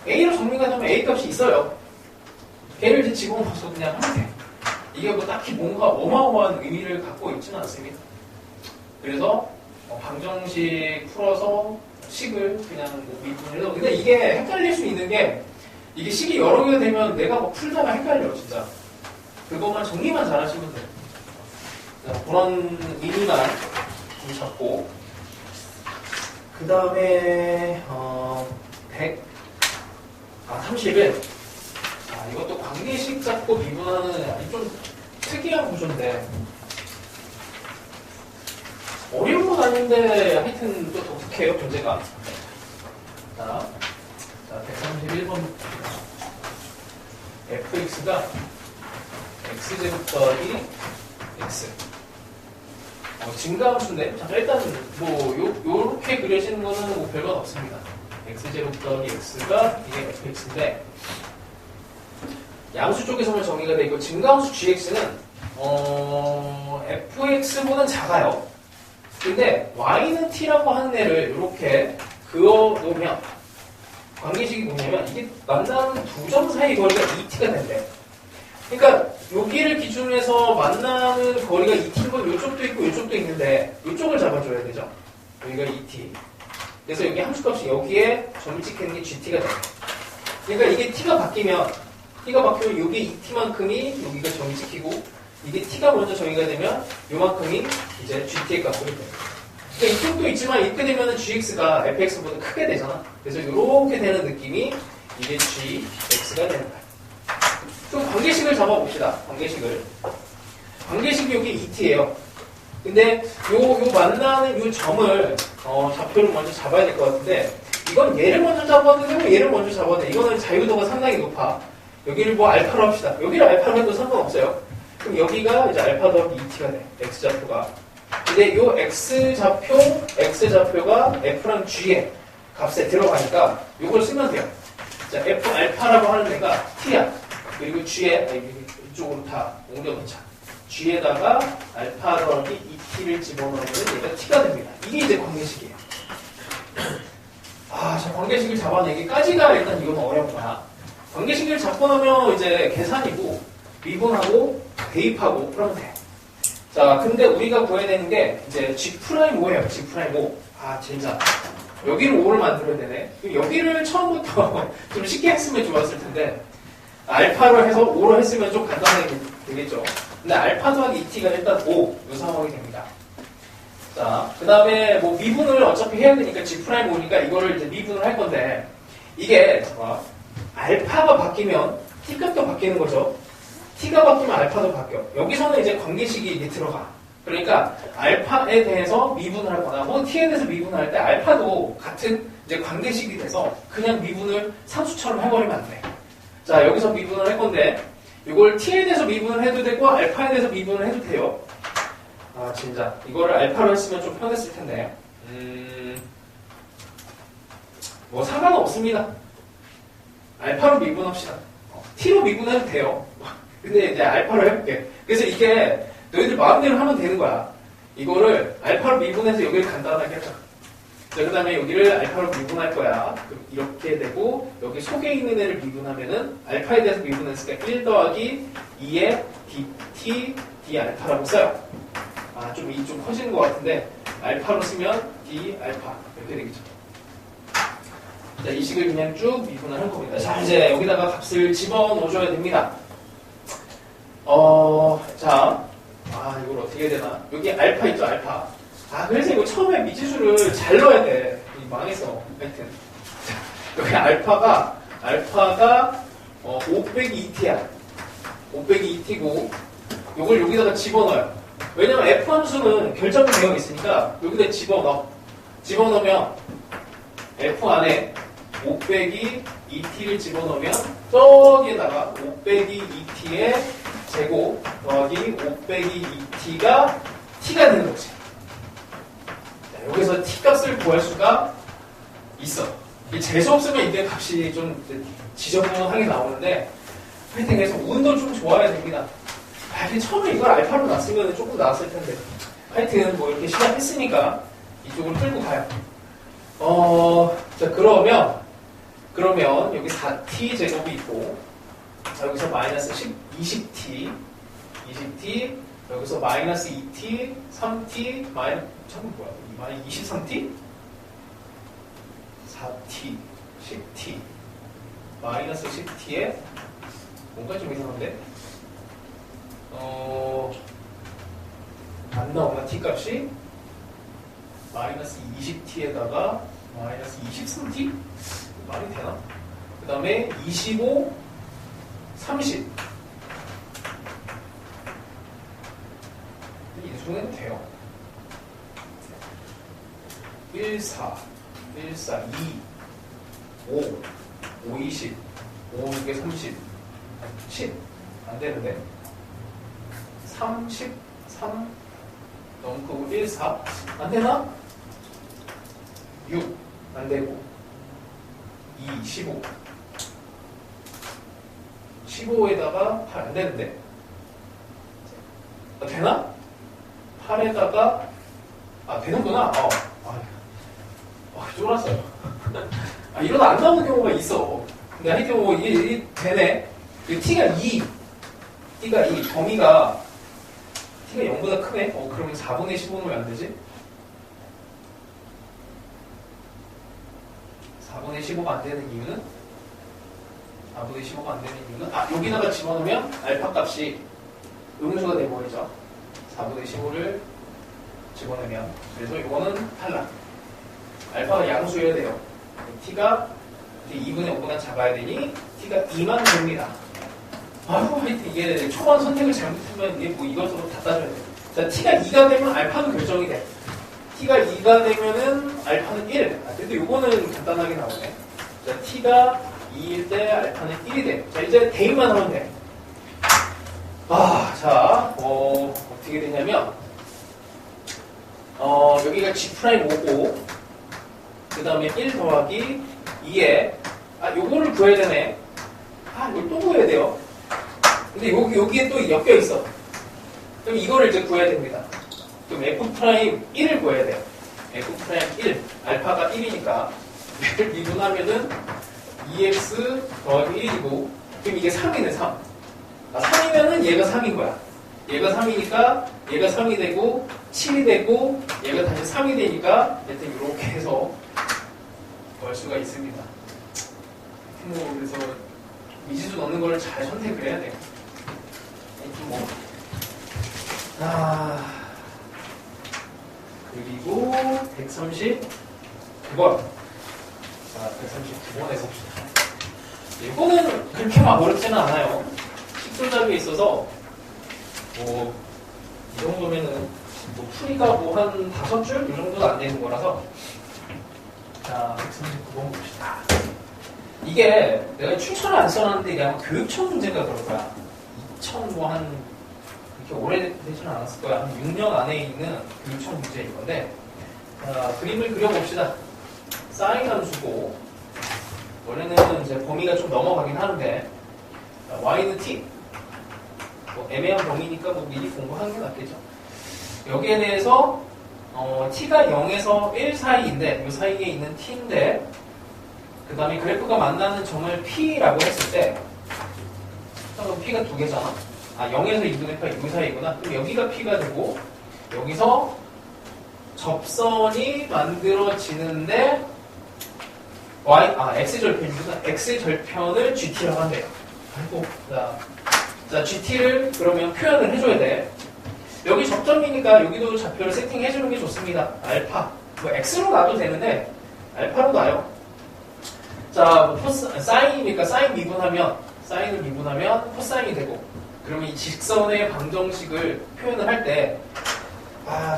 a로 정리가 되면 a 값이 있어요. 걔를 이제 집어넣어서 그냥 하면 돼. 이게 뭐 딱히 뭔가 어마어마한 의미를 갖고 있지는 않습니다. 그래서 방정식 풀어서 식을 그냥 뭐 미분해서. 근데 이게 헷갈릴 수 있는 게 이게 식이 여러 개가 되면 내가 뭐 풀다가 헷갈려 진짜. 그것만 정리만 잘 하시면 돼요. 그런 의미만 좀 잡고. 그 다음에 31. 이것도 관계식 잡고 미분하는 아주 좀 특이한 구조인데 어려운 건 아닌데 하여튼 또 독특해요, 문제가. 자, 131번 fx가 x제곱 더하기 x 증가함수인데 자, 일단 요렇게 그려지는 거는 뭐 별건 없습니다. x제곱 더하기 x가 이게 fx인데 양수 쪽에서만 정의가 돼 있고 증가함수 gx는 fx보다는 작아요. 근데 y는 t라고 하는 애를 이렇게 그어 놓으면 관계식이 뭐냐면 이게 만나는 두 점 사이 거리가 2t가 된대. 그러니까 여기를 기준으로 해서 만나는 거리가 2t인 건 이쪽도 있고 이쪽도 있는데 이쪽을 잡아줘야 되죠. 여기가 2t. 그래서 여기 함수값이 여기에 점을 찍히는 게 gt가 돼. 그러니까 이게 t가 바뀌면 여기 2t만큼이 여기가 점이 찍히고 이게 t가 먼저 정의가 되면 요만큼이 이제 gt의 값으로 돼요. 그러니까 이쪽도 있지만 이렇게 되면 gx가 fx보다 크게 되잖아. 그래서 이렇게 되는 느낌이 이게 gx가 되는 거야. 좀 관계식을 잡아봅시다. 관계식이 여기 2t예요. 근데 요 만나는 요 점을 좌표를 먼저 잡아야 될 것 같은데 이건 얘를 먼저 잡아도 되고 얘를 먼저 잡아도 돼. 이거는 자유도가 상당히 높아. 여기를 뭐 알파로 합시다. 여기를 알파로 해도 상관없어요. 그럼 여기가 이제 알파 더하기 2t가 돼. x좌표가. 근데 요 x좌표가 f랑 g의 값에 들어가니까 요걸 쓰면 돼요. 자, f 알파라고 하는 애가 t야. 그리고 g에 이쪽으로 다 옮겨놓자. g에다가 알파 더하기 2t를 집어넣으면 얘가 t가 됩니다. 이게 이제 관계식이에요. 자, 관계식을 잡아내기까지가 일단 이건 어려운 거야. 관계식을 잡고 나면 이제 계산이고 미분하고 대입하고 그러면 돼. 자, 근데 우리가 구해야 되는 게 이제 G'5예요. G'5. 진짜. 여기를 5를 만들어야 되네. 여기를 처음부터 좀 쉽게 했으면 좋았을 텐데 알파로 해서 5로 했으면 좀 간단하게 되겠죠. 근데 알파 더하기 2t가 일단 5. 이 상황이 됩니다. 자, 그 다음에 뭐 미분을 어차피 해야 되니까 G'5니까 이거를 이제 미분을 할 건데 이게 알파가 바뀌면 t값도 바뀌는 거죠. t가 바뀌면 알파도 바뀌어. 여기서는 이제 관계식이 이게 들어가. 그러니까 알파에 대해서 미분을 하거나 혹은 t에 대해서 미분을 할 때 알파도 같은 이제 관계식이 돼서 그냥 미분을 상수처럼 해버리면 안 돼. 자, 여기서 미분을 할 건데 이걸 t에 대해서 미분을 해도 되고 알파에 대해서 미분을 해도 돼요. 진짜 이거를 알파로 했으면 좀 편했을 텐데 뭐 상관은 없습니다. 알파로 미분합시다. t로 미분해도 돼요. 근데 이제 알파로 해볼게. 그래서 이게 너희들 마음대로 하면 되는 거야. 이거를 알파로 미분해서 여기를 간단하게 하자. 자, 그 다음에 여기를 알파로 미분할 거야. 그럼 이렇게 되고 여기 속에 있는 애를 미분하면은 알파에 대해서 미분했으니까 1 더하기 2의 dt d 알파라고 써요. 좀 커지는 것 같은데 알파로 쓰면 d 알파 이렇게 되겠죠. 자, 이 식을 그냥 쭉 미분을 할 겁니다. 자, 이제 여기다가 값을 집어넣어줘야 됩니다. 이걸 어떻게 해야 되나? 여기 알파 있죠, 알파. 그래서 이거 처음에 미지수를 잘 넣어야 돼. 망했어. 하여튼. 여기 알파가 5 빼기 2t야. 5 빼기 2t고, 요걸 여기다가 집어넣어요. 왜냐면 f 함수는 결정이 되어 있으니까 여기다 집어넣으면 f 안에 5 빼기 2t를 집어넣으면 저기에다가 5 빼기 2t의 제곱 더하기 5 빼기 2t가 t가 되는 거지. 자, 여기서 t 값을 구할 수가 있어. 재수 없으면 이때 값이 좀 지저분하게 나오는데 하여튼 그래서 운도 좀 좋아야 됩니다. 처음에 이걸 알파로 놨으면 조금 나았을 텐데 하여튼 뭐 이렇게 시작했으니까 이쪽으로 끌고 가요. 자, 그러면 여기 4t 제곱이 있고, 자, 여기서 마이너스 20t, 여기서 마이너스 2t, 3t, 마이너스 23t? 4t, 10t, 마이너스 10t에 뭔가 좀 이상한데? 안 나오나, t 값이? 마이너스 20t에다가 마이너스 23t? 말이 되나? 그 다음에 25, 30. 인수는 돼요. 1, 4, 1, 4, 2, 5, 5, 20, 5, 6에 30, 10. 안 되는데. 30, 3, 너무 크고 1, 4. 안 되나? 6. 안 되고. 2, 15. 15에다가 8 안 되는데. 되나? 8에다가 되는구나. 쫄았어요. 이러다 안 나오는 경우가 있어. 근데 하여튼 이게 되네. t가 2. t가 2. 범위가 t가 0보다 크네. 그러면 4분의 15는 왜 안 되지? 4분의 15가 안 되는 이유는? 4분의 15가 안 되는 이유는? 여기다가 집어넣으면 알파 값이 음수가 돼버리죠. 4분의 15를 집어넣으면. 그래서 이거는 탈락. 알파가 양수여야 돼요. t가 2분의 5보다 작아야 되니 t가 2만 됩니다. 하여튼 이게 초반 선택을 잘못하면 이게 이것저것 다 따져야 돼요. 자, t가 2가 되면 알파는 결정이 돼. t가 2가 되면은 알파는 1. 근데 이거는 간단하게 나오네. 자, t가 2일 때 알파는 1이 돼. 자, 이제 대입만 하면 돼. 자, 어떻게 되냐면, 여기가 G'5고, 그 다음에 1 더하기 2에, 요거를 구해야 되네. 이걸 또 구해야 돼요. 근데 여기에 또 엮여 있어. 그럼 이거를 이제 구해야 됩니다. 그럼 F'1을 구해야 돼요. F'1. 알파가 1이니까. 얘를 미분하면은 2x 더하기 1이고, 그럼 이게 3이네, 3. 3이면은 얘가 3인 거야. 얘가 3이니까 얘가 3이 되고 7이 되고 얘가 다시 3이 되니까 하여튼 이렇게 해서 구할 수가 있습니다. 그래서 미지수 넣는 걸 잘 선택을 해야 돼요. 하여튼 그리고 139번. 자, 139번 해봅시다. 이거는 그렇게 막 어렵지는 않아요. 식조작에 있어서 이 정도면은 풀이가 한 5줄? 이 정도도 안 되는 거라서. 자, 139번 봅시다. 이게 내가 출처를 안 써놨는데 이게 아마 교육청 문제가 그럴 거야. 2000 그렇게 오래되지는 않았을 거야. 한 6년 안에 있는 교육청 문제인 건데, 그림을 그려봅시다. 사인 함수고, 원래는 이제 범위가 좀 넘어가긴 하는데, y는 t. 애매한 범위니까 미리 공부하는 게 낫겠죠. 여기에 대해서, t가 0에서 1 사이인데, 이 사이에 있는 t인데, 그 다음에 그래프가 만나는 점을 p라고 했을 때, 그럼 p가 두 개잖아. 0에서 2분의 8, 이 사이구나. 그럼 여기가 p가 되고, 여기서 접선이 만들어지는데, x절편이구나. x절편을 gt라고 한대요. 아이고, 자, gt를 그러면 표현을 해줘야 돼. 여기 접점이니까 여기도 좌표를 세팅해주는 게 좋습니다. 알파. x로 놔도 되는데, 알파로 놔요. 자, 사인이니까 사인을 미분하면 코사인이 되고, 그러면 이 직선의 방정식을 표현을 할 때,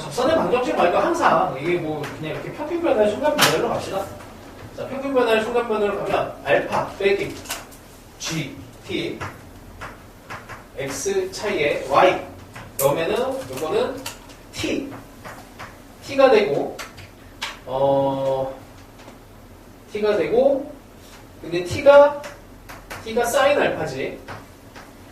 접선의 방정식 말고 항상 이게 그냥 이렇게 평균 변화의 순간 변화로 갑시다. 자, 평균 변화의 순간 변화로 가면 알파 빼기 g t x 차이에 y 그러면은 요거는 t가 되고 t가 되고 근데 t가 사인 알파지.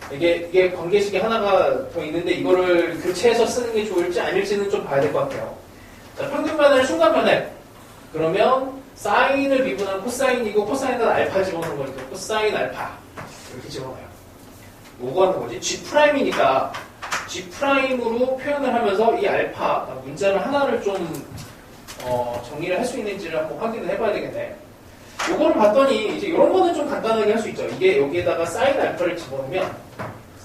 이게 관계식이 하나가 더 있는데 이거를 교체해서 쓰는 게 좋을지 아닐지는 좀 봐야 될 것 같아요. 자, 평균 변화를 순간 변화. 그러면 사인을 미분한 코사인이고 코사인에다 알파 집어넣는 거니까 코사인 알파 이렇게 집어넣어요. 뭐가 하는 거지? G'이니까 G'으로 표현을 하면서 이 알파 문자를 하나를 좀 정리를 할 수 있는지를 한번 확인을 해봐야 되겠네. 요거를 봤더니 이제 이런 거는 좀 간단하게 할 수 있죠. 이게 여기에다가 사인 알파를 집어넣으면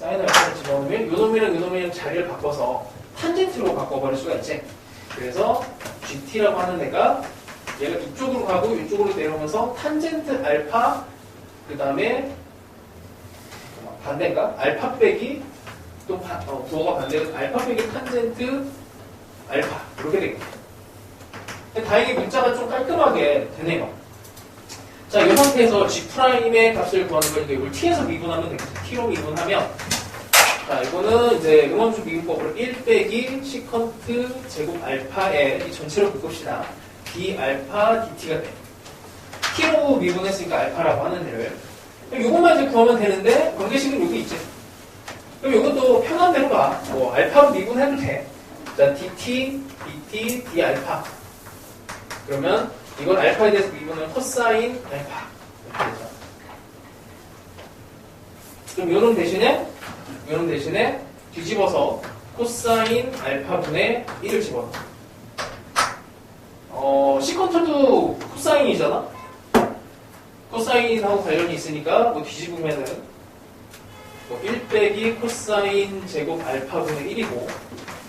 요 놈이랑 요 놈이랑 자리를 바꿔서 탄젠트로 바꿔버릴 수가 있지. 그래서 GT라고 하는 애가 얘가 이쪽으로 가고 이쪽으로 내려오면서 탄젠트 알파 그 다음에 반대인가? 알파 빼기 또 부호가 반대로 알파 빼기 탄젠트 알파 이렇게 되겠네요. 다행히 문자가 좀 깔끔하게 되네요. 자, 이 상태에서 G'의 값을 구하는 거니까 이걸 T에서 미분하면 되겠죠. T로 미분하면 자, 이거는 이제 음함수 미분법으로 1 빼기 시컨트 제곱 알파에 이 전체로 묶읍시다. D 알파 DT가 돼. T로 미분했으니까 알파라고 하는 애를 이것만 이제 구하면 되는데 관계식은 여기 있지. 그럼 이것도 편한 대로 가. 뭐 알파로 미분해도 돼. 자, DT, DT, D 알파. 그러면 이건 알파에 대해서 미분은 코사인 알파. 이렇게 되죠. 그럼 요놈 대신에 뒤집어서 코사인 알파분의 1을 집어넣어. 시컨트도 코사인이잖아? 코사인하고 관련이 있으니까 뭐 뒤집으면은 뭐 1 빼기 코사인 제곱 알파분의 1이고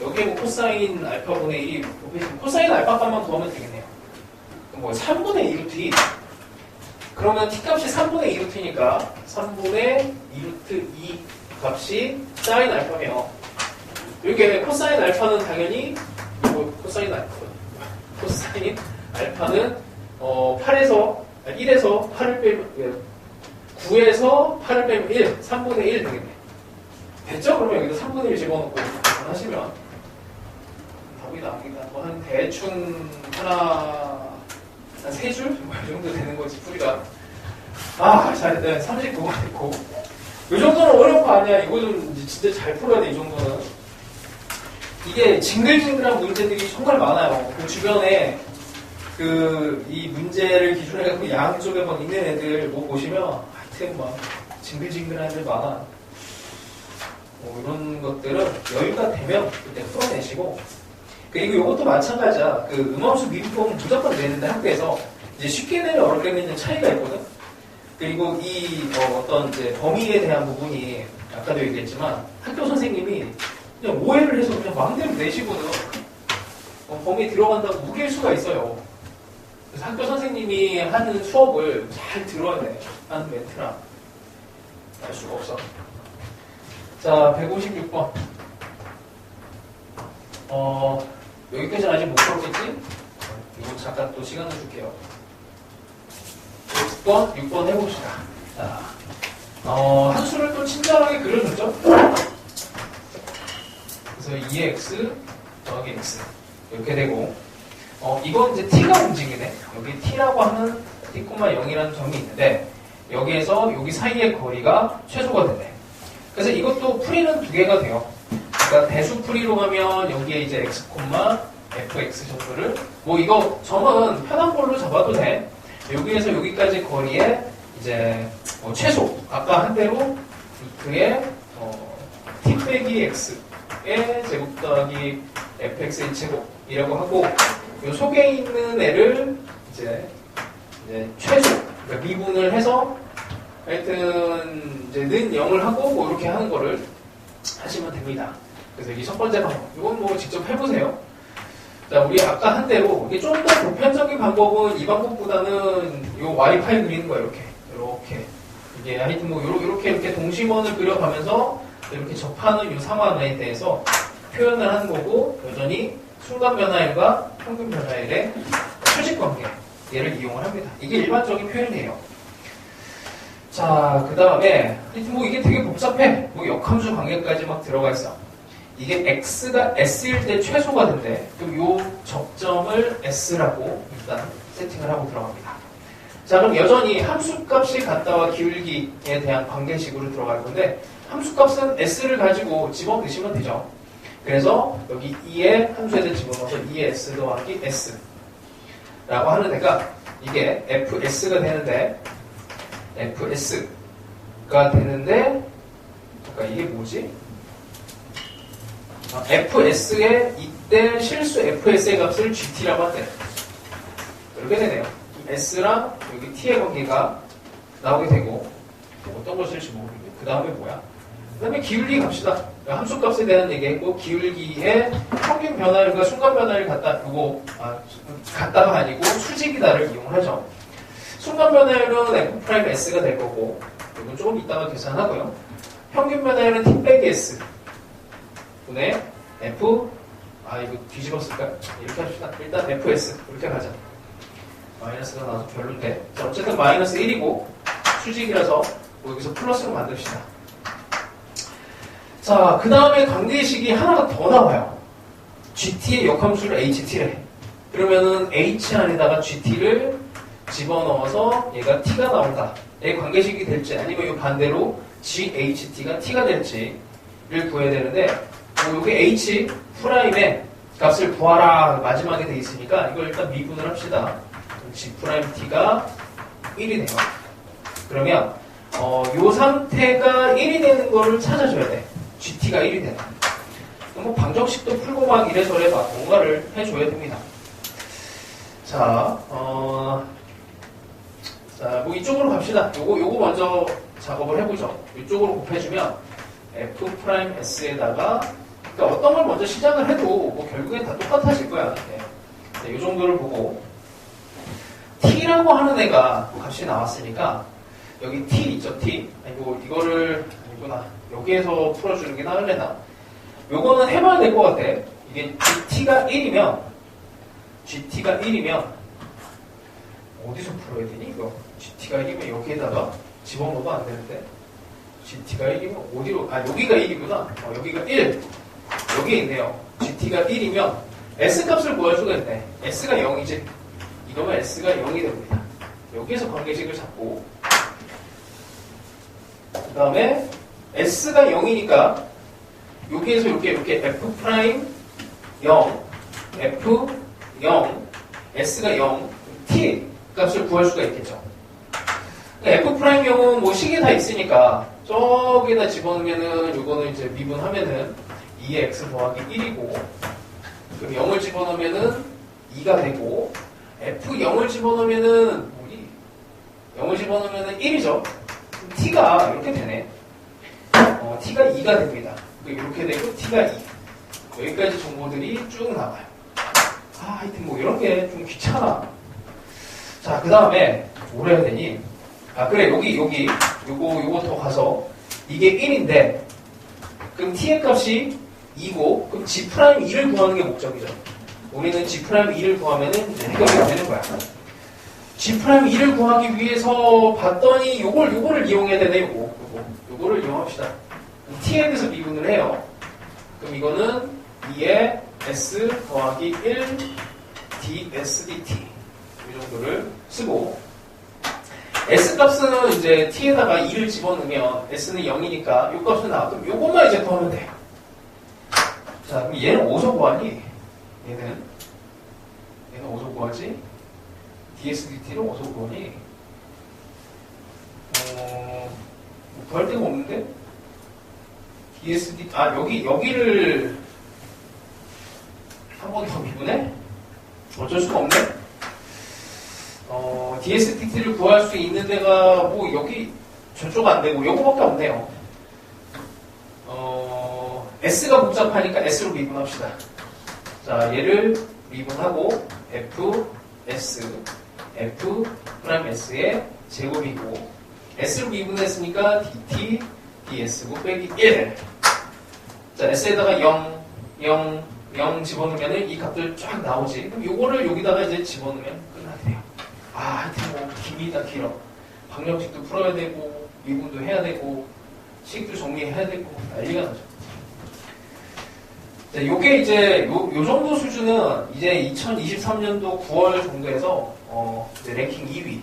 여기에 뭐 코사인 알파분의 1이 코사인 알파 값만 구하면 되겠네요. 그럼 뭐 3분의 2루트 2 그러면 t 값이 3분의 2루트니까 3분의 2루트 2 값이 사인 알파며 이게 코사인 알파는 당연히 코사인 알파는 1에서 8을 빼면 9에서 8을 빼면 1, 3분의 1 되겠네. 됐죠? 그러면 여기다 3분의 1 집어넣고 하시면 답이 나옵니다. 뭐 한 대충 한 3줄? 뭐 이 정도 되는 거지, 풀이가. 네, 39가 됐고. 이 정도는 어려운 거 아니야. 이거 좀 진짜 잘 풀어야 돼, 이 정도는. 이게 징글징글한 문제들이 정말 많아요. 그 주변에 이 문제를 기준으로 해서 양쪽에 막 있는 애들 뭐 보시면 하여튼 막 징글징글한 애들 많아. 이런 것들은 여유가 되면 그때 풀어내시고 그리고 이것도 마찬가지야. 음함수 미분법은 무조건 내는데 학교에서 이제 쉽게 내면 어렵게 내는 차이가 있거든. 그리고 이 어떤 이제 범위에 대한 부분이 아까도 얘기했지만 학교 선생님이 그냥 오해를 해서 그냥 마음대로 내시고는 범위에 들어간다고 무기일 수가 있어요. 그래서 학교 선생님이 하는 수업을 잘 들어야 돼. 하는 멘트랑 알 수가 없어. 자, 156번. 여기까지는 아직 못 풀었겠지? 이거 잠깐 또 시간을 줄게요. 6번 해봅시다. 자, 한수를 또 친절하게 그려줬죠? 그래서 2x 더하기 x 이렇게 되고 이건 이제 t가 움직이네. 여기 t라고 하는 t,0이라는 점이 있는데 여기에서 여기 사이의 거리가 최소가 되네. 그래서 이것도 풀이는 두 개가 돼요. 그러니까 대수풀이로 가면 여기에 이제 x, fx 정도를 뭐 이거 점은 편한 걸로 잡아도 돼. 여기에서 여기까지 거리에 이제 최소 아까 한 대로 그의 t 빼기 x의 제곱 더하기 fx의 제곱이라고 하고 이 속에 있는 애를 이제 최소 그러니까 미분을 해서 하여튼 이제 는 0을 하고 뭐 이렇게 하는 거를 하시면 됩니다. 그래서 이게 첫 번째 방법. 이건 뭐 직접 해보세요. 자, 우리 아까 한 대로 이게 좀 더 보편적인 방법은 이 방법보다는 요 y 파이 그리는 거예요. 이렇게 이게 하여튼 뭐 이렇게 동심원을 그려가면서 이렇게 접하는 이 상황에 대해서 표현을 하는 거고 여전히 순간 변화일과 평균 변화일의 수직 관계 얘를 이용을 합니다. 이게 일반적인 표현이에요. 자, 그 다음에 뭐 이게 되게 복잡해. 뭐 역함수 관계까지 막 들어가 있어. 이게 x가 s일 때 최소가 된대. 그럼 요 접점을 s라고 일단 세팅을 하고 들어갑니다. 자, 그럼 여전히 함수값이 같다와 기울기에 대한 관계식으로 들어갈 건데 함수값은 s를 가지고 집어넣으시면 되죠. 그래서 여기 2의 함수에서 집어넣어서 2의 s 더하기 s 라고 하는 애가 이게 fs가 되는데 그러니까 이게 뭐지? fs의 이때 실수 fs의 값을 gt라고 한대. 이렇게 되네요. s랑 여기 t의 관계가 나오게 되고 어떤 걸 쓸지 모르겠는데 그 다음에 뭐야? 그 다음에 기울기 갑시다. 함수값에 대한 얘기했고, 기울기의 평균 변화율과 순간 변화율 같다가 아니고 수직이다를 이용하죠. 순간 변화율은 F'S가 될 거고, 이건 조금 이따가 계산하고요. 평균 변화율은 T 빼기 S 분의 F, 이거 뒤집었을까? 이렇게 합시다. 일단 FS, 이렇게 가자. 마이너스가 나와서 별론데. 자, 어쨌든 마이너스 1이고, 수직이라서 여기서 플러스로 만듭시다. 자, 그 다음에 관계식이 하나가 더 나와요. GT의 역함수를 HT래. 그러면은 H 안에다가 GT를 집어넣어서 얘가 T가 나온다. 얘 관계식이 될지 아니면 이 반대로 GHT가 T가 될지를 구해야 되는데, 여기 H 프라임의 값을 구하라 마지막에 돼 있으니까 이걸 일단 미분을 합시다. G 프라임 T가 1이 돼요. 그러면 요 상태가 1이 되는 거를 찾아줘야 돼. GT가 1이 되는. 뭐 방정식도 풀고 막 이래저래 막 뭔가를 해줘야 됩니다. 자, 뭐 이쪽으로 갑시다. 요거 먼저 작업을 해보죠. 이쪽으로 곱해주면 F'S에다가 그러니까 어떤 걸 먼저 시작을 해도 뭐 결국엔 다 똑같아질 거야. 이 정도를 보고 T라고 하는 애가 값이 나왔으니까 여기 T 있죠, T. 이거를 아니구나. 여기에서 풀어주는 게 나을래나? 요거는 해봐야 될 것 같아. 이게 GT가 1이면 어디서 풀어야 되니 이거? GT가 1이면 여기에다가 집어넣어도 안 되는데 GT가 1이면 어디로? 여기가 1이구나. 여기가 1. 여기 있네요. GT가 1이면 S값을 구할 수가 있네. S가 0이지. 이러면 S가 0이 됩니다. 여기에서 관계식을 잡고 그 다음에 S가 0이니까 여기에서 이렇게 F 프라임 0 F 0 S가 0 T 값을 구할 수가 있겠죠. F 프라임 0은 뭐 식이 다 있으니까 저기에다 집어넣으면은 요거는 이제 미분하면은 2의 x 더하기 1이고 그럼 0을 집어넣으면은 2가 되고 F0을 집어넣으면은 1이죠. T가 이렇게 되네. T가 2가 됩니다. 이렇게 되고 T가 2. 여기까지 정보들이 쭉 나와요. 하여튼 뭐 이런 게 좀 귀찮아. 자, 그 다음에 뭘 해야 되니? 그래, 요거 더 가서 이게 1인데 그럼 T의 값이 2고 그럼 G'2를 구하는 게 목적이죠. 우리는 G'2를 구하면은 이제 해결이 되는 거야. G'2를 구하기 위해서 봤더니 요거를 이용해야 되네. 요거를 이용합시다. T에 대해서 미분을 해요. 그럼 이거는 2의 S 더하기 1 ds dt 이 정도를 쓰고 S값은 이제 T에다가 2를 집어넣으면 S는 0이니까 요 값은 나왔고 요것만 이제 구하면 돼. 자, 그럼 얘는 어디서 구하니? 얘는 어디서 구하지? dsdt를 어디서 구하니? 구할 데가 없는데? dsdt, 여기를 한 번 더 미분해? 어쩔 수가 없네? dsdt를 구할 수 있는 데가 뭐 여기 저쪽 안 되고 요거밖에 없네요. S가 복잡하니까 S로 미분합시다. 자, 얘를 미분하고 F'S의 제곱이고 S로 미분했으니까 dt ds고 빼기 1. 자, S에다가 0 집어넣으면 이 값들 쫙 나오지. 그럼 요거를 여기다가 이제 집어넣으면 끝나게 돼요. 하여튼 뭐 길이다 길어. 방정식도 풀어야 되고 미분도 해야 되고 식도 정리해야 되고 난리가 나죠. 자, 요게 이제 요 정도 수준은 이제 2023년도 9월 정도에서 이제 랭킹 2위.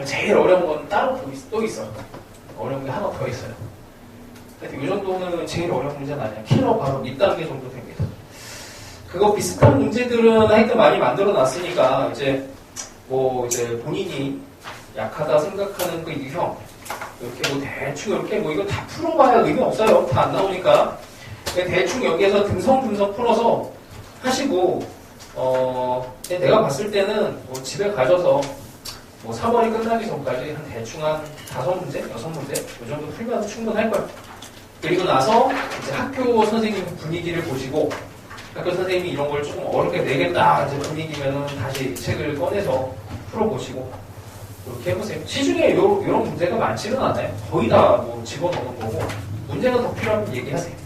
제일 어려운 건 따로 또 있어. 어려운 게 하나 더 있어요. 이 정도는 제일 어려운 문제는 아니야. 킬러 바로 밑단계 정도 됩니다. 그거 비슷한 문제들은 하여튼 많이 만들어 놨으니까 이제 본인이 약하다 생각하는 그 유형 이렇게 뭐 대충 이렇게 뭐 이거 다 풀어봐야 의미 없어요. 다 안 나오니까 대충 여기에서 듬성듬성 풀어서 하시고 내가 봤을 때는 뭐 집에 가셔서 뭐 3월이 끝나기 전까지 한 대충 한 5문제, 6문제 이 정도 풀면 충분할 거예요. 그리고 나서 이제 학교 선생님 분위기를 보시고 학교 선생님이 이런 걸 조금 어렵게 내겠다 이제 분위기면은 다시 책을 꺼내서 풀어보시고 이렇게 해보세요. 시중에 이런 문제가 많지는 않아요. 거의 다 뭐 집어넣는 거고 문제가 더 필요하면 얘기하세요.